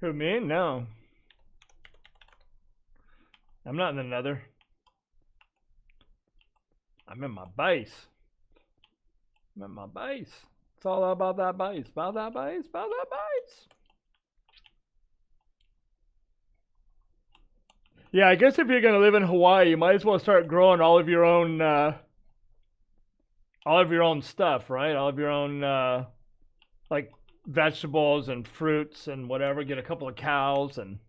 S1: Who, me? No. I'm not in the nether. I'm in my base. I'm in my base. It's all about that base. About that base. About that base. Yeah, I guess if you're gonna live in Hawaii, you might as well start growing all of your own stuff, right? All of your own like vegetables and fruits and whatever. Get a couple of cows and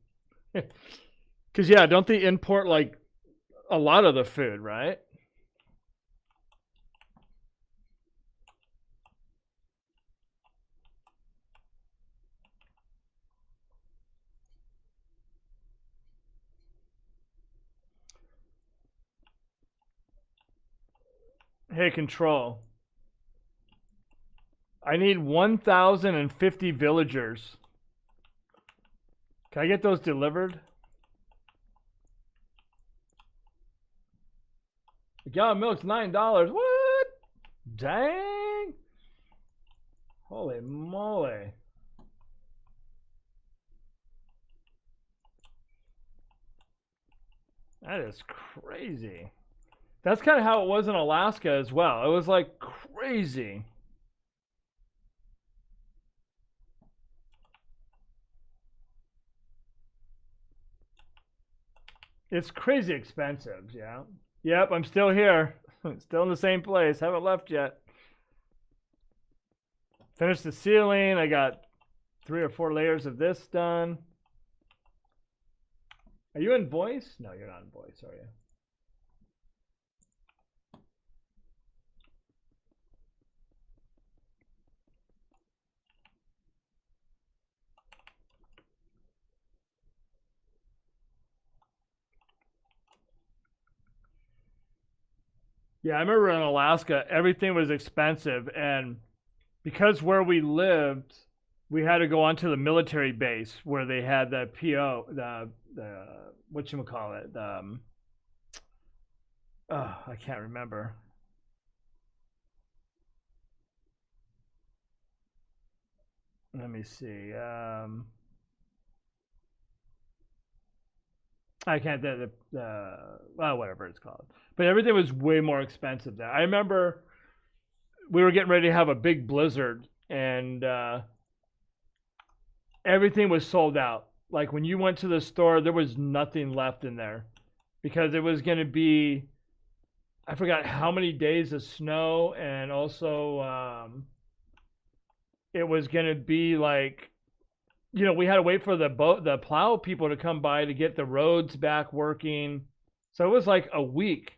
S1: because yeah, don't they import like a lot of the food, right? Hey, control. I need 1,050 villagers. Can I get those delivered? A gallon of milk's $9. What? Dang. Holy moly. That is crazy. That's kind of how it was in Alaska as well. It was like crazy. It's crazy expensive, yeah. Yep, I'm still here. Still in the same place. Haven't left yet. Finished the ceiling. I got 3 or 4 layers of this done. Are you in voice? No, you're not in voice, are you? Yeah, I remember in Alaska, everything was expensive. And because where we lived, we had to go onto the military base where they had the PO, the whatchamacallit, oh, I can't remember. Let me see. I can't well, whatever it's called. But everything was way more expensive there. I remember we were getting ready to have a big blizzard, and everything was sold out. Like when you went to the store, there was nothing left in there because it was going to be, I forgot how many days of snow, and also it was going to be like, we had to wait for the plow people to come by to get the roads back working. So it was like a week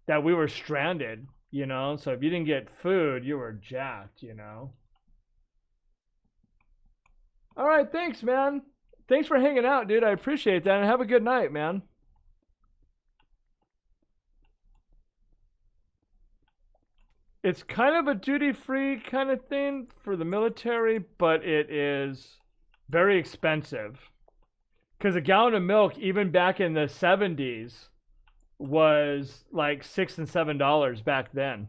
S1: that we were stranded. So if you didn't get food, you were jacked. All right, thanks, man. Thanks for hanging out, dude. I appreciate that, and have a good night, man. It's kind of a duty-free kind of thing for the military, but it is very expensive. Because a gallon of milk, even back in the 70s, was like $6 and $7 back then.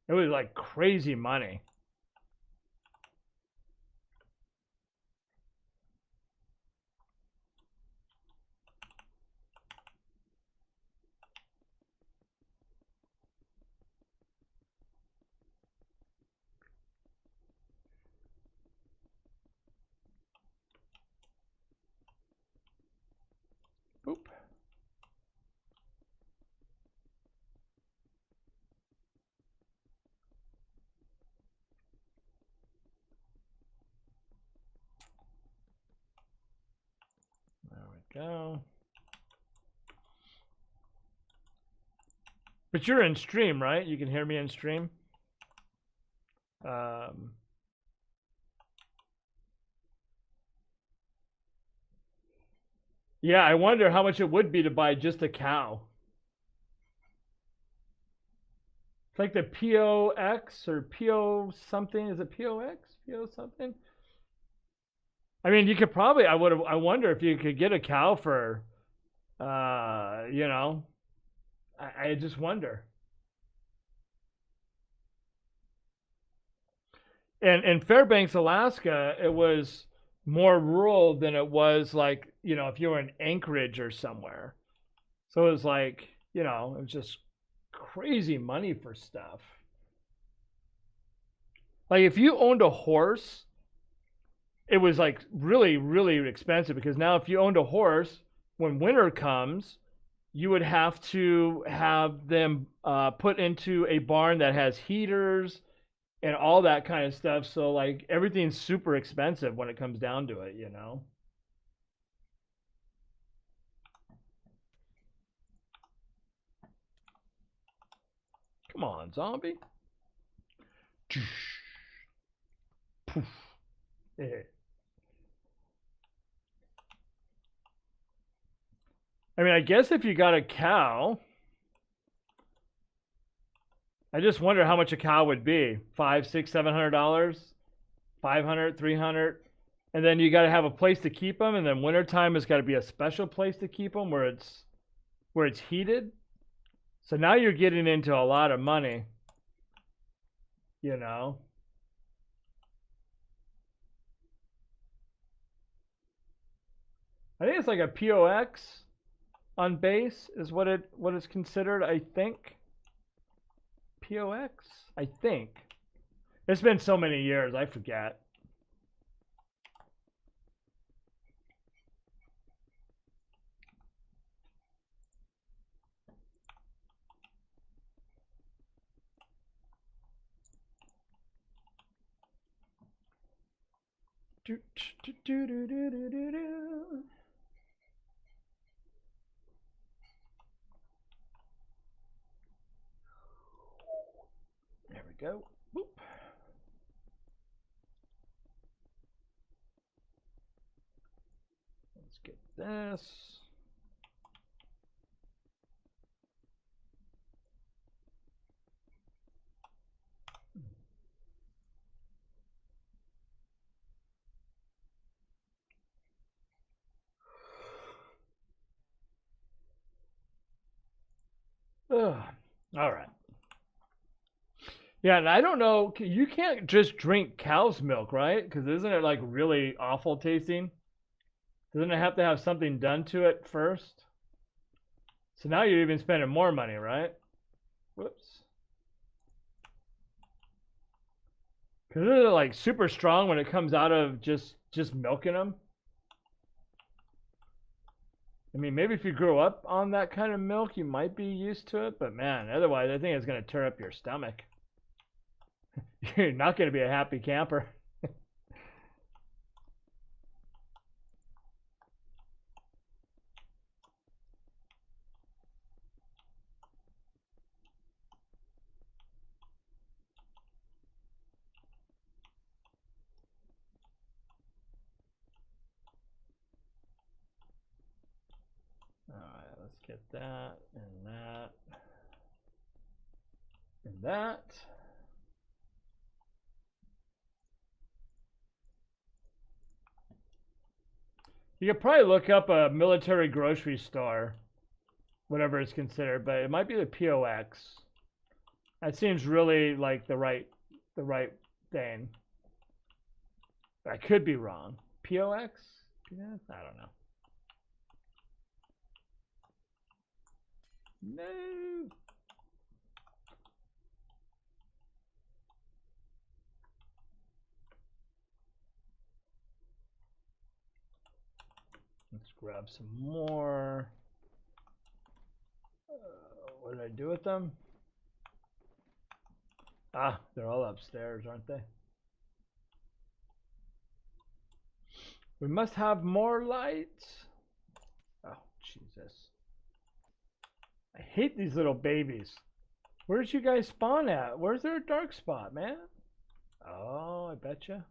S1: It was like crazy money. Oop. There we go. But you're in stream, right? You can hear me in stream. Yeah, I wonder how much it would be to buy just a cow. It's like the POX or PO something. Is it POX? PO something? I mean, you could probably. I wonder if you could get a cow for. I just wonder. And in Fairbanks, Alaska, it was more rural than it was like, if you were in Anchorage or somewhere. So it was like, it was just crazy money for stuff. Like if you owned a horse, it was like really, really expensive because now if you owned a horse, when winter comes, you would have to have them put into a barn that has heaters and all that kind of stuff. So like everything's super expensive when it comes down to it. Come on, zombie. I mean, I guess if you got a cow, I just wonder how much a cow would be. Five, six, $700, 500, 300. And then you got to have a place to keep them. And then wintertime has got to be a special place to keep them where it's heated. So now you're getting into a lot of money, you know. I think it's like a POX on base is what it's considered, I think. POX? I think. It's been so many years, I forget. Do, do, do, do, do, do, do, do. There we go. Boop. Let's get this. Ugh. All right. Yeah, and I don't know. You can't just drink cow's milk, right? Because isn't it like really awful tasting? Doesn't it have to have something done to it first? So now you're even spending more money, right? Whoops. Because they're like super strong when it comes out of just milking them. I mean, maybe if you grew up on that kind of milk, you might be used to it. But man, otherwise, I think it's going to tear up your stomach. You're not going to be a happy camper. All right, let's get that and that and that. You could probably look up a military grocery store, whatever it's considered, but it might be the POX. That seems really like the right thing. I could be wrong. POX? Yeah, I don't know. No. Let's grab some more. What did I do with them? Ah, they're all upstairs, aren't they? We must have more lights. Oh, Jesus. I hate these little babies. Where'd you guys spawn at? Where's there a dark spot, man? Oh, I betcha.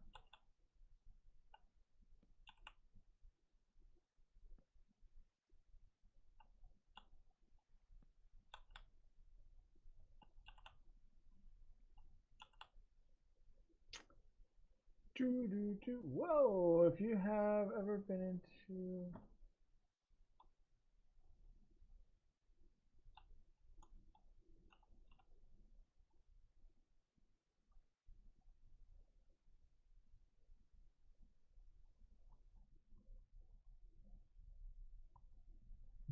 S1: Whoa, if you have ever been into...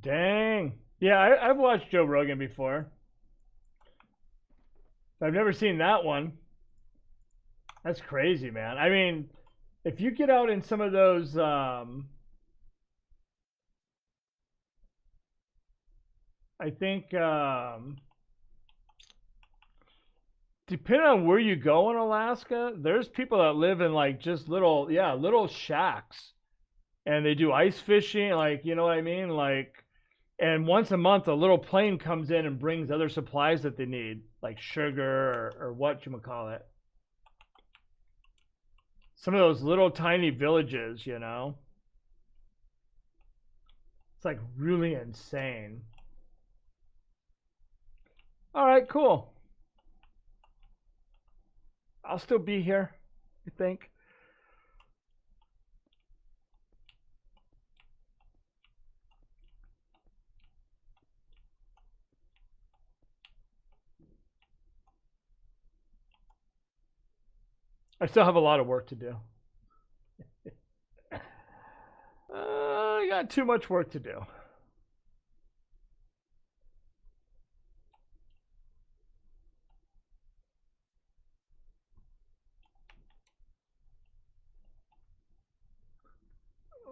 S1: Dang. Yeah, I've watched Joe Rogan before. I've never seen that one. That's crazy, man. I mean, if you get out in some of those, I think, depending on where you go in Alaska, there's people that live in like just little shacks, and they do ice fishing, like, you know what I mean, like, and once a month a little plane comes in and brings other supplies that they need, like sugar or what you call it. Some of those little tiny villages, you know, it's like really insane. All right, cool. I'll still be here, I think. I still have a lot of work to do. I got too much work to do.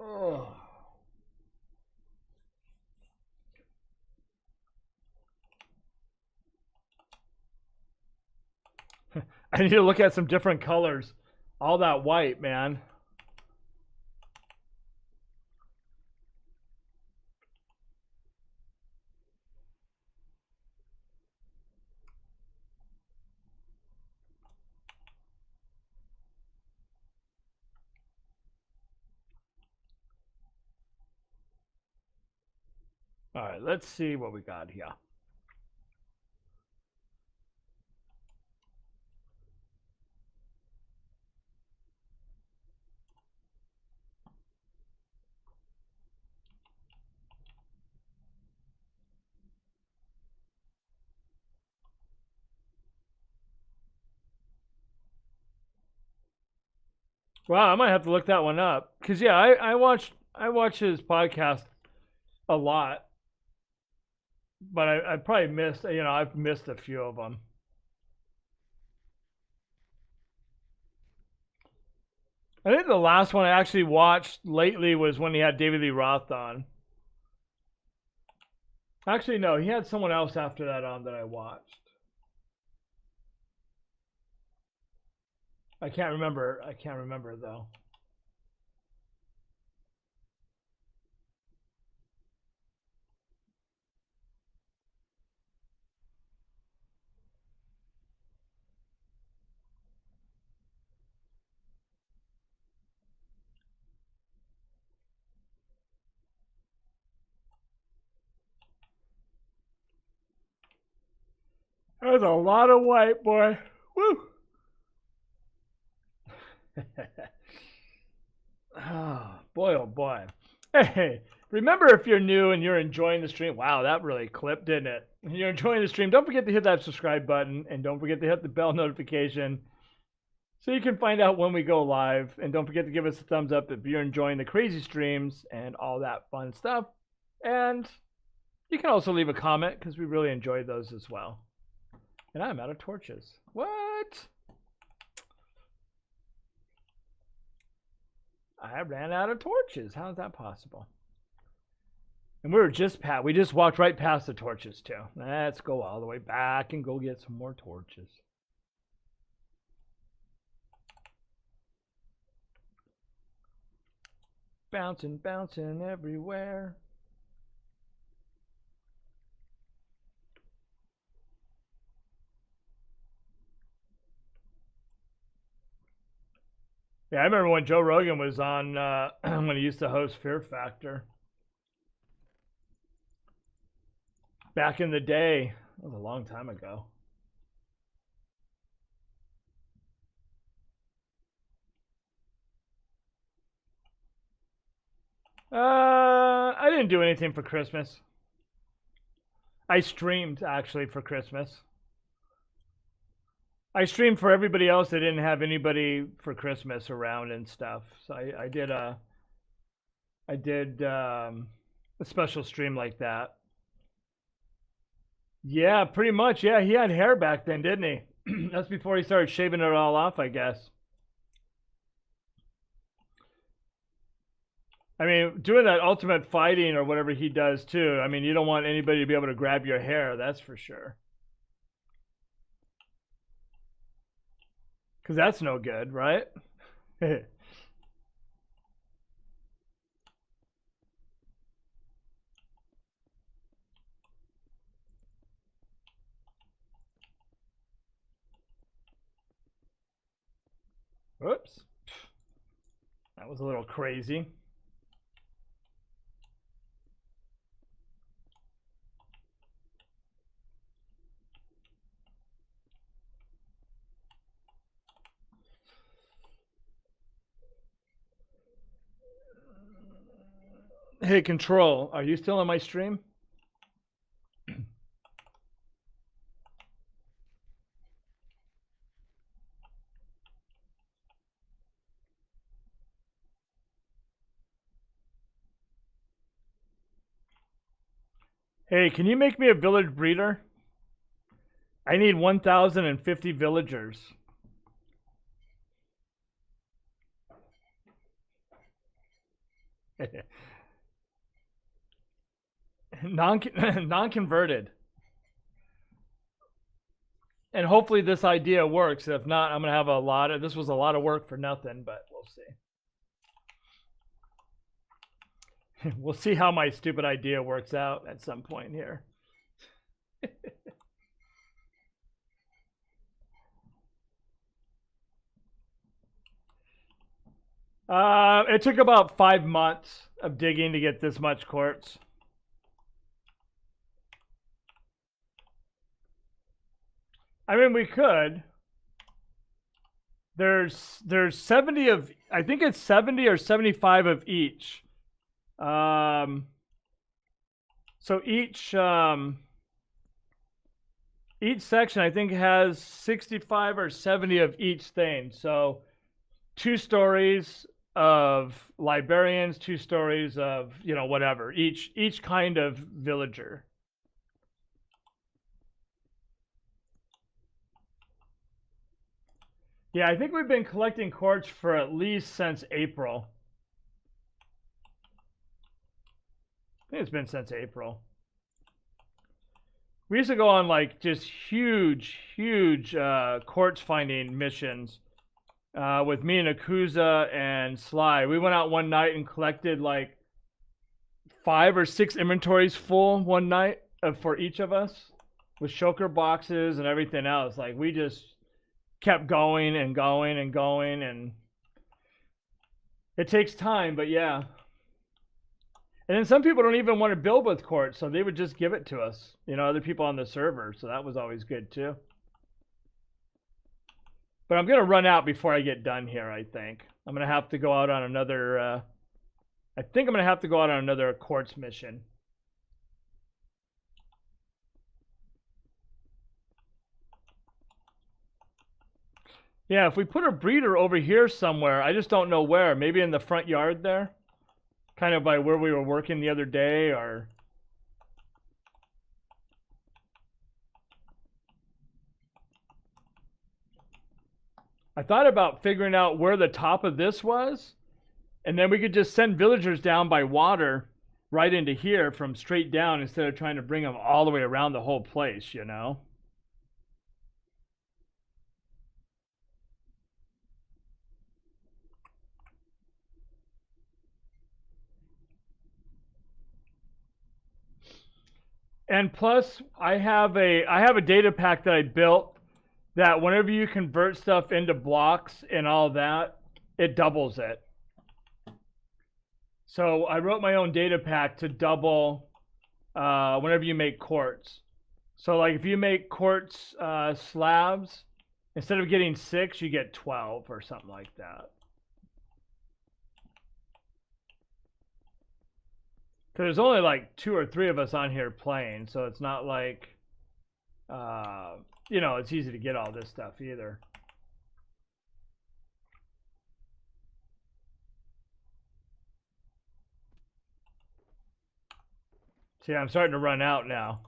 S1: Oh. I need to look at some different colors. All that white, man. All right, let's see what we got here. Wow, I might have to look that one up. Cause yeah, I watch his podcast a lot, but I probably missed, you know, I've missed a few of them. I think the last one I actually watched lately was when he had David Lee Roth on. Actually, no, he had someone else after that on that I watched. I can't remember. I can't remember though. There's a lot of white, boy. Woo. Oh, boy, oh boy. Hey, remember, if you're new and you're enjoying the stream, wow, that really clipped, didn't it? If you're enjoying the stream, don't forget to hit that subscribe button, and don't forget to hit the bell notification so you can find out when we go live. And don't forget to give us a thumbs up if you're enjoying the crazy streams and all that fun stuff. And you can also leave a comment because we really enjoy those as well. And I'm out of torches. What? I ran out of torches. How is that possible? And we just walked right past the torches too. Let's go all the way back and go get some more torches. Bouncing, bouncing everywhere. Yeah, I remember when Joe Rogan was on, when he used to host Fear Factor. Back in the day. That was a long time ago. I didn't do anything for Christmas. I streamed, actually, for Christmas. I streamed for everybody else that didn't have anybody for Christmas around and stuff. So I did a special stream like that. Yeah, pretty much. Yeah, he had hair back then, didn't he? That's before he started shaving it all off, I guess. I mean, doing that ultimate fighting or whatever he does too. I mean, you don't want anybody to be able to grab your hair, that's for sure. Because that's no good, right? Whoops. That was a little crazy. Hey, Control, are you still on my stream? Hey, can you make me a village breeder? I need 1,050 villagers. Non-converted. And hopefully this idea works. If not, I'm gonna have a lot of. This was a lot of work for nothing, but we'll see. We'll see how my stupid idea works out at some point here. It took about 5 months of digging to get this much quartz. I mean, we could. There's 70 of, I think it's 70 or 75 of each. So each section I think has 65 or 70 of each thing. So 2 stories of librarians, 2 stories of, you know, whatever, each kind of villager. Yeah, I think we've been collecting quartz for at least since April. I think it's been since April. We used to go on like just huge quartz finding missions with me and Akuza and Sly. We went out one night and collected like 5 or 6 inventories full one night for each of us with shulker boxes and everything else. Like we just kept going and going and going, and it takes time, but yeah. And then some people don't even want to build with quartz, so they would just give it to us, you know, other people on the server. So that was always good too. But I'm gonna run out before I get done here. I think I'm gonna have to go out on another. I think I'm gonna have to go out on another quartz mission. Yeah, if we put a breeder over here somewhere, I just don't know where. Maybe in the front yard there, kind of by where we were working the other day, or. I thought about figuring out where the top of this was, and then we could just send villagers down by water right into here from straight down instead of trying to bring them all the way around the whole place, you know? And plus, I have a data pack that I built that whenever you convert stuff into blocks and all that, it doubles it. So I wrote my own data pack to double whenever you make quartz. So like if you make quartz slabs, instead of getting 6, you get 12 or something like that. Because there's only like 2 or 3 of us on here playing, so it's not like, you know, it's easy to get all this stuff either. See, I'm starting to run out now.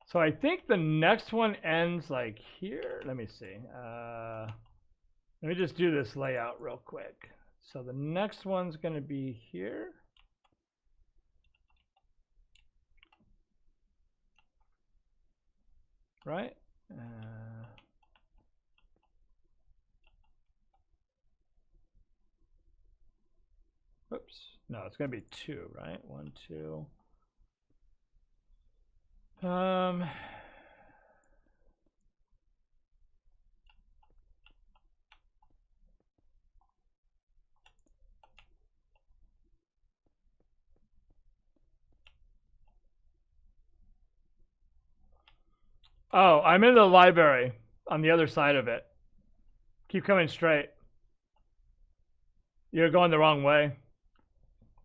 S1: So I think the next one ends like here. Let me see. Let me just do this layout real quick. So the next one's going to be here. Right? Oops. No, it's going to be 2, right? 1, 2. Oh, I'm in the library on the other side of it. Keep coming straight. You're going the wrong way.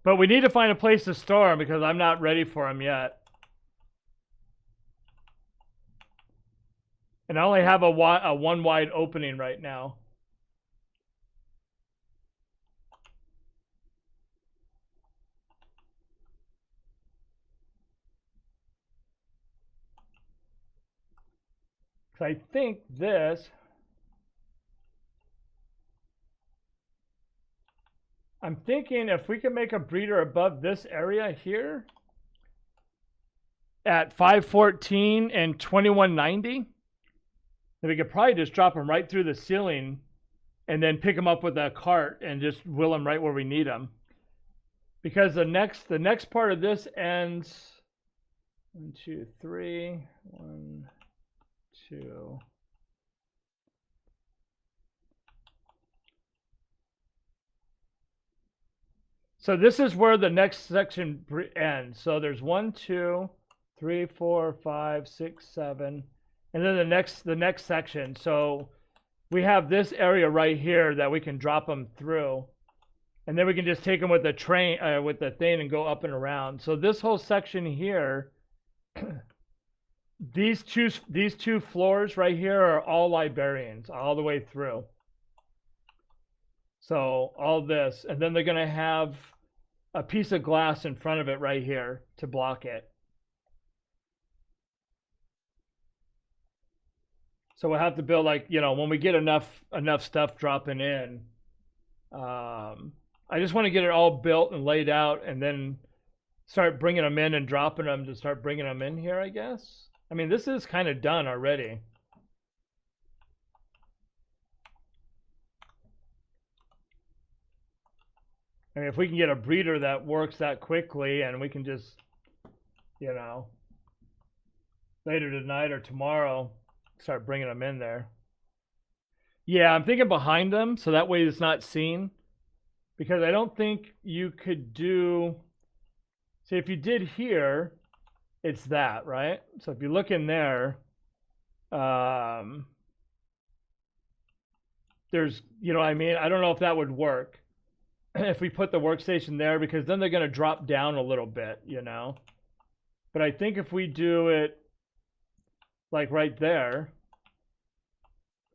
S1: But we need to find a place to store them because I'm not ready for them yet. And I only have a one wide opening right now. So I think this, I'm thinking if we can make a breeder above this area here at 514 and 2190, then we could probably just drop them right through the ceiling and then pick them up with a cart and just wheel them right where we need them. Because the next part of this ends 1, 2, 3, 1, 2. So this is where the next section ends. So there's 1, 2, 3, 4, 5, 6, 7, and then the next section. So we have this area right here that we can drop them through, and then we can just take them with the train with the thing and go up and around. So this whole section here, these two floors right here are all librarians all the way through. So all this, and then they're going to have a piece of glass in front of it right here to block it. So we'll have to build, like, you know, when we get enough stuff dropping in. I just want to get it all built and laid out and then start bringing them in and dropping them to start bringing them in here, I guess. I mean, this is kind of done already. I mean, if we can get a breeder that works that quickly and we can just, you know, later tonight or tomorrow, start bringing them in there. Yeah, I'm thinking behind them so that way it's not seen. Because I don't think you could do, see, if you did here, it's that, right? So if you look in there, there's, you know what I mean? I don't know if that would work if we put the workstation there, because then they're going to drop down a little bit, you know? But I think if we do it like right there,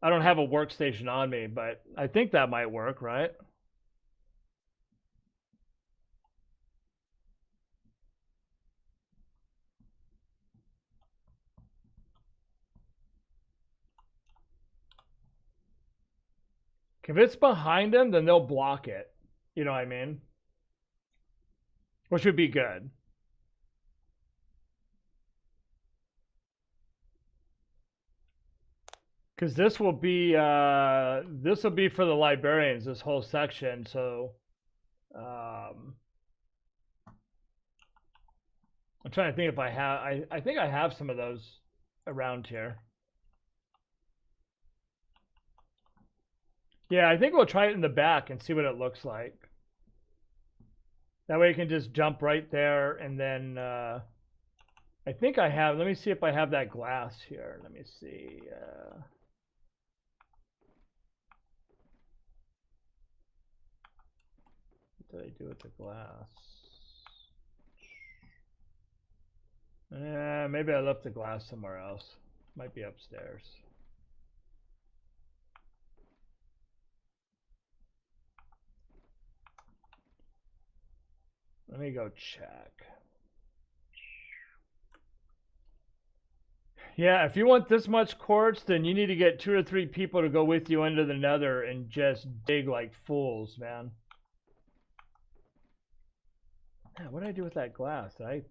S1: I don't have a workstation on me, but I think that might work, right? If it's behind them, then they'll block it. You know what I mean? Which would be good. Because this will be for the librarians, this whole section. So I'm trying to think if I have, I think I have some of those around here. Yeah, I think we'll try it in the back and see what it looks like. That way you can just jump right there, and then I think I have, let me see if I have that glass here. Let me see. What did I do with the glass? Maybe I left the glass somewhere else. Might be upstairs. Let me go check. Yeah, if you want this much quartz, then you need to get 2 or 3 people to go with you into the nether and just dig like fools, man. Man, what did I do with that glass? Did I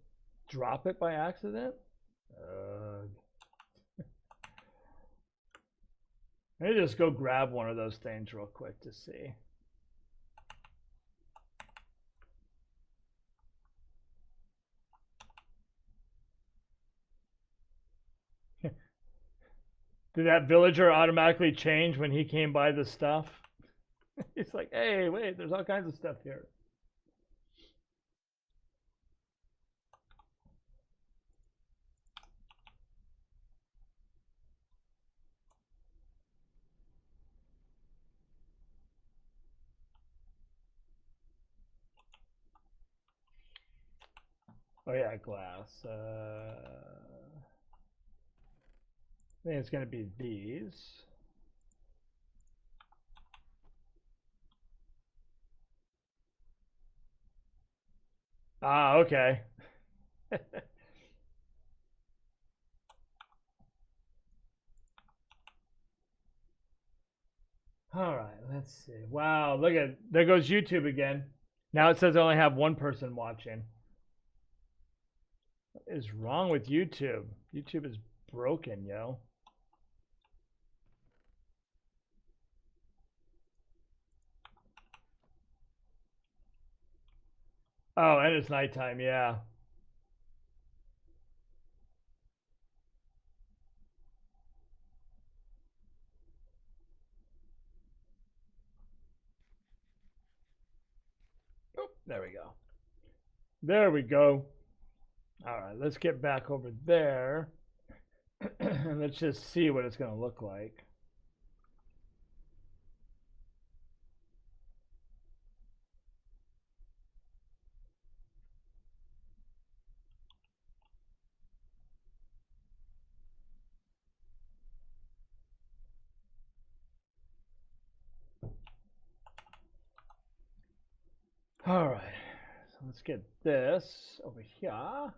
S1: drop it by accident? Let me just go grab one of those things real quick to see. Did that villager automatically change when he came by the stuff? He's like, hey, wait, there's all kinds of stuff here. Oh yeah, glass. I think it's going to be these. Ah, okay. All right, let's see. Wow, look at, there goes YouTube again. Now it says I only have one person watching. What is wrong with YouTube? YouTube is broken, yo. Oh, and it's nighttime, yeah. Oh, there we go. There we go. All right, let's get back over there. And let's just see what it's going to look like. All right, so let's get this over here.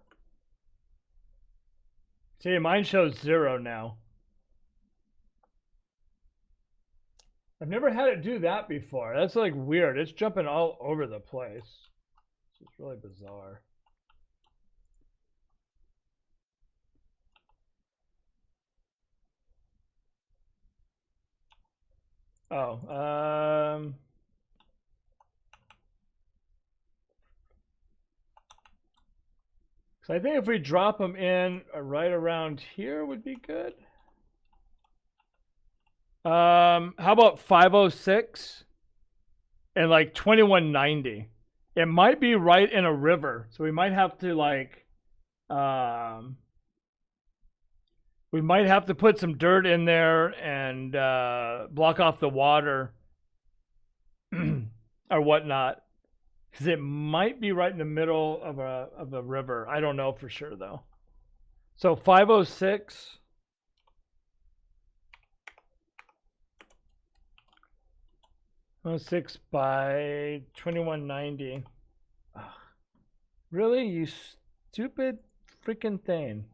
S1: See, mine shows 0 now. I've never had it do that before. That's like weird. It's jumping all over the place. It's really bizarre. Oh, so I think if we drop them in right around here would be good. How about 506 and like 2190? It might be right in a river, so we might have to like, we might have to put some dirt in there and block off the water or whatnot, because it might be right in the middle of a river. I don't know for sure though. So 506. Oh, 6 by 2190. Ugh. Really? You stupid freaking thing.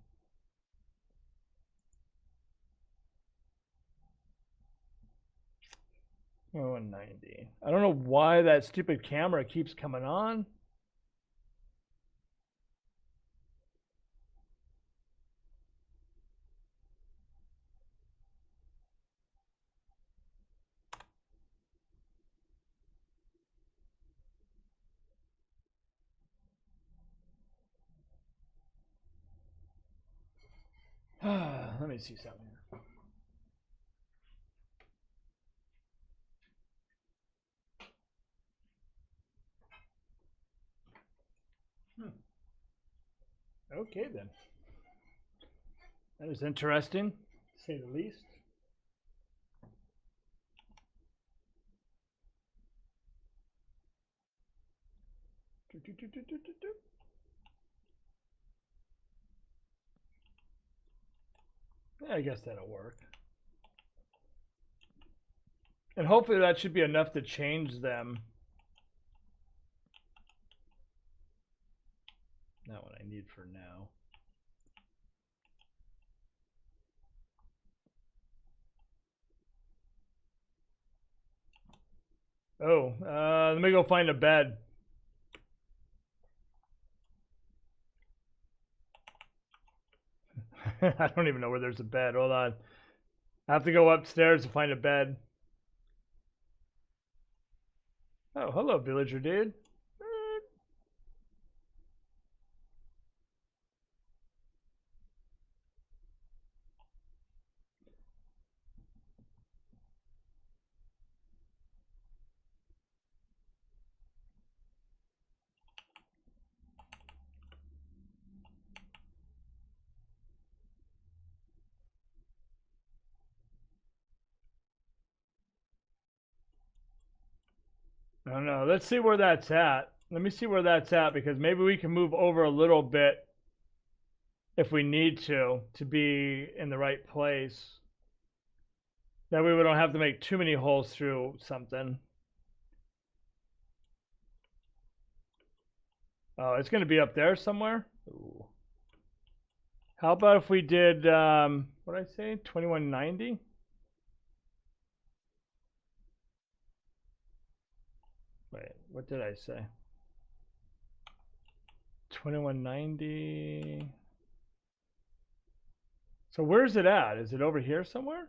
S1: Oh, 190. I don't know why that stupid camera keeps coming on. Let me see something here. Okay then. That is interesting, to say the least. Yeah, I guess that'll work. And hopefully that should be enough to change them. need for now. Oh, let me go find a bed. I don't even know where there's a bed. Hold on. I have to go upstairs to find a bed. Oh, hello, villager dude. I don't know. Let's see where that's at. Let me see where that's at because maybe we can move over a little bit if we need to be in the right place. That way we don't have to make too many holes through something. Oh, it's going to be up there somewhere? Ooh. How about if we did, what did I say, 2190? Wait, what did I say? 2190. So where's it at? Is it over here somewhere?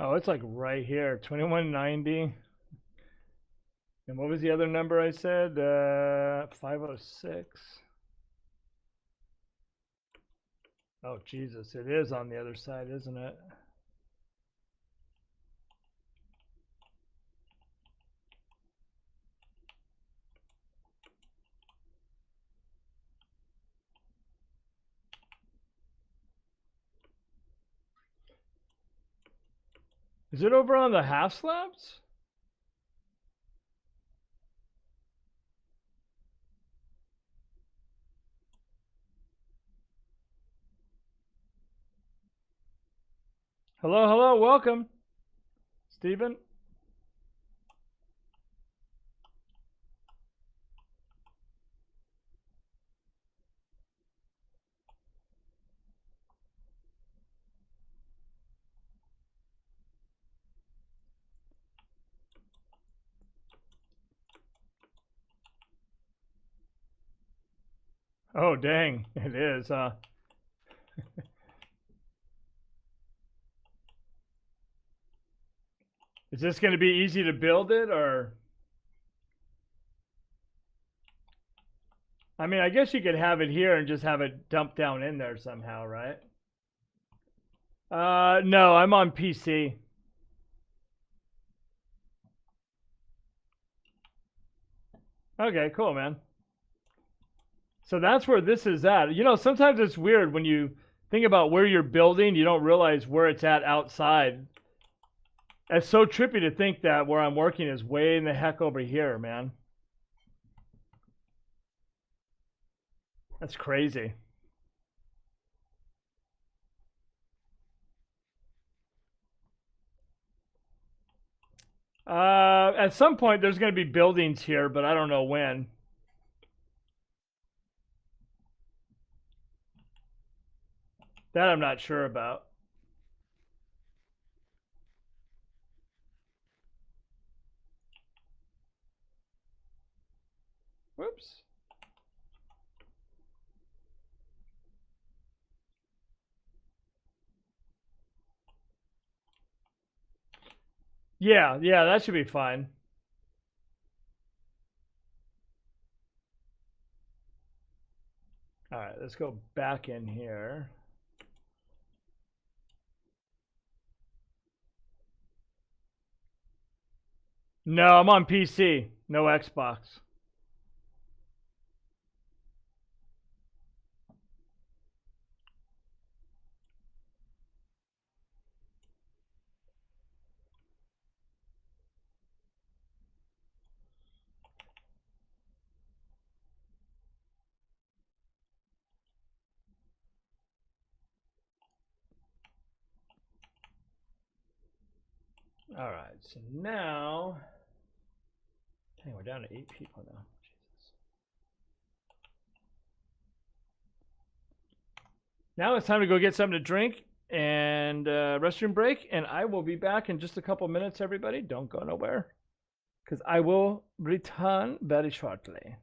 S1: Oh, it's like right here, 2190. And what was the other number I said? 506. Oh, Jesus, it is on the other side, isn't it? Is it over on the half slabs? Hello, hello, welcome, Stephen. Oh, dang, it is. Is this going to be easy to build it, or? I mean, I guess you could have it here and just have it dumped down in there somehow, right? No, I'm on PC. Okay, cool, man. So that's where this is at. You know, sometimes it's weird when you think about where you're building, you don't realize where it's at outside. It's so trippy to think that where I'm working is way in the heck over here, man. That's crazy. At some point, there's going to be buildings here, but I don't know when. That I'm not sure about. Whoops. Yeah, that should be fine. All right, let's go back in here. No, I'm on PC. No Xbox. All right, so now, dang, we're down to 8 people now. Jesus. Now it's time to go get something to drink and restroom break, and I will be back in just a couple minutes. Everybody, don't go nowhere, because I will return very shortly.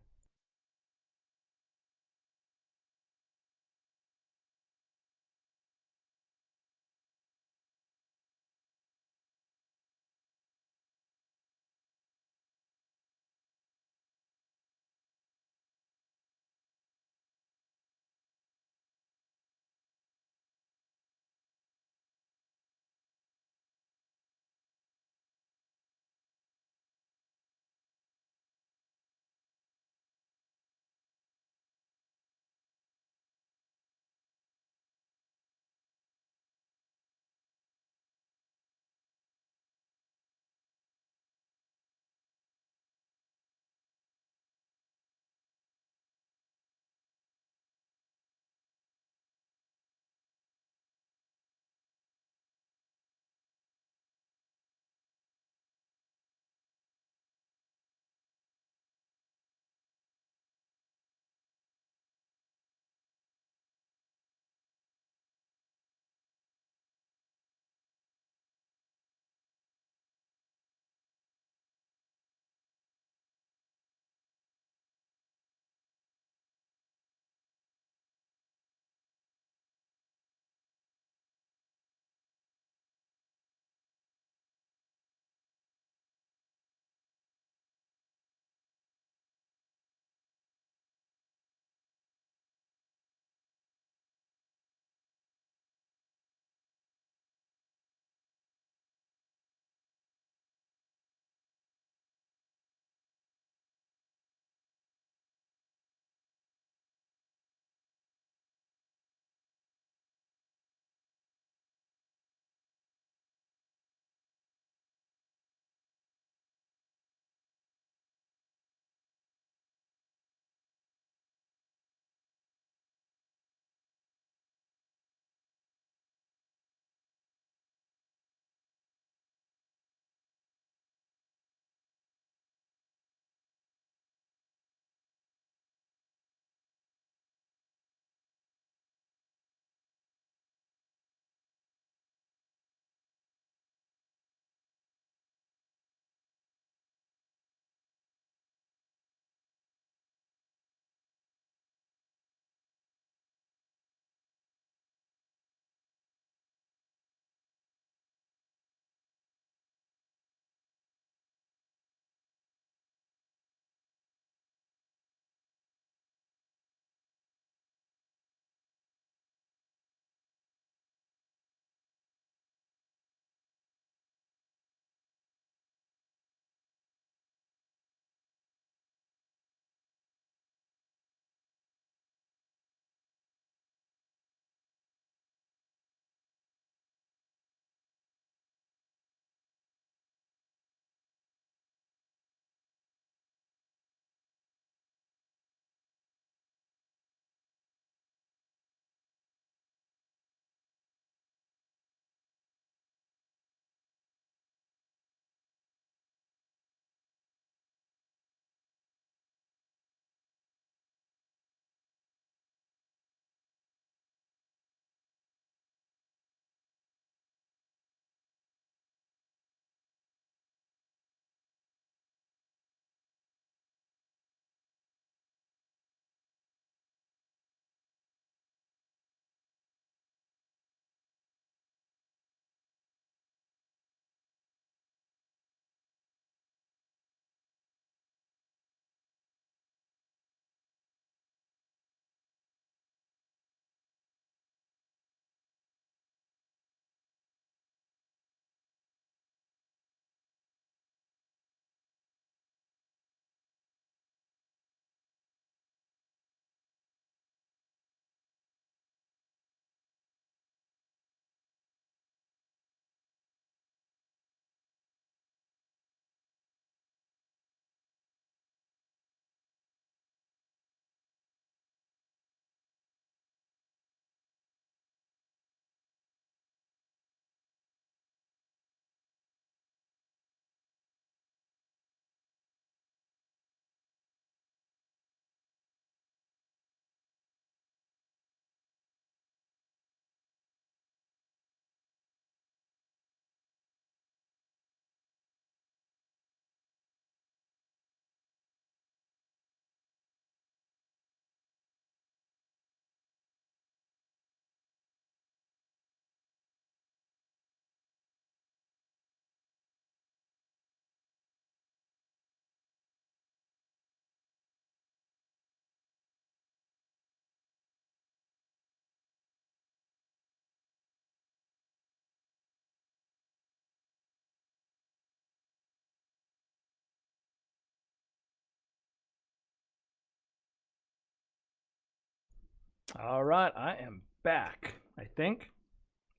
S1: All right, I am back. I think.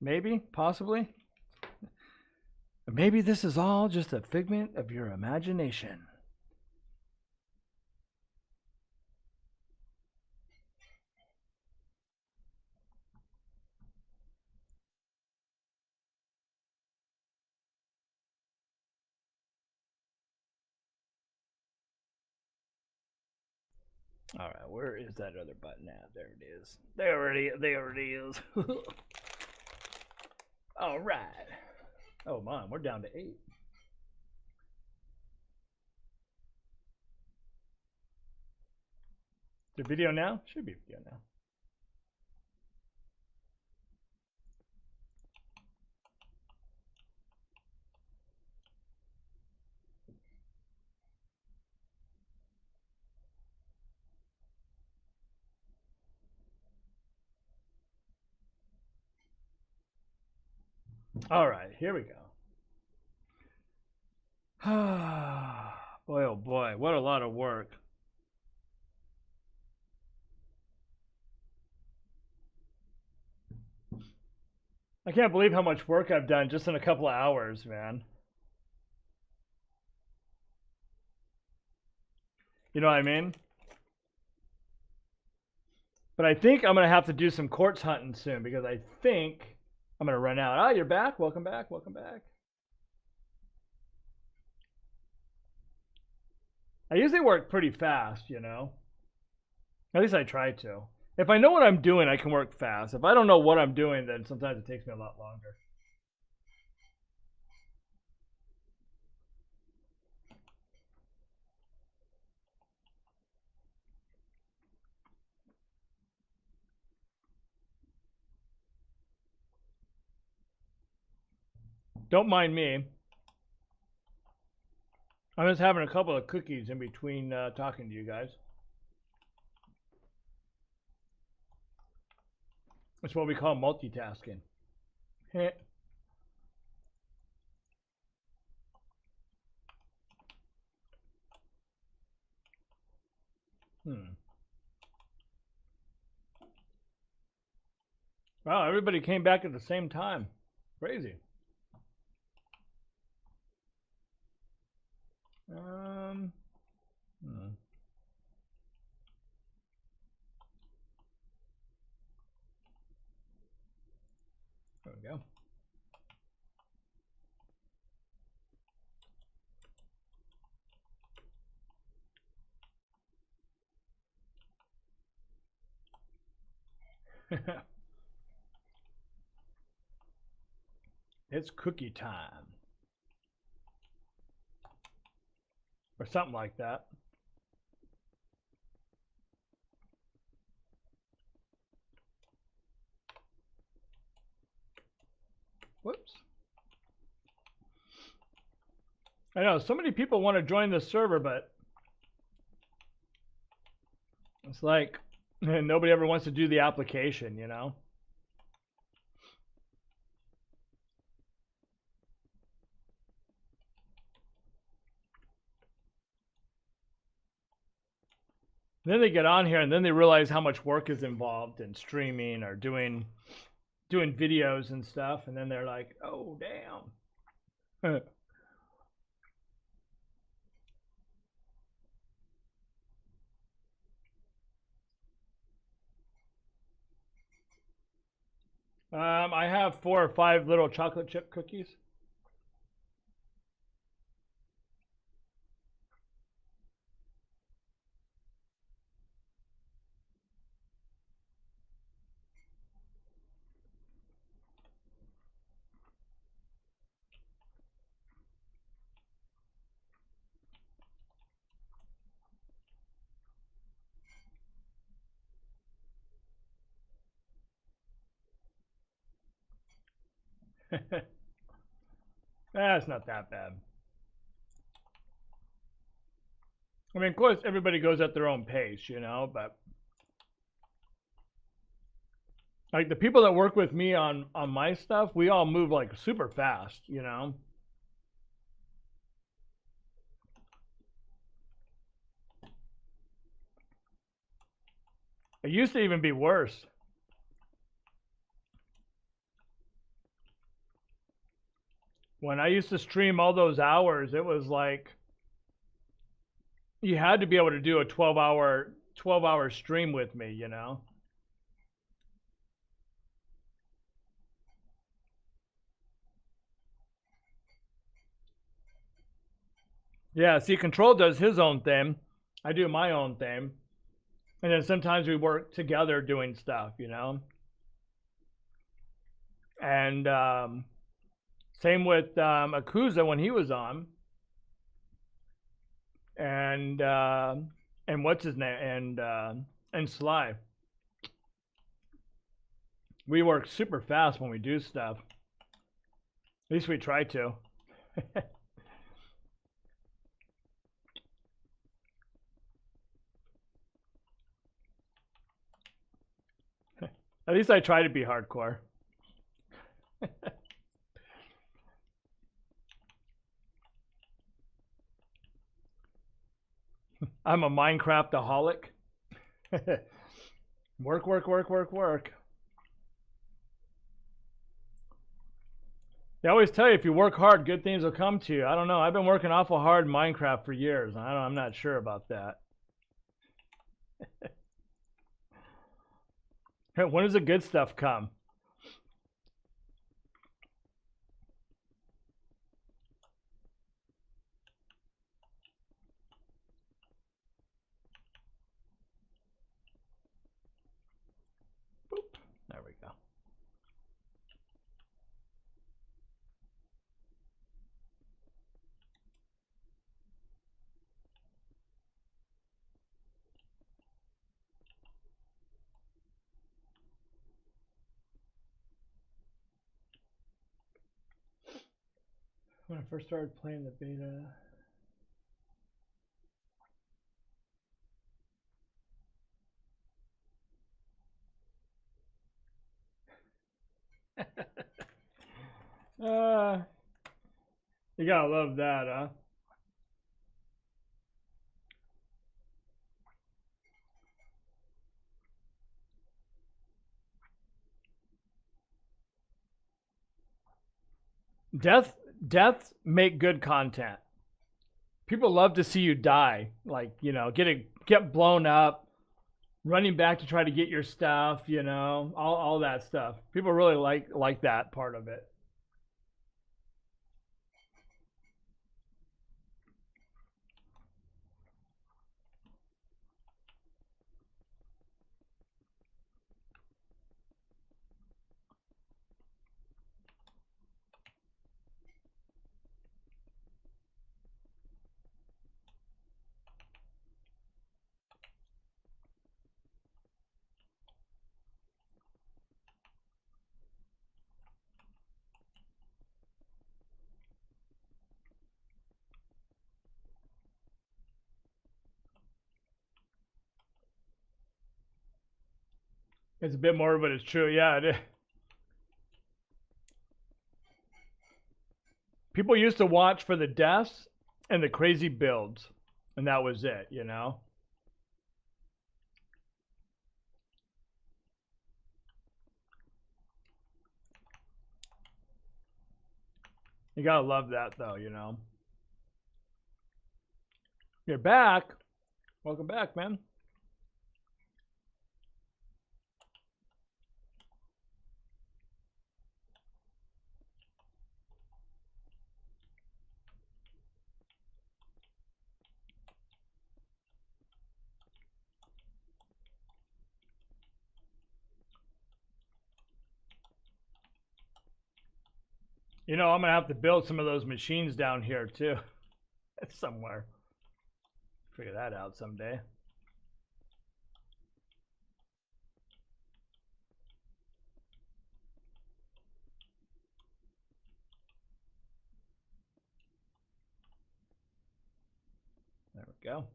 S1: Maybe, possibly. Maybe this is all just a figment of your imagination. All right, where is that other button at? There it is. There it is. All right. Oh, man, we're down to 8. Is there video now? Should be video now. All right, here we go. Boy, oh boy, what a lot of work. I can't believe how much work I've done just in a couple of hours, man. You know what I mean? But I think I'm going to have to do some quartz hunting soon because I think I'm going to run out. Oh, you're back. Welcome back. Welcome back. I usually work pretty fast, you know. At least I try to. If I know what I'm doing, I can work fast. If I don't know what I'm doing, then sometimes it takes me a lot longer. Don't mind me. I'm just having a couple of cookies in between talking to you guys. It's what we call multitasking. Wow, everybody came back at the same time. Crazy. Hmm. There we go. It's cookie time. Or something like that. Whoops. I know so many people want to join the server, but it's like nobody ever wants to do the application, you know? Then they get on here and then they realize how much work is involved in streaming or doing videos and stuff, and then they're like, oh damn. I have 4 or 5 little chocolate chip cookies. That's not that bad. I mean, of course, everybody goes at their own pace, you know, but like the people that work with me on my stuff, we all move like super fast, you know. It used to even be worse. When I used to stream all those hours, it was like you had to be able to do a 12-hour stream with me, you know. Yeah, see, Control does his own thing. I do my own thing. And then sometimes we work together doing stuff, you know. And same with Akuza when he was on. And what's his name? And Sly. We work super fast when we do stuff. At least we try to. At least I try to be hardcore. I'm a Minecraftaholic. Work, work, work, work, work. They always tell you if you work hard, good things will come to you. I don't know. I've been working awful hard in Minecraft for years. I'm not sure about that. When does the good stuff come? Boop. There we go. When I first started playing the beta. You gotta love that, huh? Deaths make good content. People love to see you die, like, you know, get blown up, running back to try to get your stuff, you know, all that stuff. People really like that part of it. It's a bit more, but it's true. Yeah. People used to watch for the deaths and the crazy builds, and that was it, you know? You gotta love that, though, you know? You're back. Welcome back, man. You know, I'm gonna have to build some of those machines down here too, somewhere. Figure that out someday. There we go.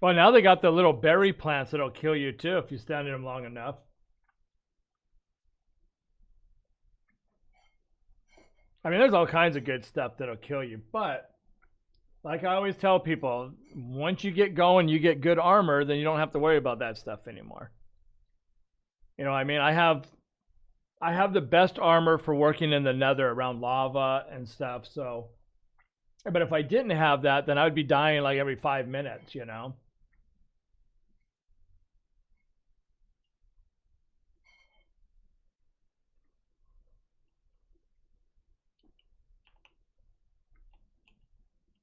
S1: Well, now they got the little berry plants that'll kill you too if you stand in them long enough. I mean, there's all kinds of good stuff that'll kill you, but Like I always tell people, once you get going, you get good armor, then you don't have to worry about that stuff anymore. You know, I mean, I have the best armor for working in the nether around lava and stuff. So, but if I didn't have that, then I would be dying like every 5 minutes, you know?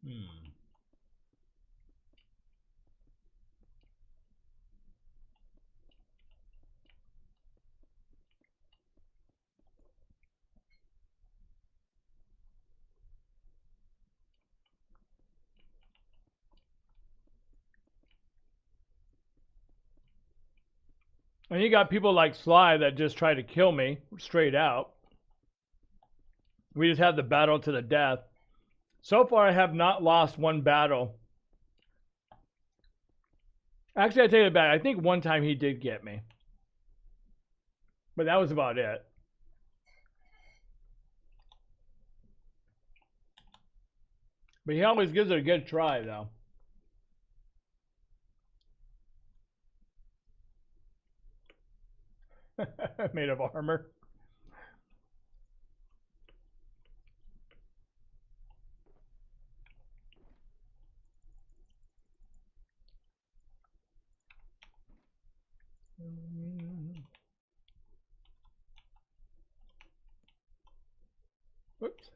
S1: Hmm. And you got people like Sly that just try to kill me straight out. We just had the battle to the death. So far, I have not lost one battle. Actually, I take it back. I think one time he did get me, but that was about it. But he always gives it a good try, though. Made of armor. Whoops.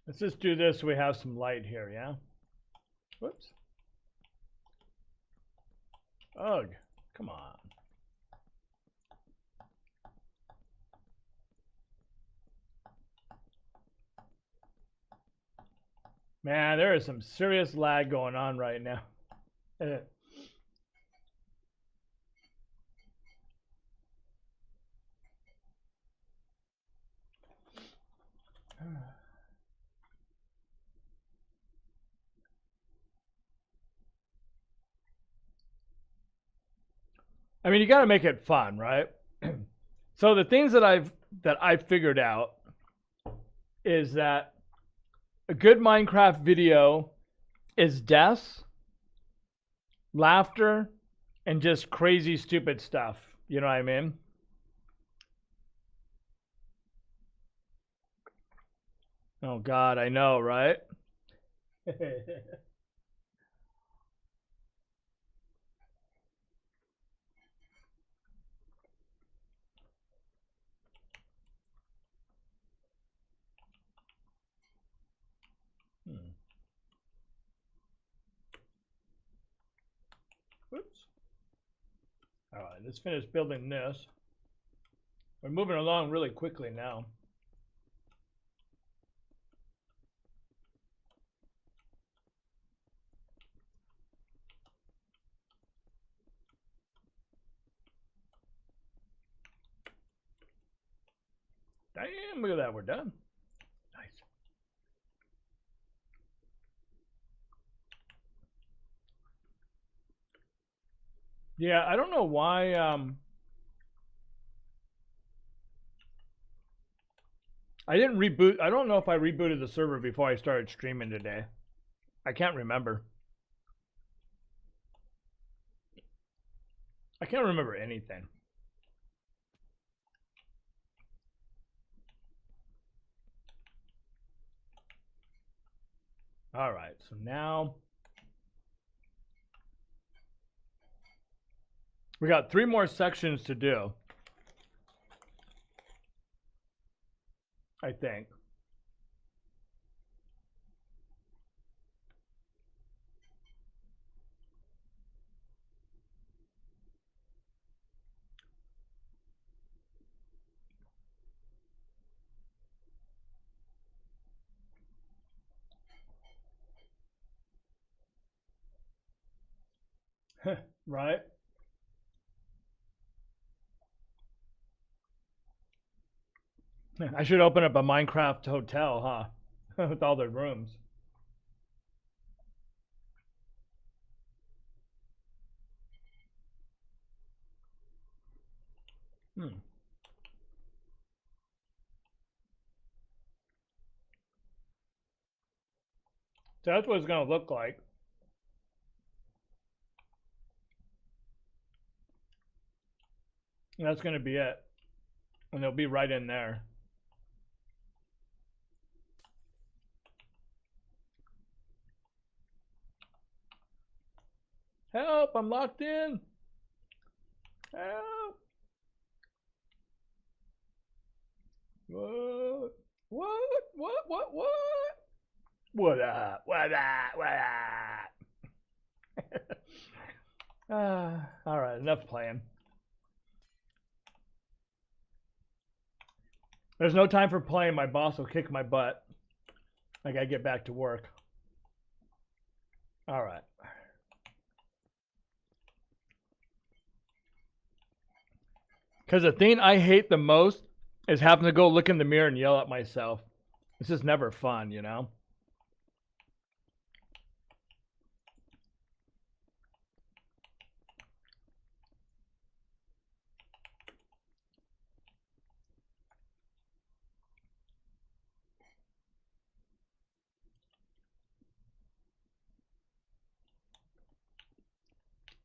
S1: Let's just do this so we have some light here, yeah? Whoops. Ugh. Come on. Man, there is some serious lag going on right now. I mean, you got to make it fun, right? So the things that I've figured out is that a good Minecraft video is deaths, laughter, and just crazy stupid stuff. You know what I mean? Oh God, I know, right? Hmm. Whoops. All right, let's finish building this. We're moving along really quickly now. Damn, look at that, we're done. Nice. Yeah, I don't know why. I didn't reboot. I don't know if I rebooted the server before I started streaming today. I can't remember. I can't remember anything. All right, so now we got 3 more sections to do, I think. Right? I should open up a Minecraft hotel, huh? With all the rooms. Hmm. So that's what it's going to look like. And that's going to be it. And it'll be right in there. Help, I'm locked in. Help. What? What? What up? What up? What up? All right, enough playing. There's no time for playing. My boss will kick my butt. I gotta get back to work. All right. Because the thing I hate the most is having to go look in the mirror and yell at myself. This is never fun, you know?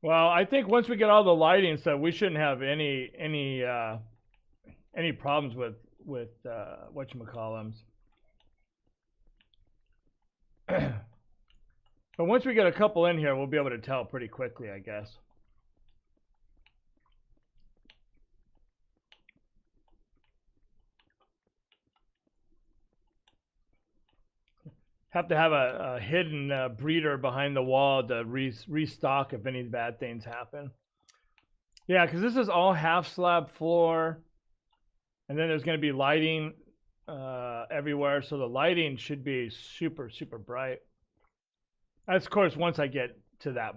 S1: Well, I think once we get all the lighting stuff, we shouldn't have any problems with whatchamacallums. But once we get a couple in here, we'll be able to tell pretty quickly, I guess. Have to have a hidden breeder behind the wall to restock if any bad things happen. Yeah, because this is all half slab floor, and then there's going to be lighting everywhere, so the lighting should be super bright. That's of course once I get to that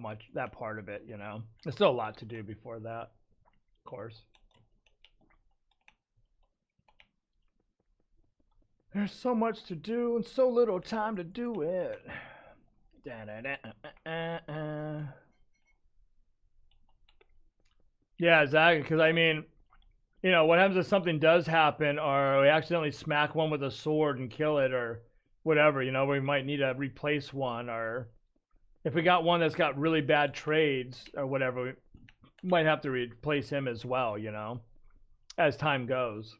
S1: part of it, you know. There's still a lot to do before that, of course. There's so much to do and so little time to do it. Yeah, exactly. Because I mean, you know, what happens if something does happen, or we accidentally smack one with a sword and kill it, or whatever? You know, we might need to replace one, or if we got one that's got really bad trades or whatever, we might have to replace him as well. You know, as time goes.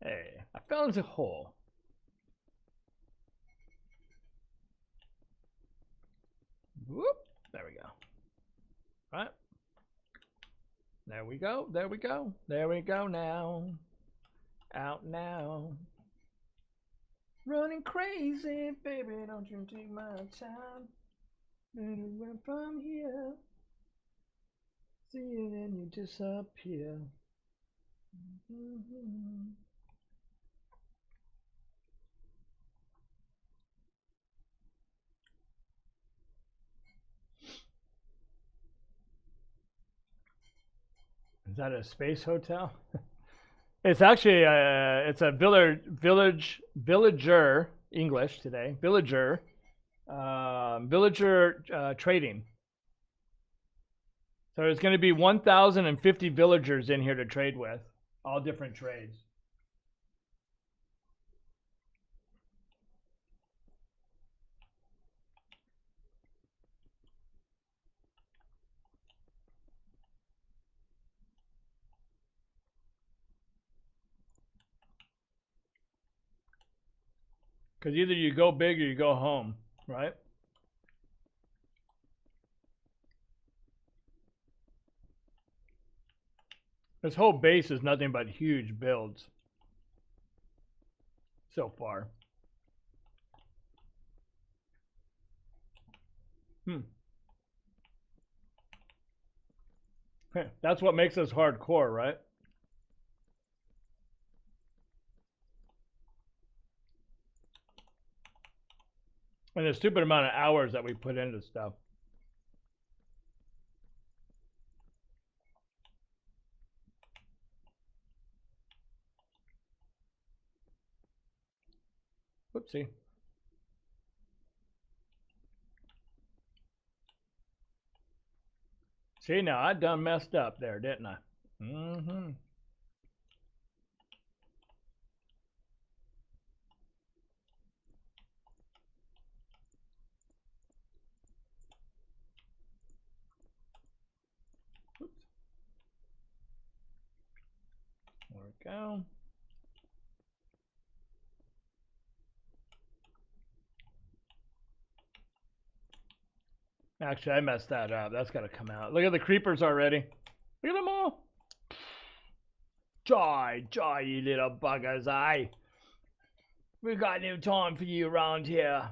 S1: Hey, I fell into a hole. Whoop. There we go. All right. There we go. There we go. There we go now. Out now. Running crazy, baby. Don't you take my time. Better run from here. See it and you disappear. Mm-hmm. Is that a space hotel? It's actually it's a villager English today. Villager trading. So there's going to be 1,050 villagers in here to trade with, all different trades. Because either you go big or you go home, right? This whole base is nothing but huge builds so far. That's what makes us hardcore, right? And the stupid amount of hours that we put into stuff. Oopsie. See, now I done messed up there, didn't I? Mm-hmm. we go. Actually, I messed that up. That's got to come out. Look at the creepers already. Look at them all. Joy, you little buggers, aye. We got no time for you around here.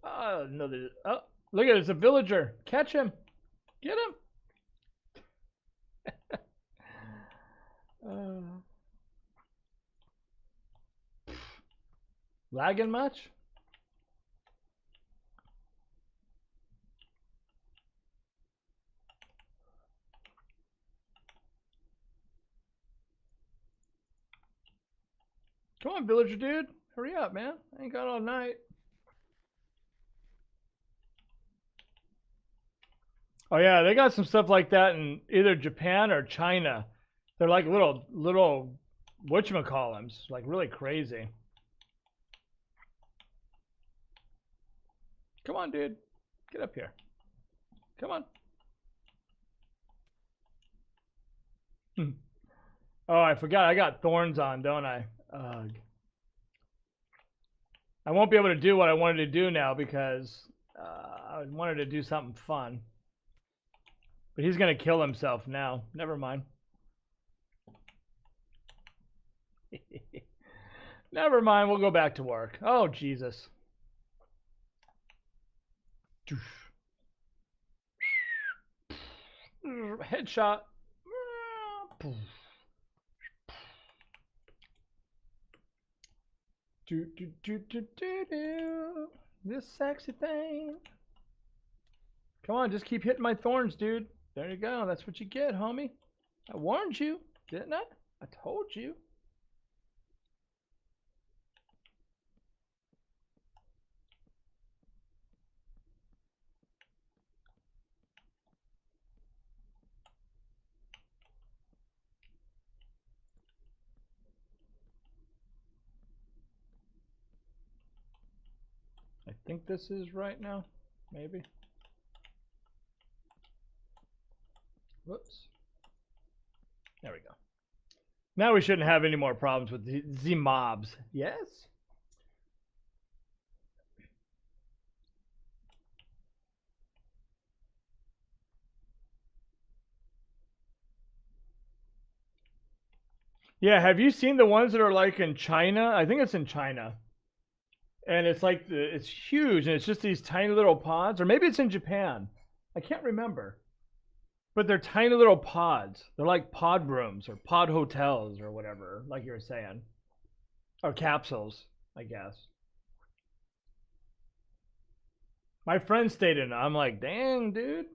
S1: Oh, another. Oh, look at it. It's a villager. Catch him. Get him. Lagging much? Come on, villager dude. Hurry up, man. I ain't got all night. Oh yeah, they got some stuff like that in either Japan or China. They're like little whatchamacallums, like really crazy. Come on, dude. Get up here. Come on. Oh, I forgot. I got thorns on, don't I? Ugh. I won't be able to do what I wanted to do now because I wanted to do something fun. But he's going to kill himself now. Never mind. Never mind. We'll go back to work. Oh, Jesus. Headshot. This sexy thing. Come on, just keep hitting my thorns, dude. There you go. That's what you get, homie. I warned you, didn't I? I told you. I think this is right now. Maybe. Whoops. There we go. Now we shouldn't have any more problems with the mobs. Yes? Yeah, have you seen the ones that are like in China? I think it's in China. And it's like, it's huge, and it's just these tiny little pods. Or maybe it's in Japan. I can't remember. But they're tiny little pods. They're like pod rooms or pod hotels or whatever, like you were saying. Or capsules, I guess. My friend stayed in it. I'm like, dang, dude.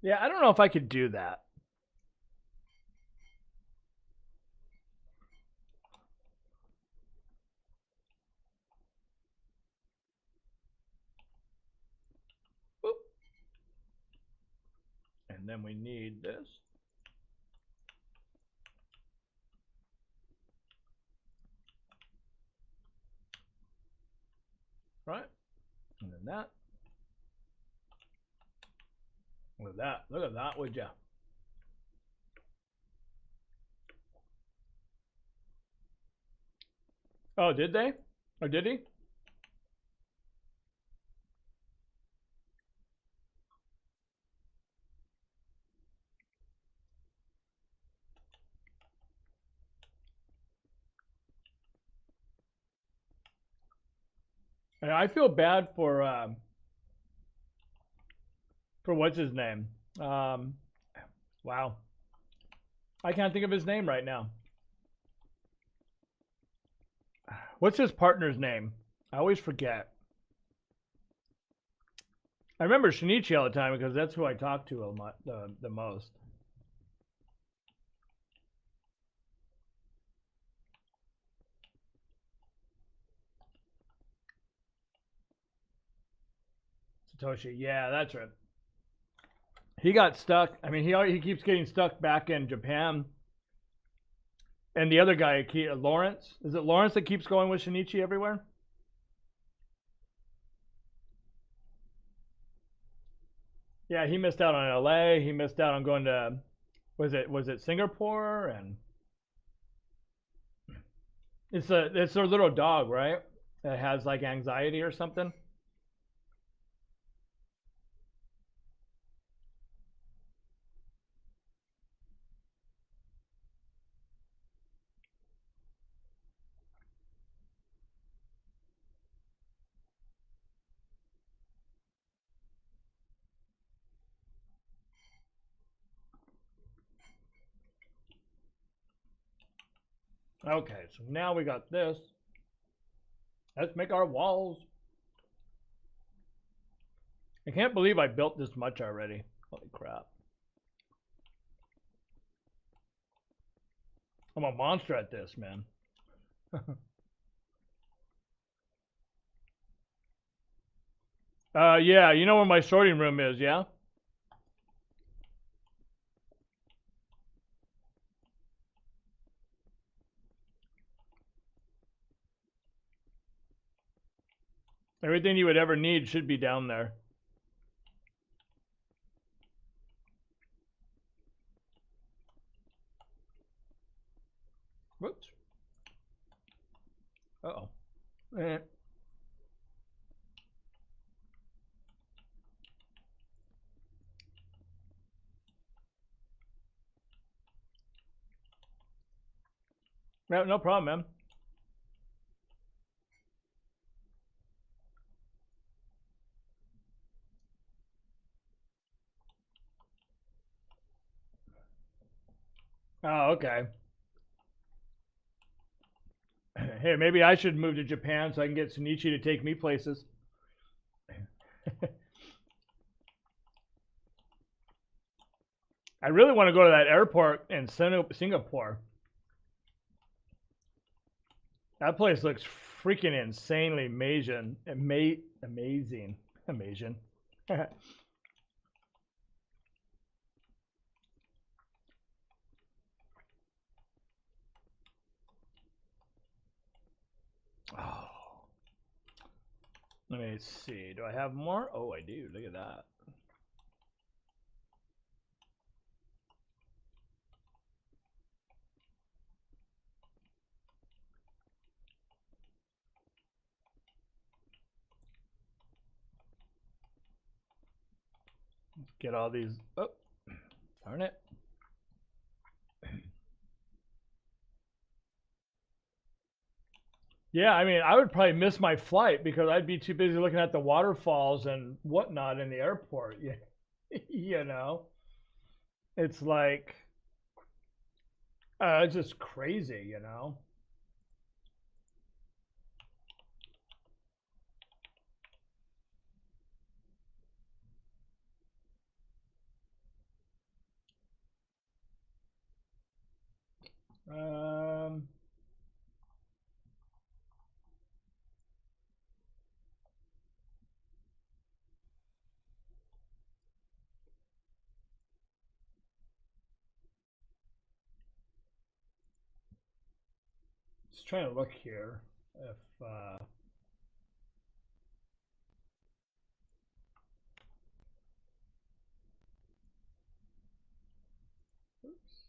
S1: Yeah, I don't know if I could do that. Boop. And then we need this. Right? And then that. Look at that. Look at that, would ya? Oh, did they? Or did he? And I feel bad for what's his name? Wow. I can't think of his name right now. What's his partner's name? I always forget. I remember Shinichi all the time because that's who I talk to the most. Satoshi, yeah, that's right. He got stuck. I mean, he keeps getting stuck back in Japan. And the other guy, Lawrence, is it Lawrence that keeps going with Shinichi everywhere? Yeah, he missed out on LA. He missed out on going to was it Singapore? And it's their little dog, right? That has like anxiety or something. Okay, so now we got this. Let's make our walls. I can't believe I built this much already. Holy crap. I'm a monster at this, man. Yeah, you know where my sorting room is, yeah? Everything you would ever need should be down there. Whoops. Uh-oh. Eh. No problem, man. Oh, okay. Hey, maybe I should move to Japan so I can get Sunichi to take me places. I really want to go to that airport in Singapore. That place looks freaking insanely amazing. Amazing. Amazing. Oh, let me see. Do I have more? Oh, I do. Look at that. Let's get all these. Oh, darn it. Yeah, I mean, I would probably miss my flight because I'd be too busy looking at the waterfalls and whatnot in the airport. You know, it's like, it's just crazy, you know? Um, just trying to look here if, oops.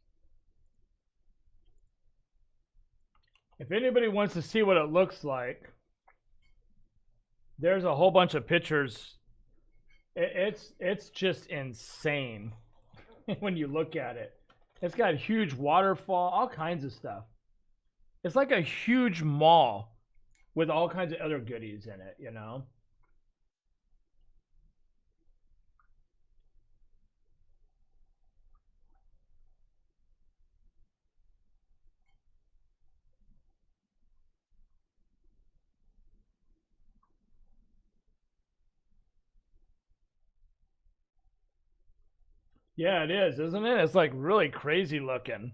S1: If anybody wants to see what it looks like, there's a whole bunch of pictures. It's just insane when you look at it. It's got huge waterfall, all kinds of stuff. It's like a huge mall with all kinds of other goodies in it, you know? Yeah, it is, isn't it? It's like really crazy looking.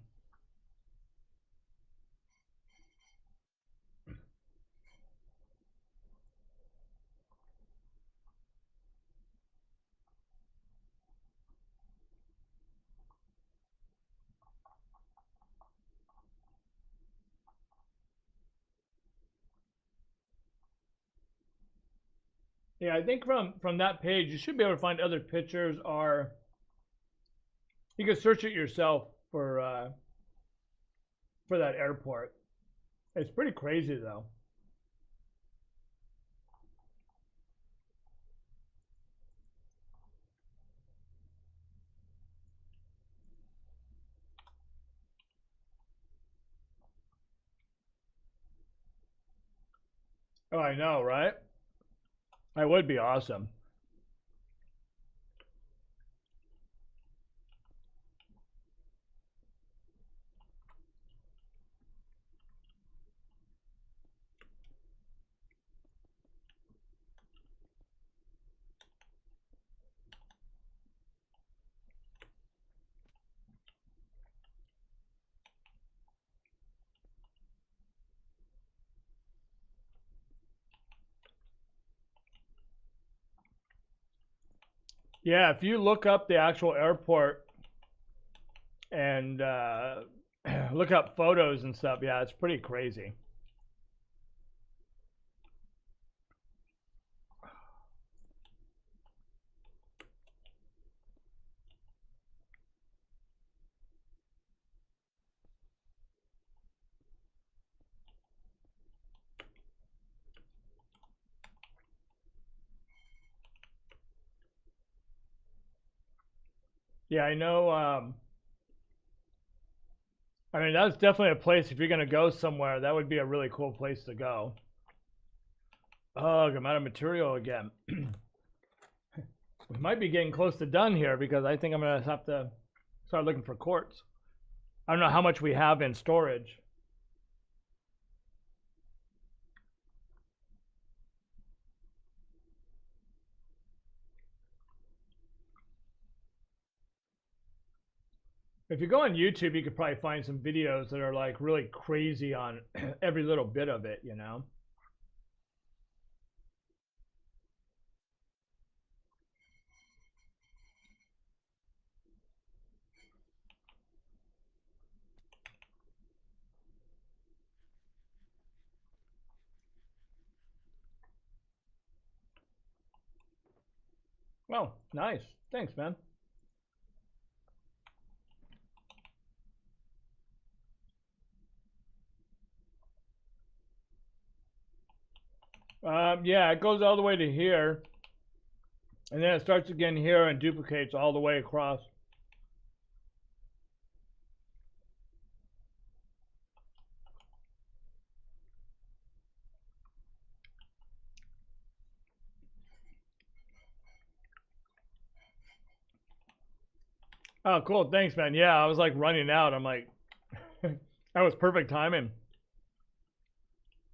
S1: Yeah, I think from that page you should be able to find other pictures, or you can search it yourself for that airport. It's pretty crazy though. Oh, I know, right? That would be awesome. Yeah, if you look up the actual airport and look up photos and stuff, yeah, it's pretty crazy. Yeah, I know. I mean, that's definitely a place if you're gonna go somewhere. That would be a really cool place to go. Ugh, I'm out of material again. We might be getting close to done here because I think I'm gonna have to start looking for quartz. I don't know how much we have in storage. If you go on YouTube, you could probably find some videos that are like really crazy on every little bit of it, you know? Well, nice. Thanks, man. Yeah, it goes all the way to here, and then it starts again here and duplicates all the way across. Oh, cool. Thanks, man. Yeah, I was like running out. I'm like, that was perfect timing.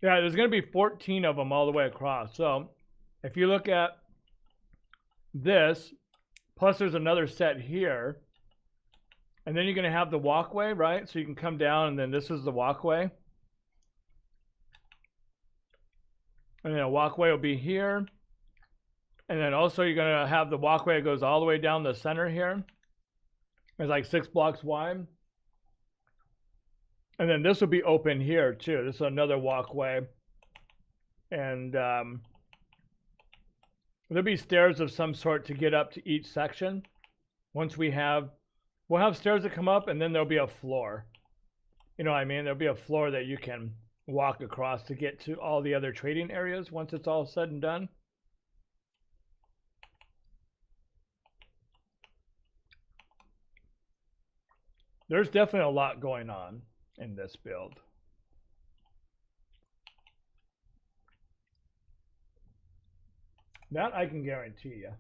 S1: Yeah, there's going to be 14 of them all the way across. So if you look at this, plus there's another set here, and then you're going to have the walkway, right? So you can come down, and then this is the walkway. And then a walkway will be here. And then also you're going to have the walkway that goes all the way down the center here. It's like 6 blocks wide. And then this will be open here too. This is another walkway. And there'll be stairs of some sort to get up to each section. Once we'll have stairs that come up, and then there'll be a floor. You know what I mean? There'll be a floor that you can walk across to get to all the other trading areas once it's all said and done. There's definitely a lot going on in this build. That I can guarantee you.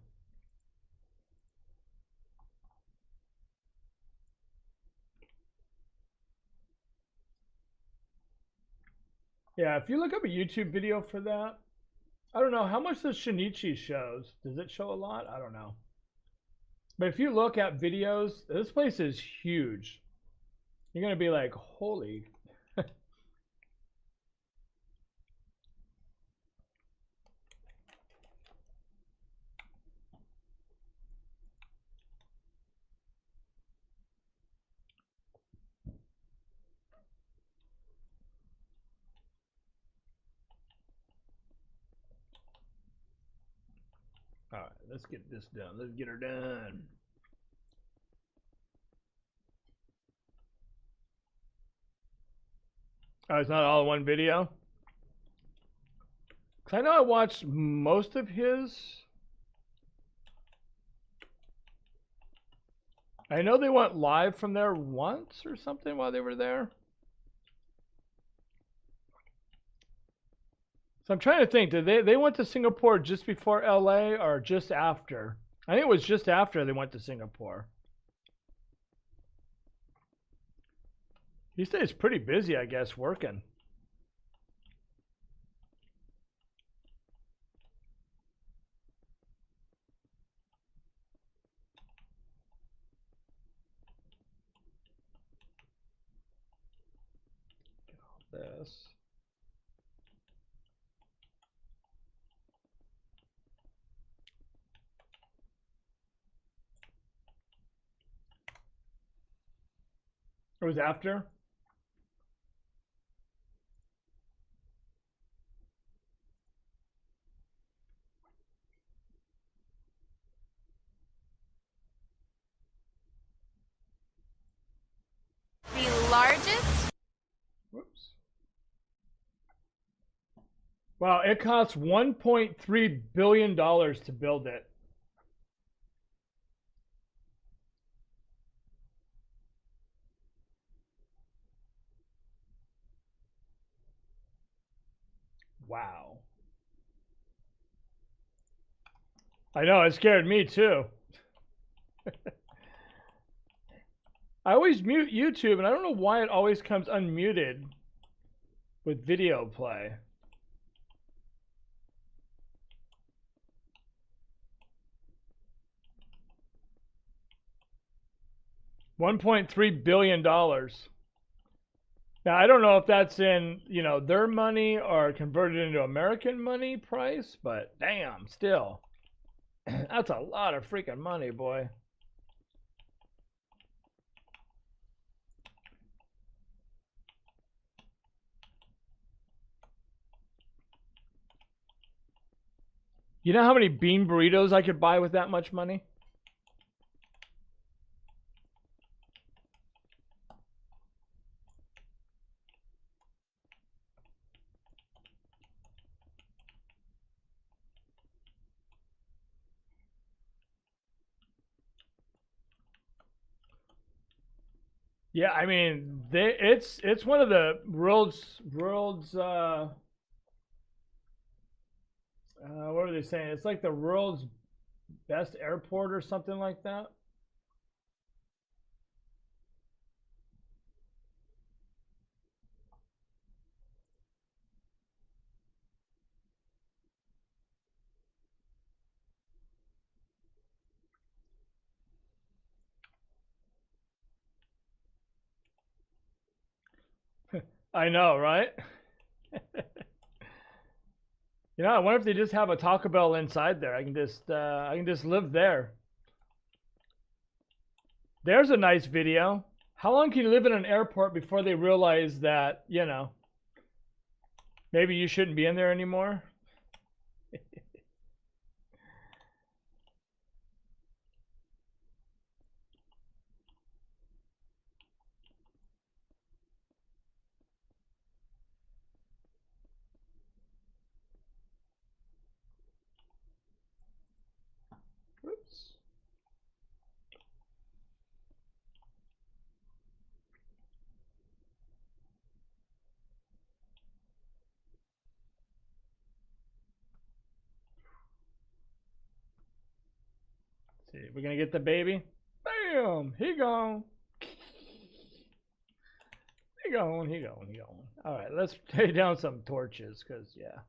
S1: Yeah, if you look up a YouTube video for that, I don't know how much the Shinichi shows. Does it show a lot? I don't know. But if you look at videos, this place is huge. You're gonna be like, holy. Let's get this done. Let's get her done. Oh, it's not all in one video? Because I know I watched most of his. I know they went live from there once or something while they were there. So I'm trying to think, did they went to Singapore just before LA or just after? I think it was just after they went to Singapore. He stays pretty busy, I guess, working. Get all this. It was after?
S2: The largest?
S1: Whoops. Wow, it costs $1.3 billion to build it. Wow. I know, it scared me too. I always mute YouTube, and I don't know why it always comes unmuted with video play. $1.3 billion. Now, I don't know if that's in, their money or converted into American money price, but damn, still. That's a lot of freaking money, boy. You know how many bean burritos I could buy with that much money? Yeah, I mean, it's one of the world's what are they saying? It's like the world's best airport or something like that. I know, right? I wonder if they just have a Taco Bell inside there. I can just live there. There's a nice video. How long can you live in an airport before they realize that, maybe you shouldn't be in there anymore? Oops. See, we're gonna get the baby. Bam! He gone. He going. He going. He going. All right, let's take down some torches, cause yeah,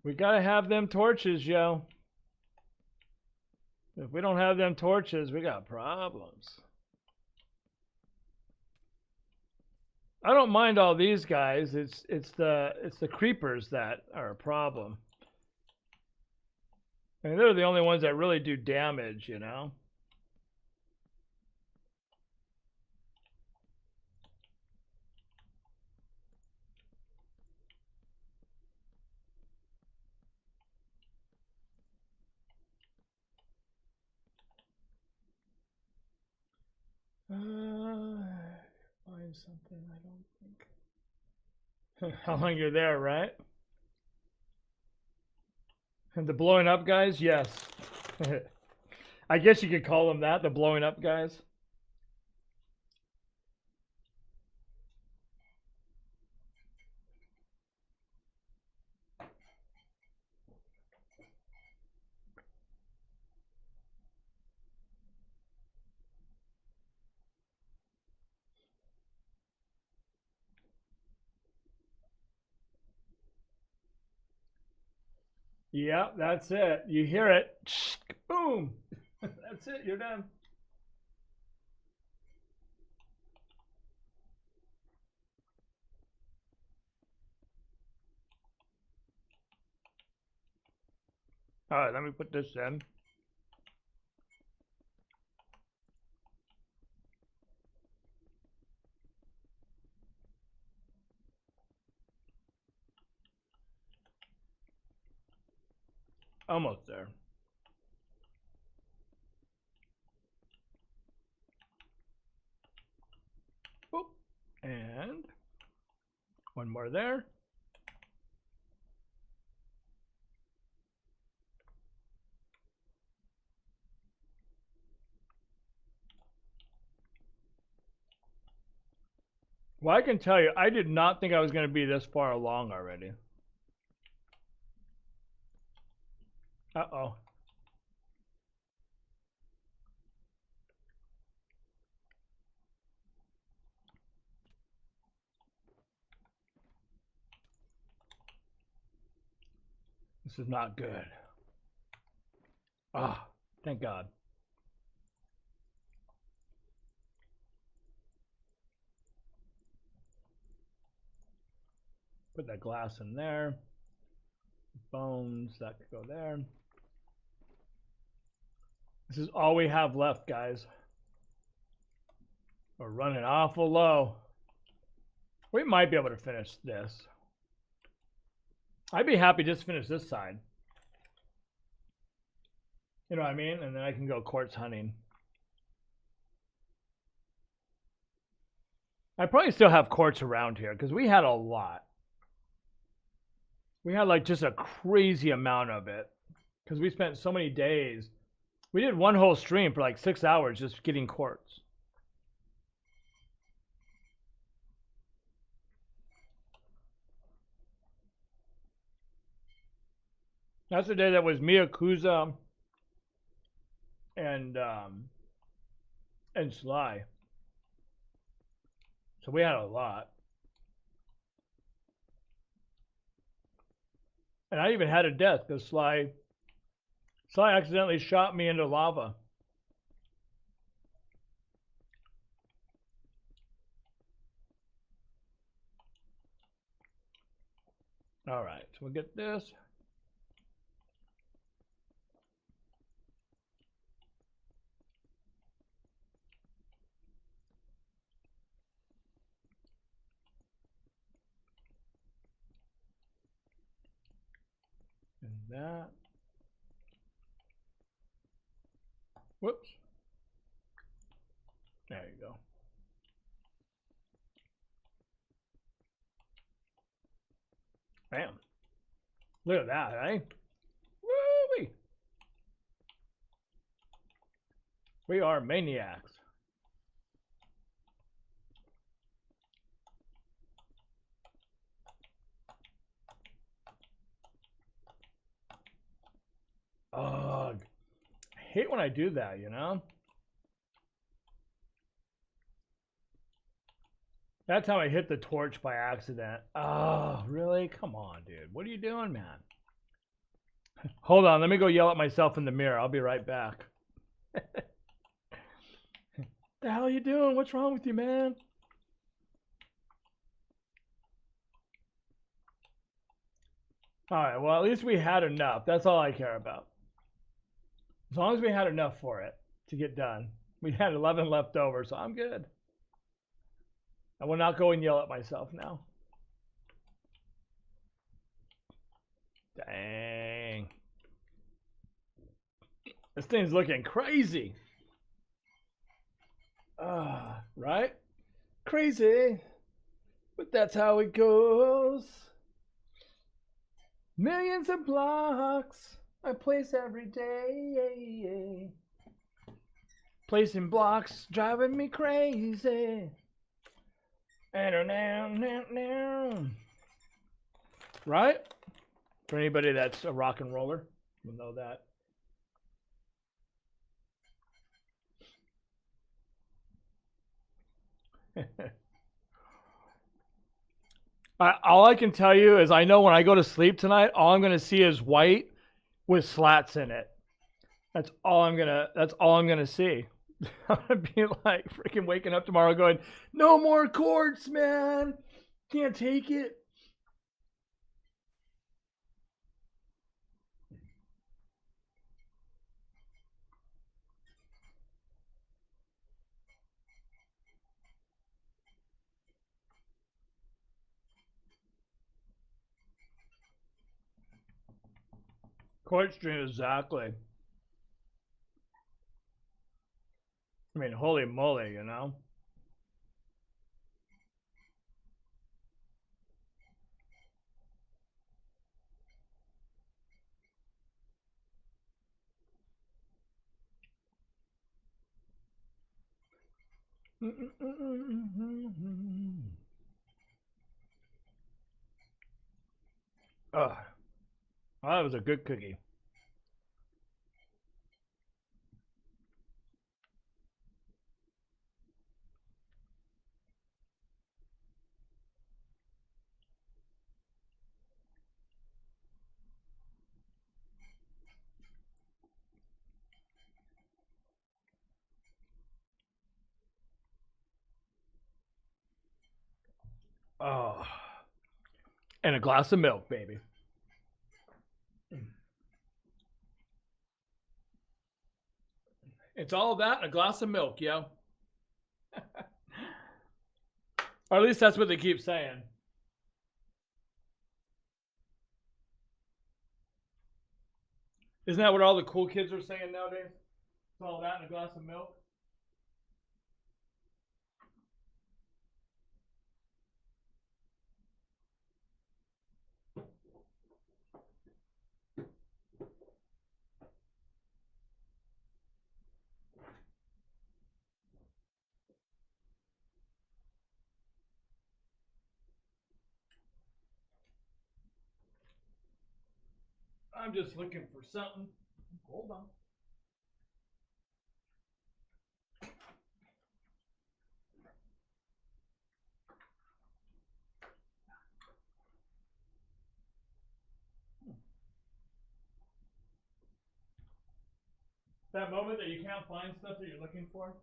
S1: we gotta have them torches, yo. If we don't have them torches, we got problems. I don't mind all these guys. It's the creepers that are a problem. I mean, they're the only ones that really do damage, something? I don't think. How long you're there, right? And the blowing up guys? Yes. I guess you could call them that, the blowing up guys. Yeah, that's it. You hear it. Boom. That's it. You're done. All right, let me put this in. Almost there. Boop. And one more there. Well, I can tell you, I did not think I was going to be this far along already. Uh-oh. This is not good. Ah, thank God. Put that glass in there. Bones, that could go there. This is all we have left, guys. We're running awful low. We might be able to finish this. I'd be happy just to finish this side. You know what I mean? And then I can go quartz hunting. I probably still have quartz around here because we had a lot. We had like just a crazy amount of it because we spent so many days. We did one whole stream for like 6 hours just getting quartz. That's the day that was Miyakuza and Sly. So we had a lot. And I even had a death because Sly accidentally shot me into lava. All right, so we'll get this. And that. Whoops. There you go. Bam. Look at that, eh? Woo-wee. We are maniacs. Ugh. I hate when I do that, you know? That time I hit the torch by accident. Oh, really? Come on, dude. What are you doing, man? Hold on. Let me go yell at myself in the mirror. I'll be right back. The hell are you doing? What's wrong with you, man? All right. Well, at least we had enough. That's all I care about. As long as we had enough for it to get done. We had 11 left over, so I'm good. I will not go and yell at myself now. Dang. This thing's looking crazy. Right? Crazy, but that's how it goes. Millions of blocks I place every day. Placing blocks driving me crazy. Right? For anybody that's a rock and roller, will know that. All I can tell you is I know when I go to sleep tonight, all I'm gonna see is white with slats in it. That's all I'm gonna see. I'm gonna be like freaking waking up tomorrow going, no more quartz, man. Can't take it. Quartz dream, exactly. I mean, holy moly, you know? Oh, that was a good cookie. Oh, and a glass of milk, baby. It's all that and a glass of milk, yo. Or at least that's what they keep saying. Isn't that what all the cool kids are saying nowadays? It's all that and a glass of milk. I'm just looking for something. Hold on. That moment that you can't find stuff that you're looking for.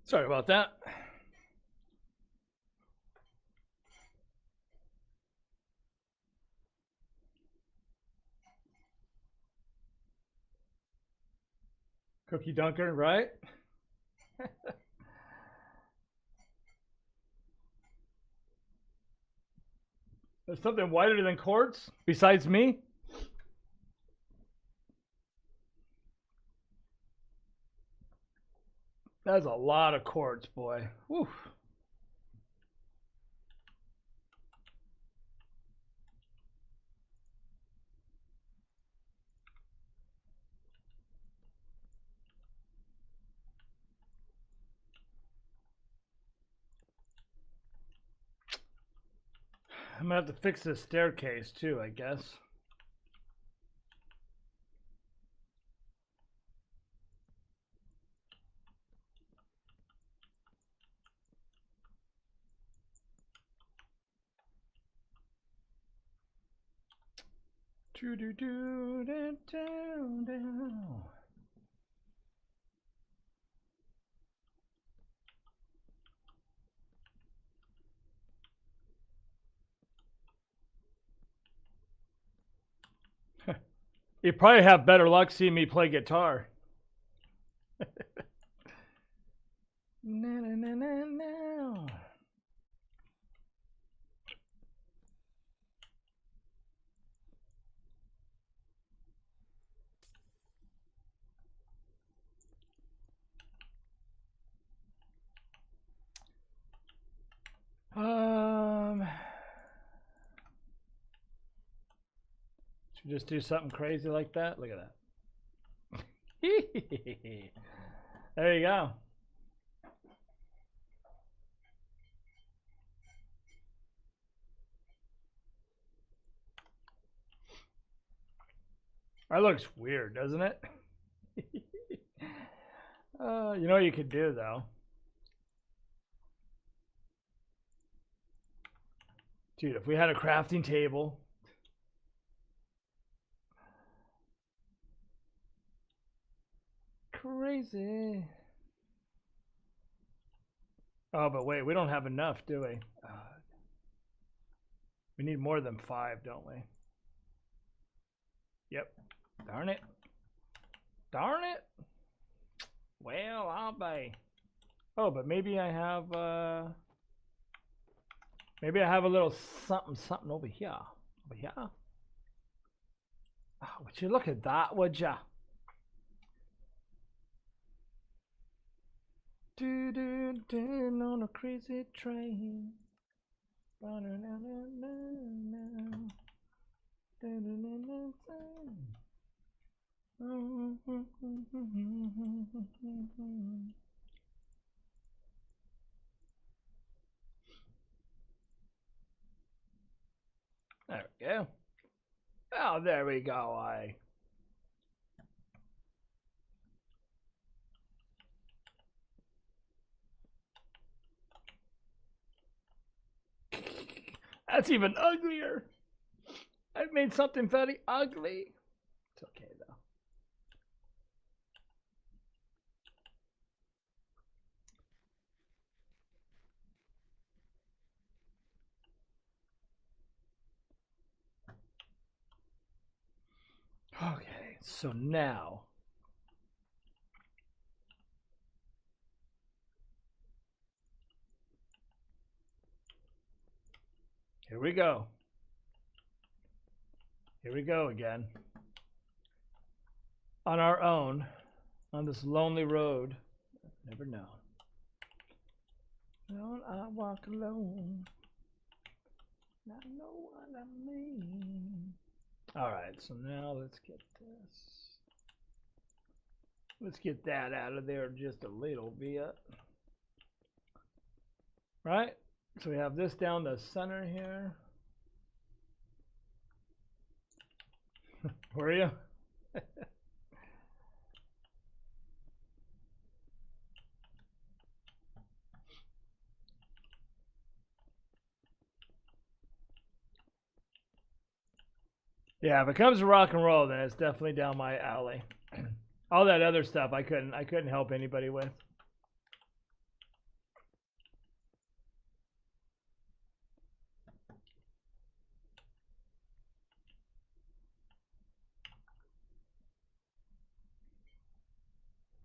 S1: Sorry about that. Cookie Dunker, right? There's something whiter than quartz besides me. That's a lot of quartz, boy. Whew. I'm gonna have to fix this staircase too, I guess. Down. You probably have better luck seeing me play guitar. No, no, no, no, no. Should we just do something crazy like that? Look at that. There you go. That looks weird, doesn't it? You know what you could do though? Dude, if we had a crafting table. Crazy. Oh, but wait, we don't have enough, do we? We need more than 5, don't we? Yep. Darn it. Darn it. Well, I'll be. Oh, but maybe I have a little something over here. Over here. Oh, would you look at that, would ya? Do do do on a crazy train. There we go. Oh, there we go. That's even uglier. I've made something very ugly. It's okay though. Okay, so now here we go. Here we go again. On our own, on this lonely road. Never known. Don't I walk alone? I know what I mean. All right, so now let's get this. Let's get that out of there just a little bit. Right? So we have this down the center here. Were you? Yeah, if it comes to rock and roll, then it's definitely down my alley. All that other stuff I couldn't help anybody with.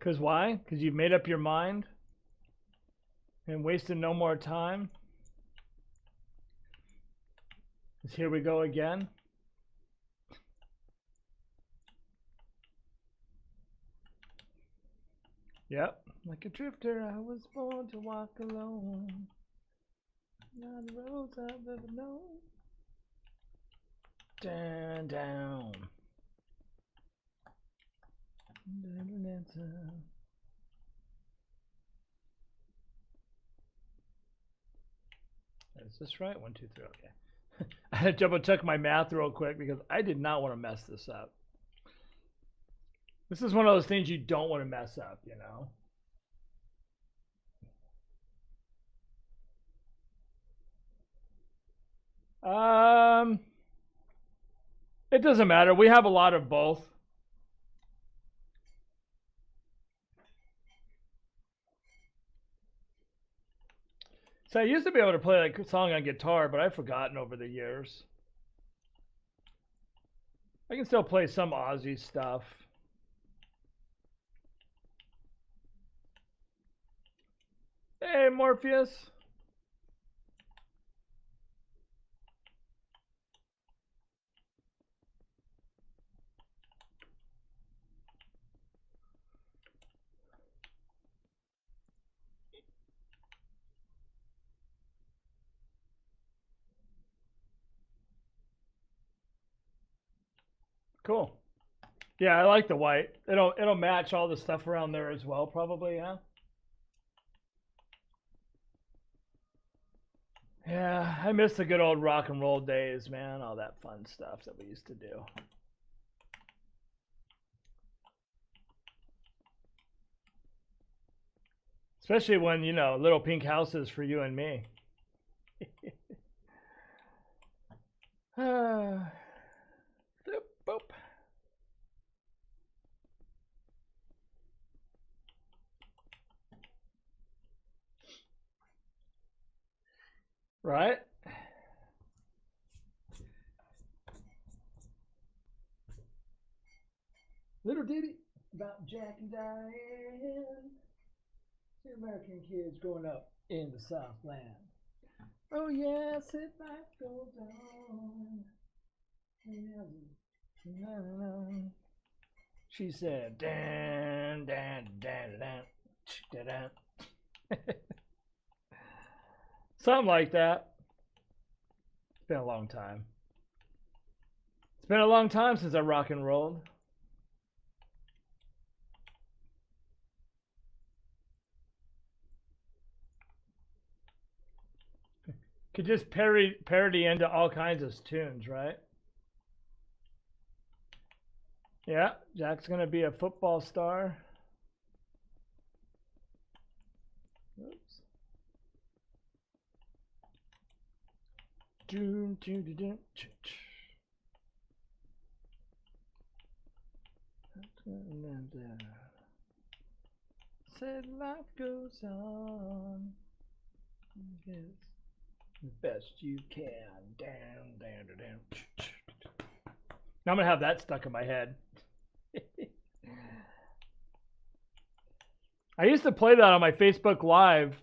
S1: Cause why? Cause you've made up your mind and wasted no more time. Cause here we go again. Yep. Like a drifter, I was born to walk alone. Not the roads I've ever known. Down, down. Is this right? 1, 2, 3. Okay. I had to double check my math real quick because I did not want to mess this up. This is one of those things you don't want to mess up, you know? It doesn't matter. We have a lot of both. So I used to be able to play like a song on guitar, but I've forgotten over the years. I can still play some Aussie stuff. Hey, Morpheus. Cool. Yeah, I like the white. It'll match all the stuff around there as well, probably, yeah. Yeah, I miss the good old rock and roll days, man. All that fun stuff that we used to do. Especially when, you know, little pink houses for you and me. Boop, boop. Right? Little ditty about Jack and Diane. Two American kids growing up in the Southland. Oh yes, if life goes on. She said, dan, dan, dan, dan, dan, dan. Something like that. It's been a long time. It's been a long time since I rock and rolled. Could just parody into all kinds of tunes, right? Yeah, Jack's gonna be a football star. Oops. Said life goes on. Yes. The best you can. Down, down, down. Now I'm gonna have that stuck in my head. I used to play that on my Facebook Live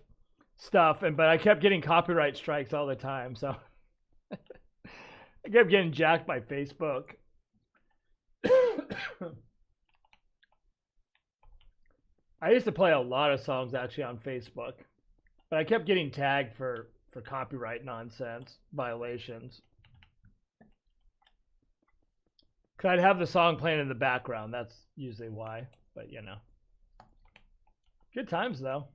S1: stuff, but I kept getting copyright strikes all the time, so I kept getting jacked by Facebook. I used to play a lot of songs actually on Facebook, but I kept getting tagged for copyright nonsense violations. Cause I'd have the song playing in the background. That's usually why. But you know, good times though.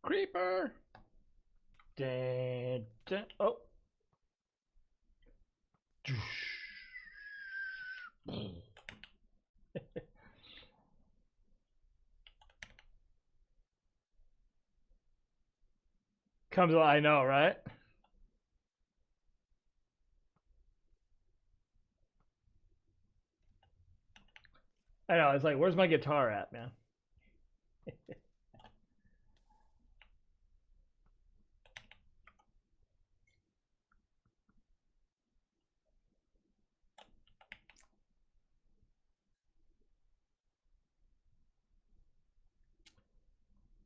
S1: Creeper. Dun, dun. Oh. Comes, I know, right? I know. It's like, where's my guitar at, man?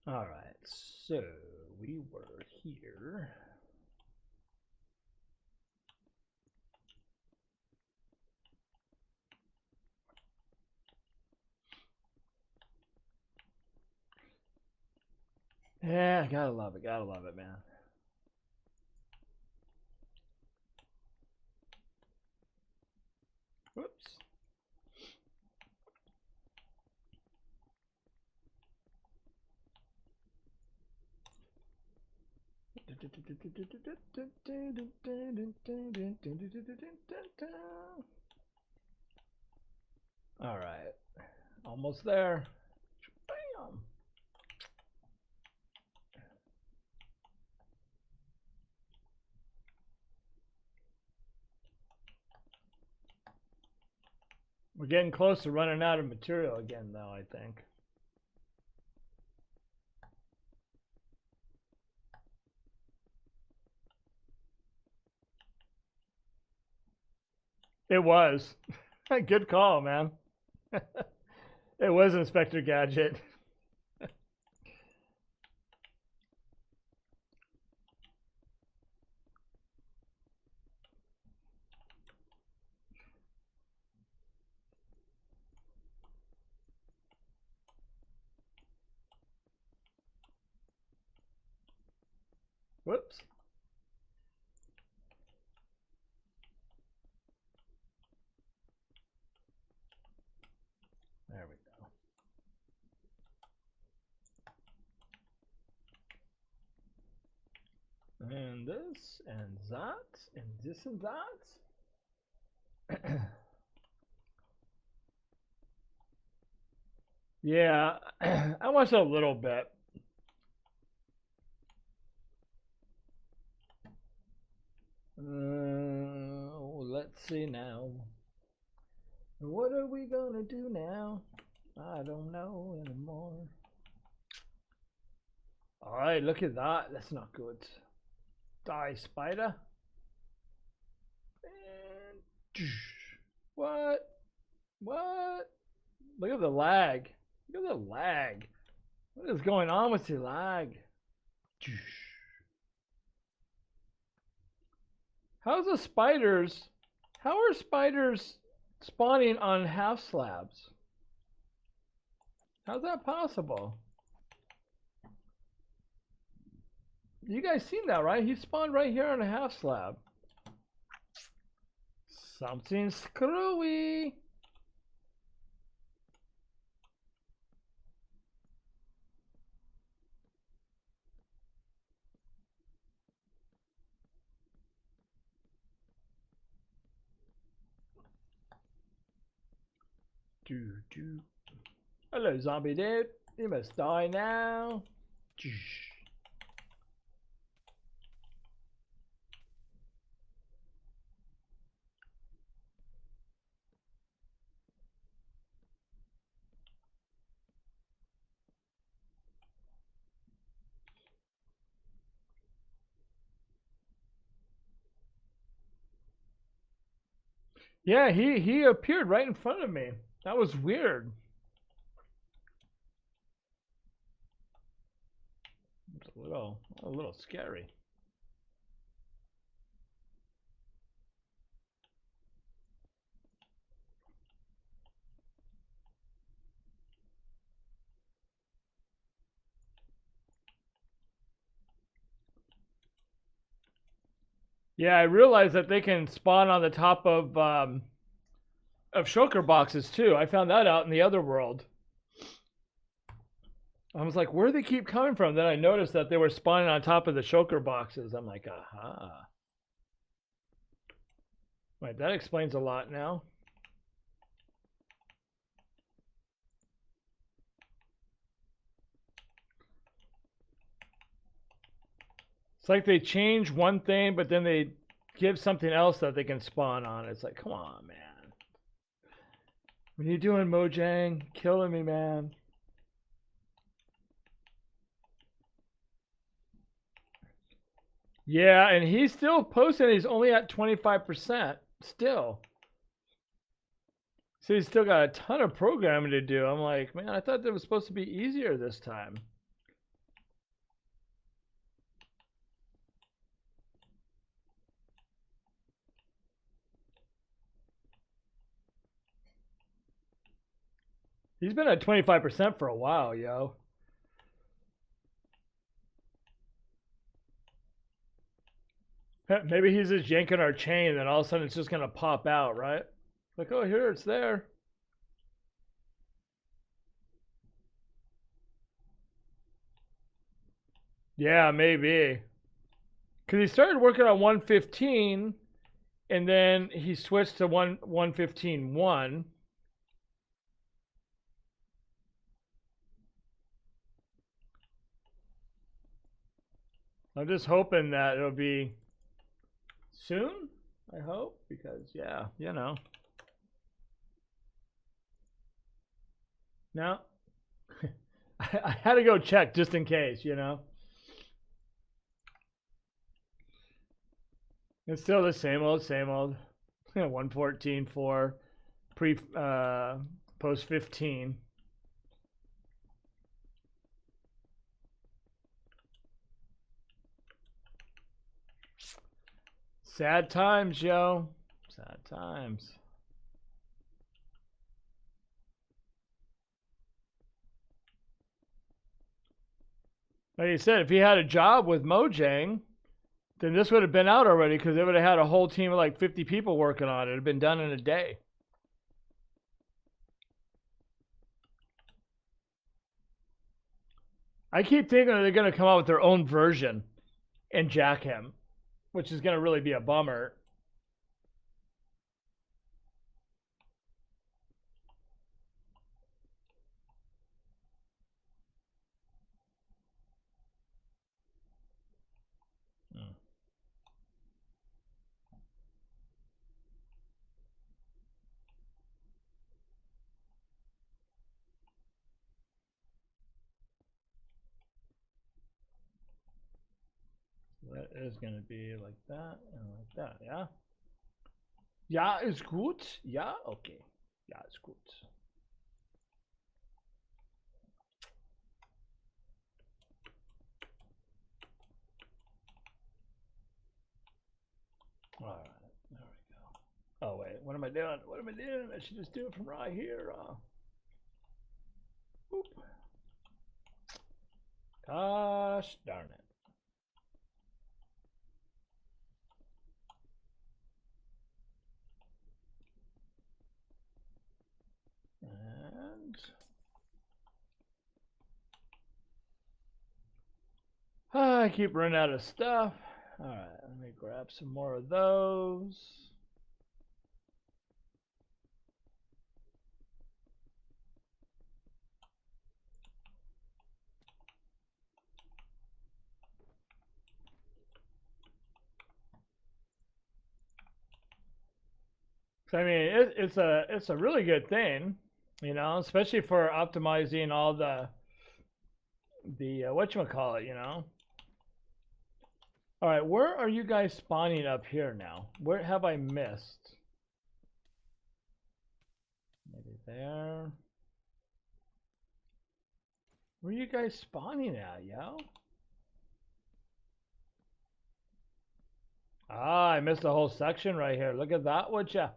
S1: All right, so we were here. Yeah, gotta love it, man. Whoops. All right, almost there. Bam. We're getting close to running out of material again, though, I think. It was. Good call, man. It was Inspector Gadget. Whoops. There we go. And this, and that, and this, and that. Yeah, I watched a little bit. Let's see now. What are we gonna do now? I don't know anymore. Alright, look at that. That's not good. Die, spider. And what? What? Look at the lag. Look at the lag. What is going on with the lag? How's the spiders? How are spiders spawning on half slabs? How's that possible? You guys seen that, right? He spawned right here on a half slab. Something screwy. Hello, zombie dude. You must die now. Yeah, he appeared right in front of me. That was weird. It's a little scary. Yeah, I realized that they can spawn on the top of shulker boxes too. I found that out in the other world. I was like, where do they keep coming from? Then I noticed that they were spawning on top of the shulker boxes. I'm like, aha. Right, that explains a lot now. It's like they change one thing, but then they give something else that they can spawn on. It's like, come on, man. What are you doing, Mojang? Killing me, man. Yeah, and he's still posting. He's only at 25% still. So he's still got a ton of programming to do. I'm like, man, I thought that was supposed to be easier this time. He's been at 25% for a while, yo. Maybe he's just yanking our chain, and all of a sudden it's just gonna pop out, right? Like, oh, here it's there. Yeah, maybe. Because he started working on 115, and then he switched to 115.1. I'm just hoping that it'll be soon. I hope, because yeah, you know. No, I had to go check just in case, you know. It's still the same old, same old. 114 for post 15. Sad times, yo. Sad times. Like you said, if he had a job with Mojang, then this would have been out already because they would have had a whole team of like 50 people working on it. It would have been done in a day. I keep thinking they're going to come out with their own version and jack him, which is going to really be a bummer. That is going to be like that and like that, yeah? Ja, ist gut. Ja, okay. Ja, ist gut. All right, there we go. Oh, wait, what am I doing? What am I doing? I should just do it from right here. Boop. Gosh darn it. And I keep running out of stuff. All right, let me grab some more of those. I mean, it's a really good thing, you know, especially for optimizing all the whatchamacallit, you know. All right, where are you guys spawning up here now? Where have I missed? Maybe there. Where are you guys spawning at, yo? Ah, I missed a whole section right here. Look at that, would ya?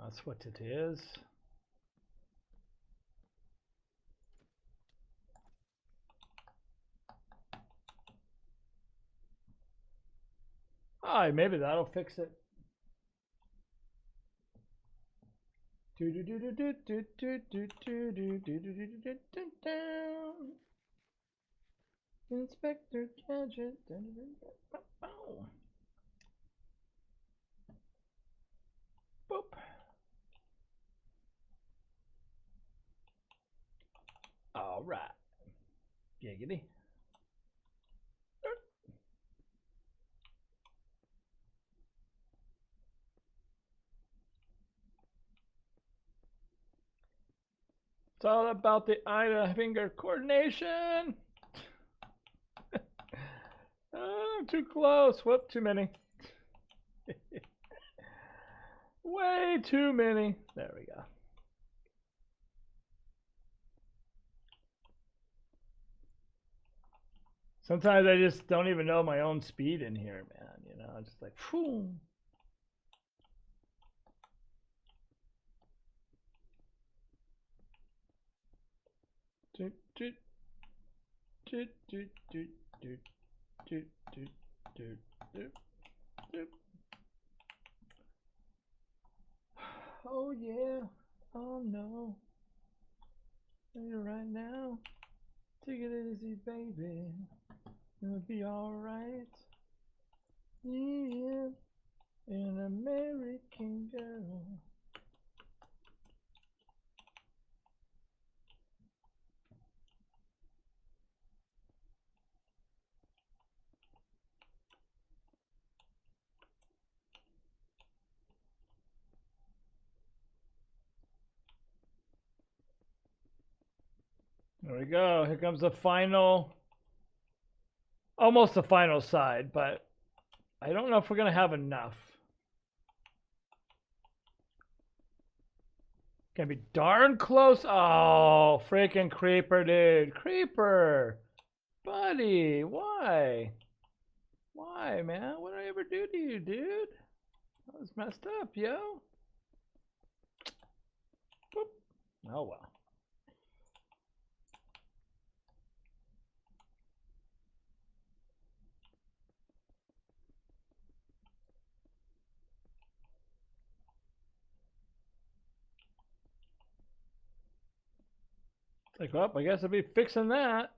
S1: That's what it is. Ah, maybe that'll fix it. Inspector Gadget. Boop. All right. Giggity. It's all about the eye to finger coordination. Oh, too close. Whoop, too many. Way too many. There we go. Sometimes I just don't even know my own speed in here, man. You know, I'm just like, phew. Doot, doot, doot, doot, doot, doot, doot, doot, doot, doot, doot. Oh yeah. Oh no. Right now. Take it easy, baby. It'll be alright. Yeah. An American girl. There we go. Here comes the final, almost the final side, but I don't know if we're going to have enough. Gonna be darn close. Oh, freaking creeper, dude. Creeper. Buddy, why? Why, man? What did I ever do to you, dude? That was messed up, yo. Boop. Oh, well. It's like, well, I guess I'll be fixing that.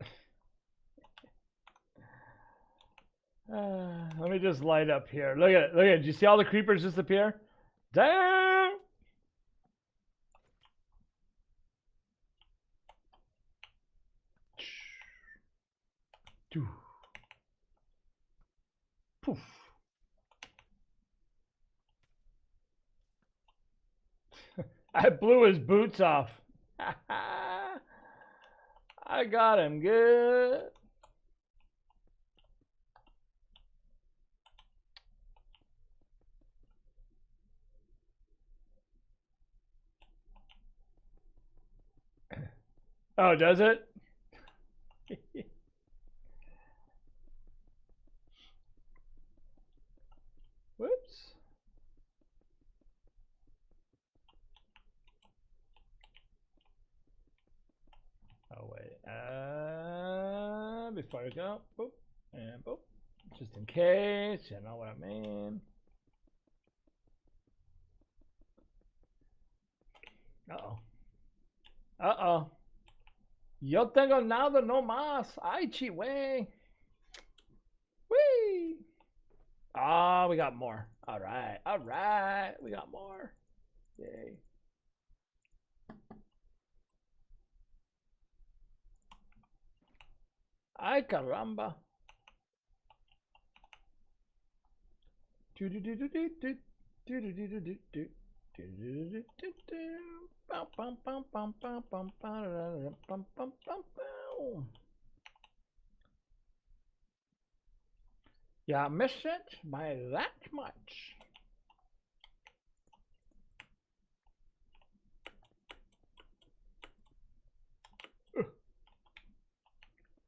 S1: Let me just light up here. Look at it. Look at it. Did you see all the creepers disappear? Damn! Poof. I blew his boots off. I got him good. Oh, does it? Whoops. Oh, wait. Before I go, boop, and boop. Just in case, you know what I mean. Uh-oh. Uh-oh. Yo tengo nada no más. Ay, chihuahua. Whee! Ah, we got more. All right. All right. We got more. Yay. Ay, caramba. Yeah, miss it by that much.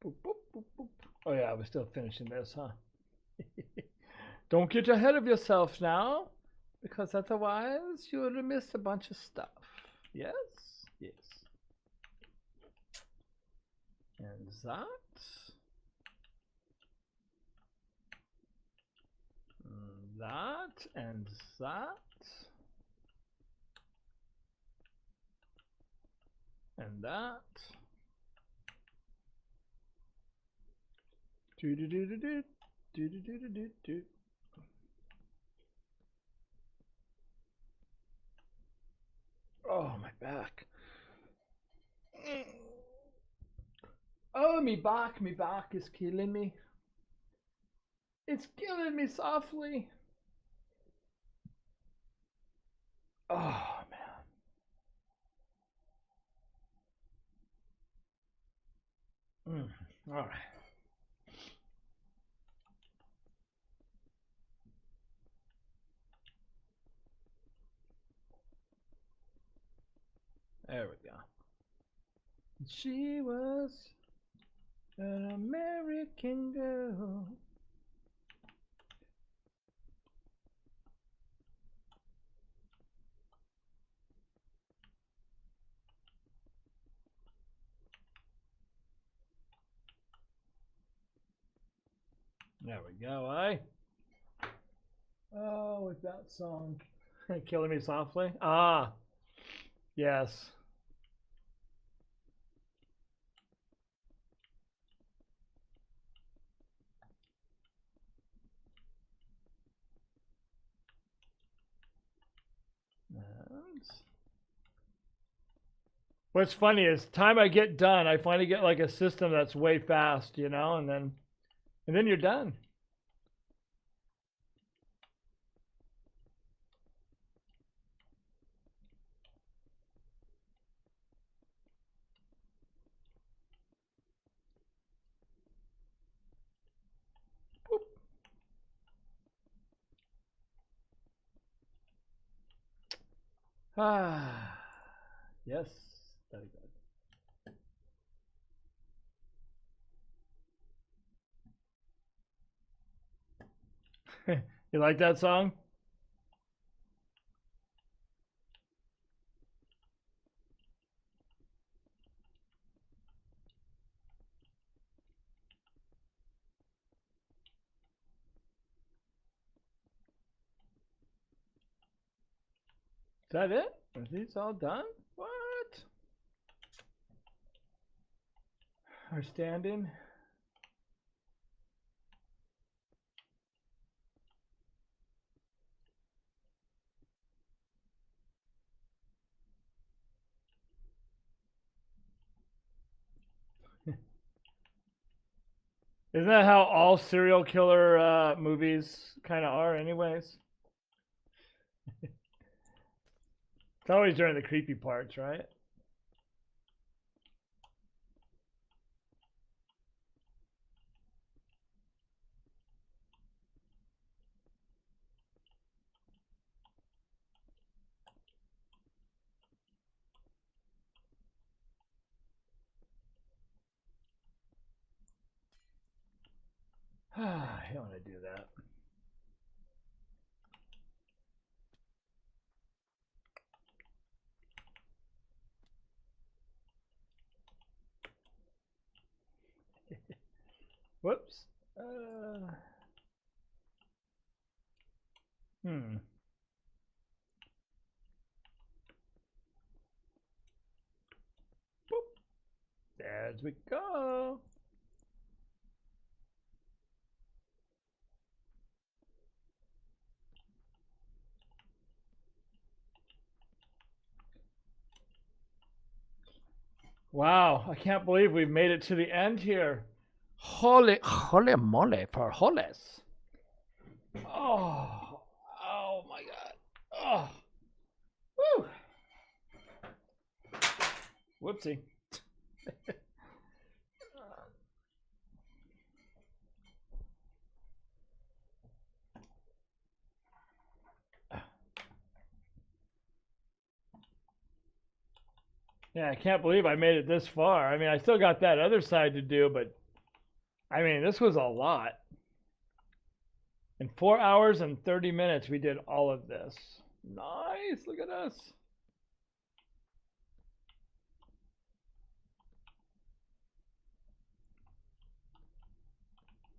S1: Boop, boop, boop, boop. Oh yeah, we're still finishing this, huh? Don't get ahead of yourself now, because otherwise you'll miss a bunch of stuff. Yes? Yes. And that. And that. And that. And that. Do do do do do do do do do do. Oh, my back. Oh, me back is killing me. It's killing me softly. Oh, man. All right. There we go. She was an American girl. There we go, eh? Oh, with that song. Killing me softly? Ah, yes. And what's funny is time I get done, I finally get like a system that's way fast, you know, and then you're done. Boop. Ah, yes, very good. You like that song? Is that it? Are these all done? What? Are standing? Isn't that how all serial killer movies kind of are, anyways? It's always during the creepy parts, right? I don't want to do that. Whoops. Hmm. Boop. There we go. Wow, I can't believe we've made it to the end here. Holy moly for holes. Oh, oh my God. Oh, woo. Whoopsie. Yeah, I can't believe I made it this far. I mean, I still got that other side to do, but I mean, this was a lot. In 4 hours and 30 minutes, we did all of this. Nice. Look at us.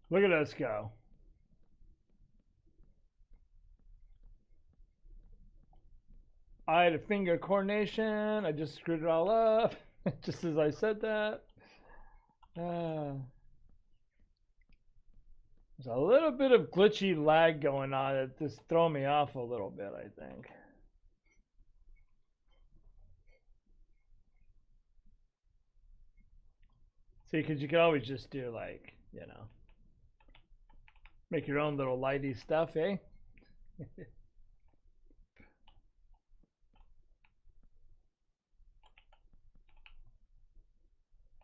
S1: Look at us go. I had a finger coordination. I just screwed it all up just as I said that. There's a little bit of glitchy lag going on. It just throw me off a little bit, I think. See, because you can always just do like, make your own little lighty stuff, eh?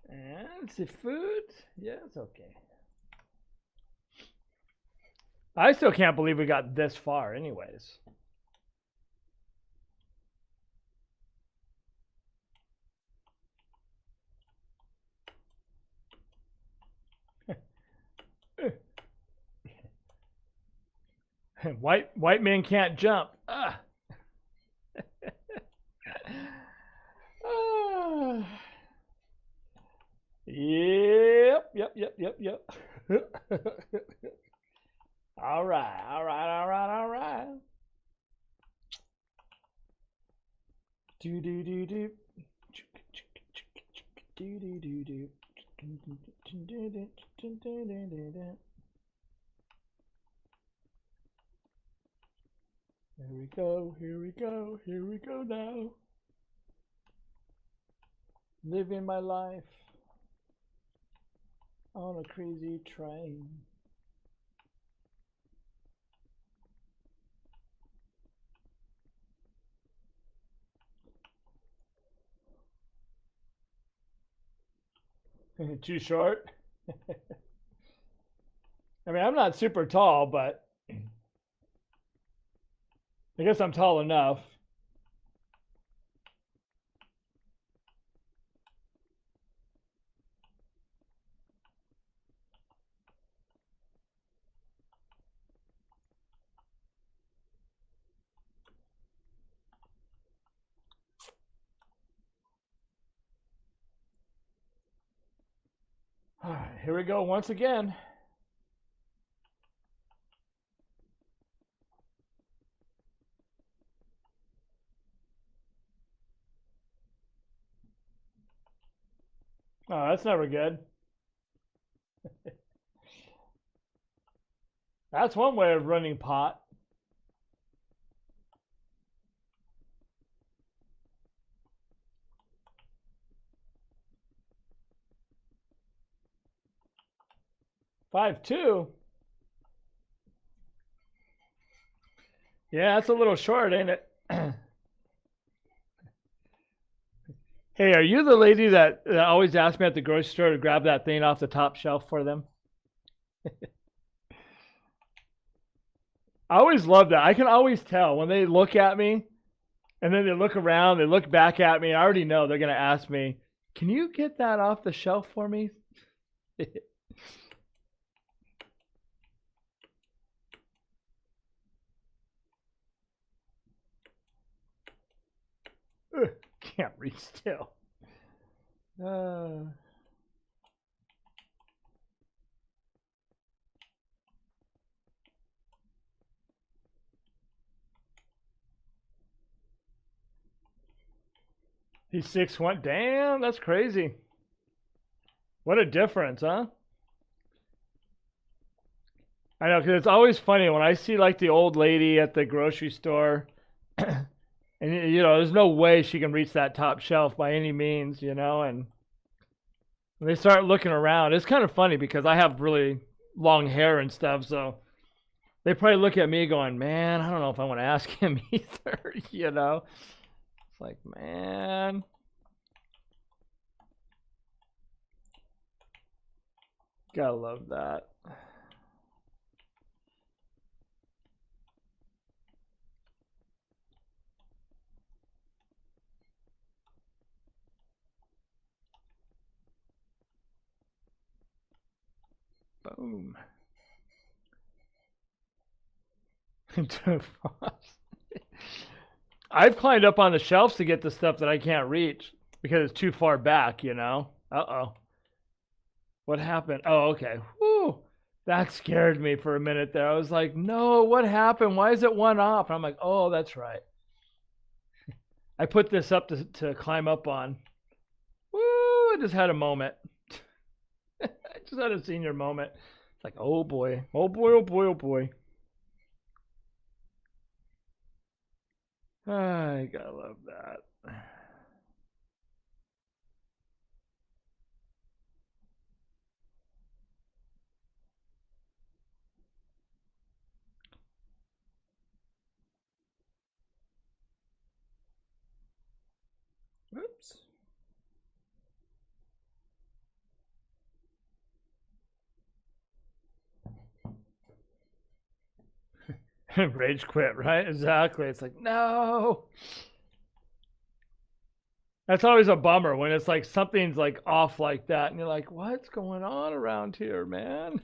S1: And the food, yeah, it's okay. I still can't believe we got this far, anyways. White men can't jump. Ah. Ah. Yep. All right. Do. Do. Here we go now. Living my life on a crazy train. Too short? I mean, I'm not super tall, but I guess I'm tall enough. All right, here we go once again. Oh, that's never good. That's one way of running pot. Five two. Yeah, that's a little short, ain't it? Hey, are you the lady that always asks me at the grocery store to grab that thing off the top shelf for them? I always love that. I can always tell when they look at me and then they look around, they look back at me. I already know they're going to ask me, "Can you get that off the shelf for me?" Can't reach still. He's 6'1". Damn, that's crazy. What a difference, huh? I know, because it's always funny when I see like the old lady at the grocery store, and there's no way she can reach that top shelf by any means, and when they start looking around, it's kind of funny because I have really long hair and stuff, so they probably look at me going, "Man, I don't know if I want to ask him either," It's like, man. Gotta love that. Boom. I've climbed up on the shelves to get the stuff that I can't reach because it's too far back, Uh-oh. What happened? Oh, okay. Whew. That scared me for a minute there. I was like, no, what happened? Why is it one off? And I'm like, oh, that's right. I put this up to climb up on. Woo, I just had a moment. I just had a senior moment. It's like, oh boy. Oh boy, oh boy, oh boy. I gotta love that. Oops. Rage quit, right? Exactly. It's like, no. That's always a bummer when it's like something's like off like that, and you're like, what's going on around here, man?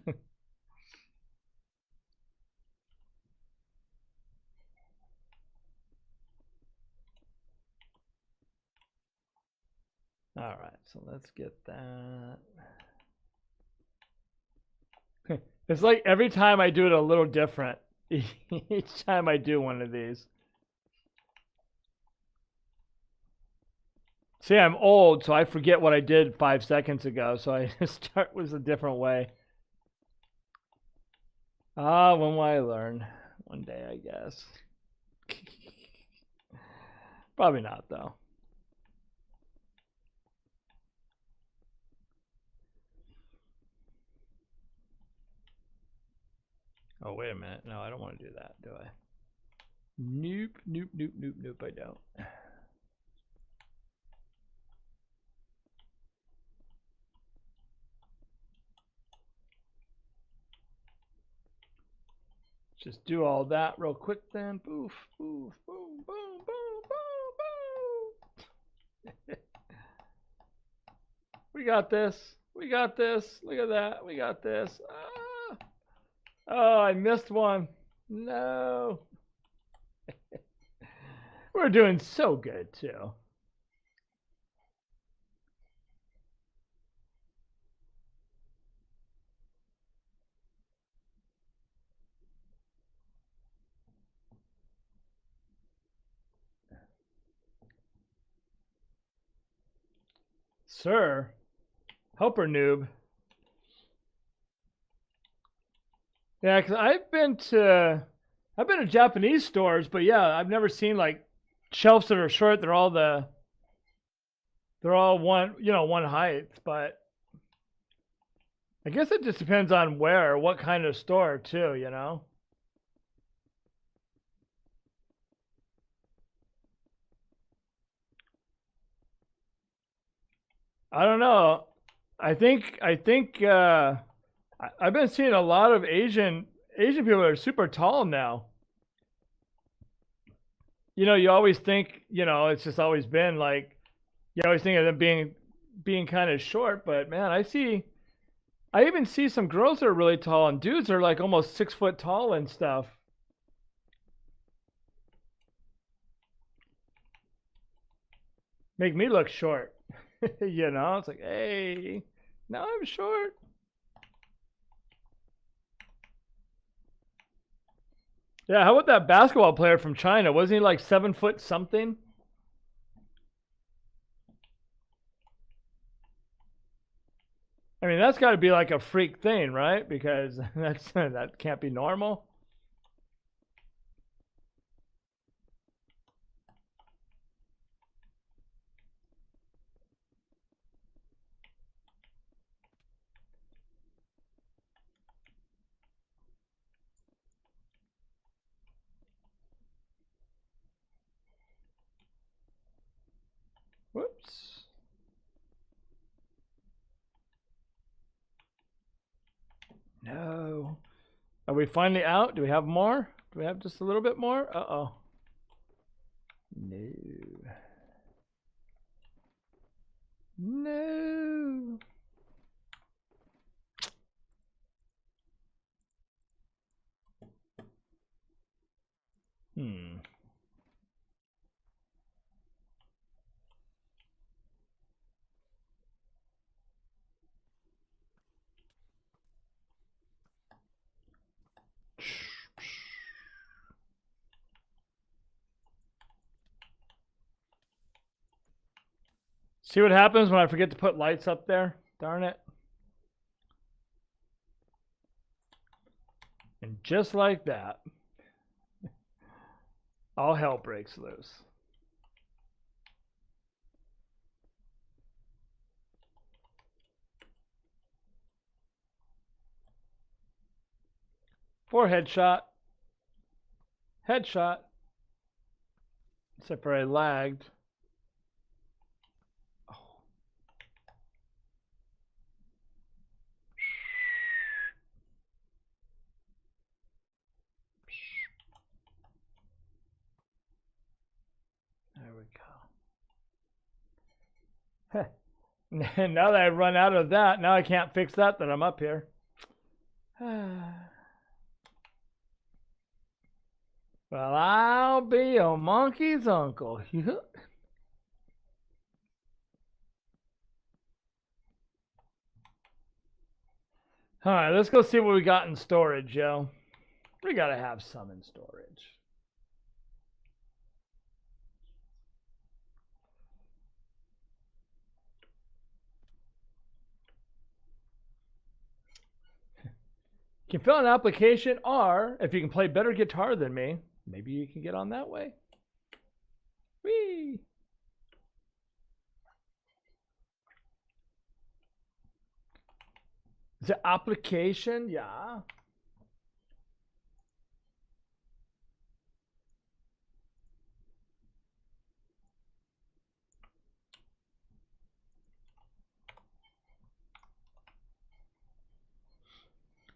S1: All right, so let's get that. It's like every time I do it a little different. Each time I do one of these. See, I'm old, so I forget what I did 5 seconds ago, so I start with a different way. Ah, when will I learn? One day, I guess. Probably not, though. Oh, wait a minute. No, I don't want to do that, do I? Nope, nope, nope, nope, nope, I don't. Just do all that real quick then. Boof, boof, boom, boom, boom, boom, boom. We got this. We got this. Look at that. We got this. Ah. Oh, I missed one. No. We're doing so good, too. Sir. Helper noob. Yeah, because I've been to Japanese stores, but yeah, I've never seen like shelves that are short. They're all one, one height. But I guess it just depends on where, what kind of store too, I don't know. I've been seeing a lot of Asian people that are super tall now. You always think, it's just always been like you always think of them being kind of short, but man, I even see some girls that are really tall and dudes are like almost 6 foot tall and stuff. Make me look short. It's like, hey, now I'm short. Yeah, how about that basketball player from China? Wasn't he like 7 foot something? I mean, that's got to be like a freak thing, right? Because that can't be normal. Whoops. No. Are we finally out? Do we have more? Do we have just a little bit more? Uh-oh. No. No. Hmm. See what happens when I forget to put lights up there? Darn it. And just like that, all hell breaks loose. Forehead shot. Headshot. Except for I lagged. Oh. There we go. Now that I've run out of that, now I can't fix that I'm up here. Well, I'll be a monkey's uncle. All right, let's go see what we got in storage, yo. We got to have some in storage. You can fill out an application, or if you can play better guitar than me, maybe you can get on that way. Whee! The application, yeah.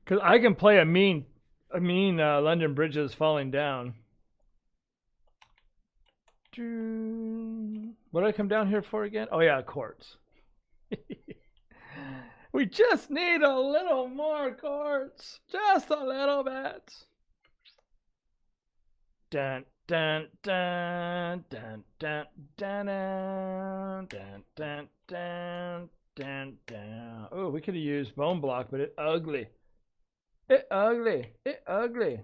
S1: Because I can play a mean London Bridge is falling down. What did I come down here for again? Oh yeah, quartz. We just need a little more quartz. Just a little bit. Dun dun dun dun dun dun dun dun dun dun dun dun. Oh, we could have used bone block, but it's ugly. It ugly. It ugly.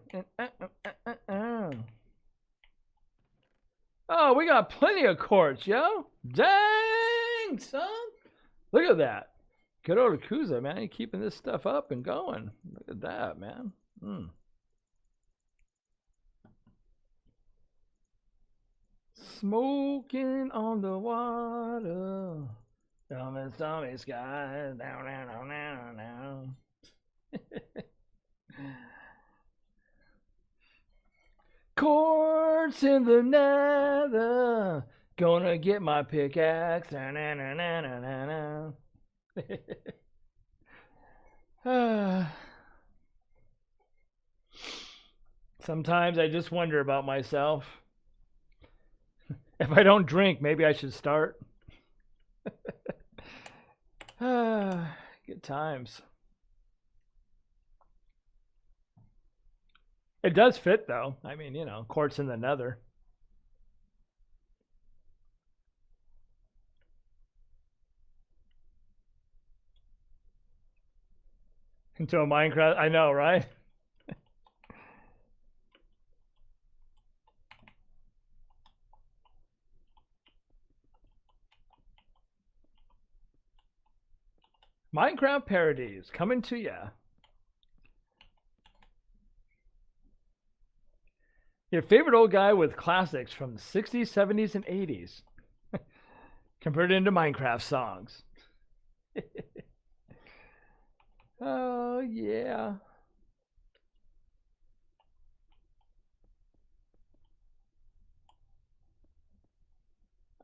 S1: Oh, we got plenty of quartz, yo. Dang, son. Look at that. Good old Akuza, man. You're keeping this stuff up and going. Look at that, man. Smoking on the water. Down in stormy skies. Down, down, down, down, down. Quartz in the nether. Gonna get my pickaxe. Na, na, na, na, na, na. Sometimes I just wonder about myself. If I don't drink, maybe I should start. Good times. It does fit, though. I mean, you know, quartz in the nether. Into a Minecraft. I know, right? Minecraft parodies coming to ya. Your favorite old guy with classics from the 60s, 70s, and 80s. Converted into Minecraft songs. Oh, yeah.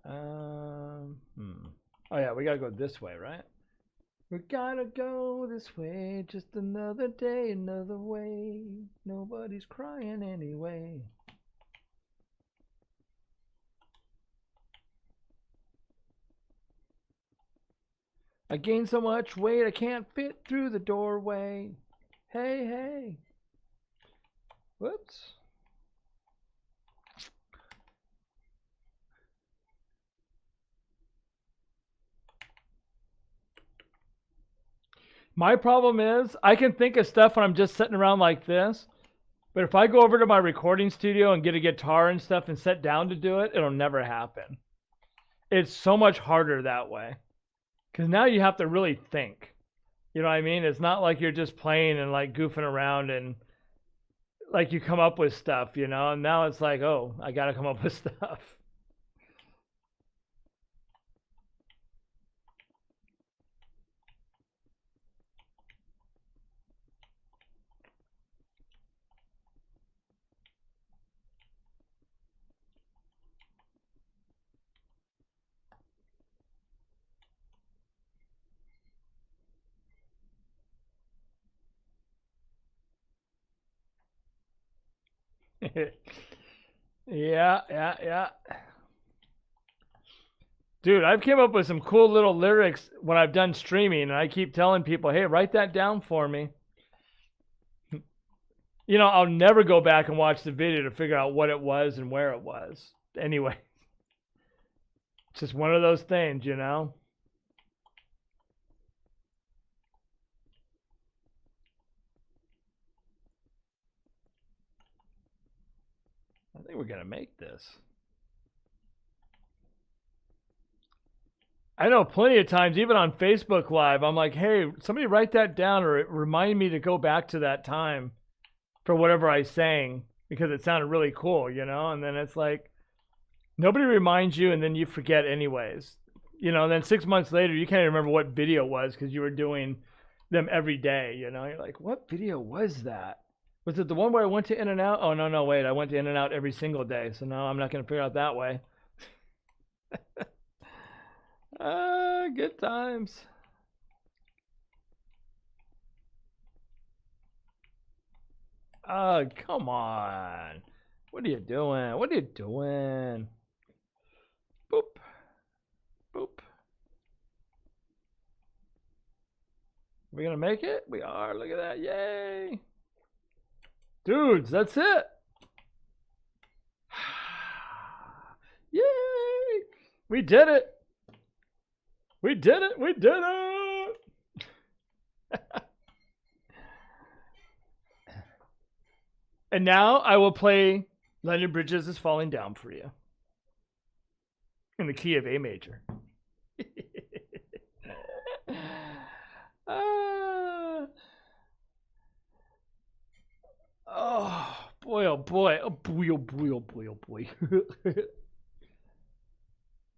S1: Oh, yeah, we gotta go this way, right? We gotta go this way, just another day, another way. Nobody's crying anyway. I gained so much weight I can't fit through the doorway. Hey, hey. Whoops. My problem is I can think of stuff when I'm just sitting around like this. But if I go over to my recording studio and get a guitar and stuff and sit down to do it, it'll never happen. It's so much harder that way. Because now you have to really think. You know what I mean? It's not like you're just playing and like goofing around and like you come up with stuff, you know? And now it's like, oh, I got to come up with stuff. Yeah. Dude, I've came up with some cool little lyrics when I've done streaming, and I keep telling people, hey, write that down for me. You know, I'll never go back and watch the video to figure out what it was and where it was. Anyway, it's just one of those things, you know? I think we're going to make this. I know plenty of times, even on Facebook Live, I'm like, hey, somebody write that down or remind me to go back to that time for whatever I sang because it sounded really cool, you know? And then it's like, nobody reminds you and then you forget anyways. You know, and then 6 months later, you can't even remember what video it was because you were doing them every day, you know? You're like, what video was that? Was it the one where I went to In-N-Out? Oh, no, wait. I went to In-N-Out every single day. So no, I'm not going to figure out that way. Good times. Oh, come on. What are you doing? What are you doing? Boop. Boop. Are we going to make it? We are. Look at that. Yay. Dudes, that's it. Yay. We did it. We did it. We did it. And now I will play London Bridges is Falling Down for you in the key of A major. Oh boy, oh boy, oh boy, oh boy, oh boy, oh boy.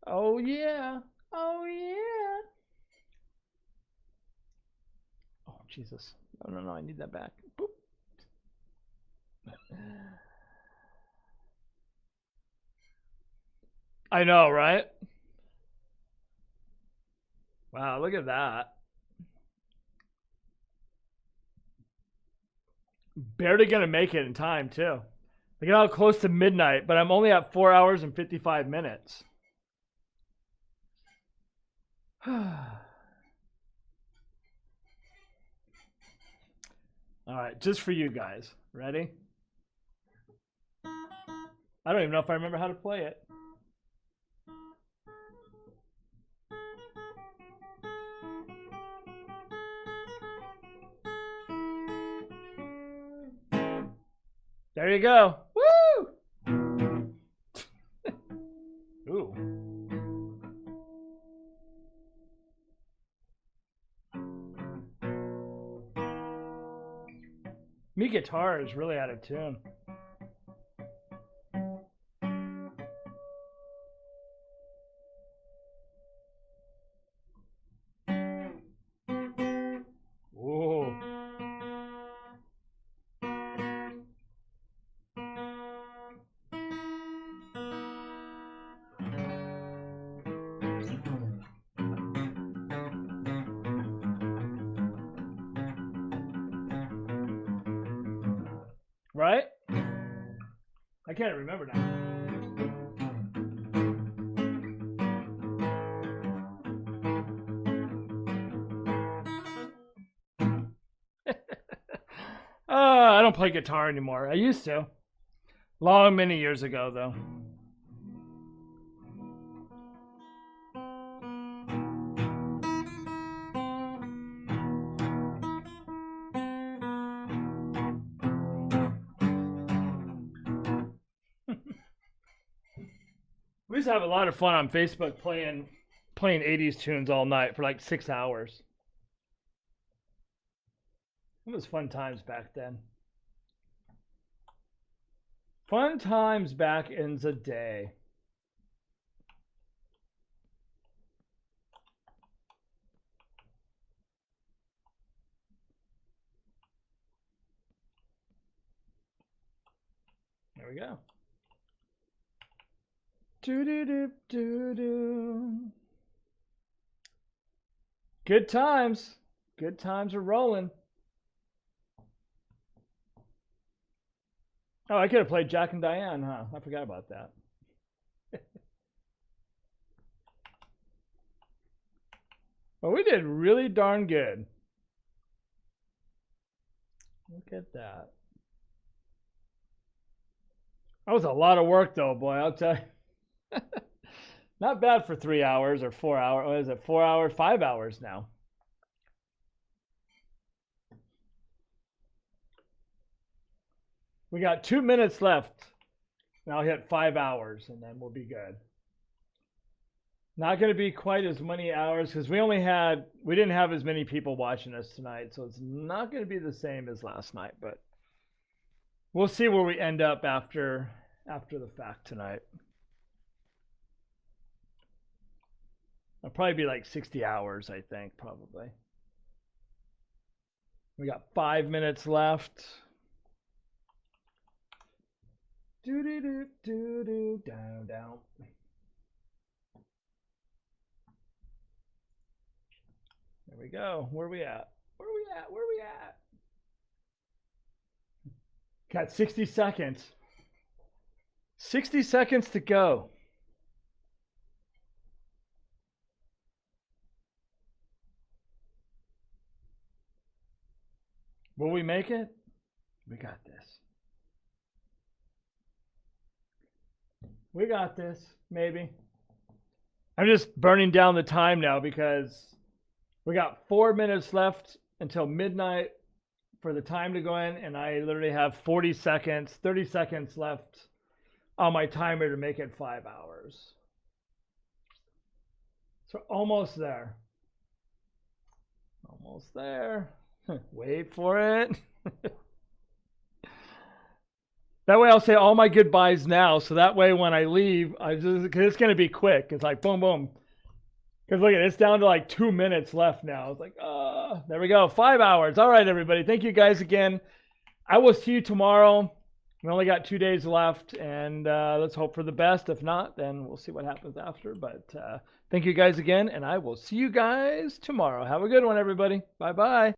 S1: Oh yeah, oh yeah. Oh Jesus, no, I need that back. Boop. I know, right? Wow, look at that. Barely gonna make it in time too. I get out close to midnight, but I'm only at 4 hours and 55 minutes. All right, just for you guys. Ready? I don't even know if I remember how to play it. There you go. Woo! Ooh. Me guitar is really out of tune. Ooh. Right? I can't remember now. I don't play guitar anymore. I used to. Long, many years ago, though. We used to have a lot of fun on Facebook playing 80s tunes all night for like 6 hours. It was fun times back then. Fun times back in the day. There we go. Do do do do do. Good times. Good times are rolling. Oh, I could have played Jack and Diane, huh? I forgot about that. Well, we did really darn good. Look at that. That was a lot of work, though, boy. I'll tell you. Not bad for 3 hours or 4 hours. What is it? 4 hours, 5 hours now. We got 2 minutes left. And I'll hit 5 hours, and then we'll be good. Not going to be quite as many hours because we didn't have as many people watching us tonight, so it's not going to be the same as last night. But we'll see where we end up after the fact tonight. It'll probably be like 60 hours, I think, probably. We got 5 minutes left. Do do do do do down down. There we go. Where are we at? Where are we at? Where are we at? Got 60 seconds. 60 seconds to go. Will we make it? We got this. We got this, maybe. I'm just burning down the time now because we got 4 minutes left until midnight for the time to go in, and I literally have 40 seconds, 30 seconds left on my timer to make it 5 hours. So almost there. Almost there. Wait for it. That way I'll say all my goodbyes now. So that way when I leave, cause it's going to be quick. It's like boom, boom. Because look at it, it's down to like 2 minutes left now. It's like, there we go. 5 hours. All right, everybody. Thank you guys again. I will see you tomorrow. We only got 2 days left, and let's hope for the best. If not, then we'll see what happens after. But thank you guys again, and I will see you guys tomorrow. Have a good one, everybody. Bye-bye.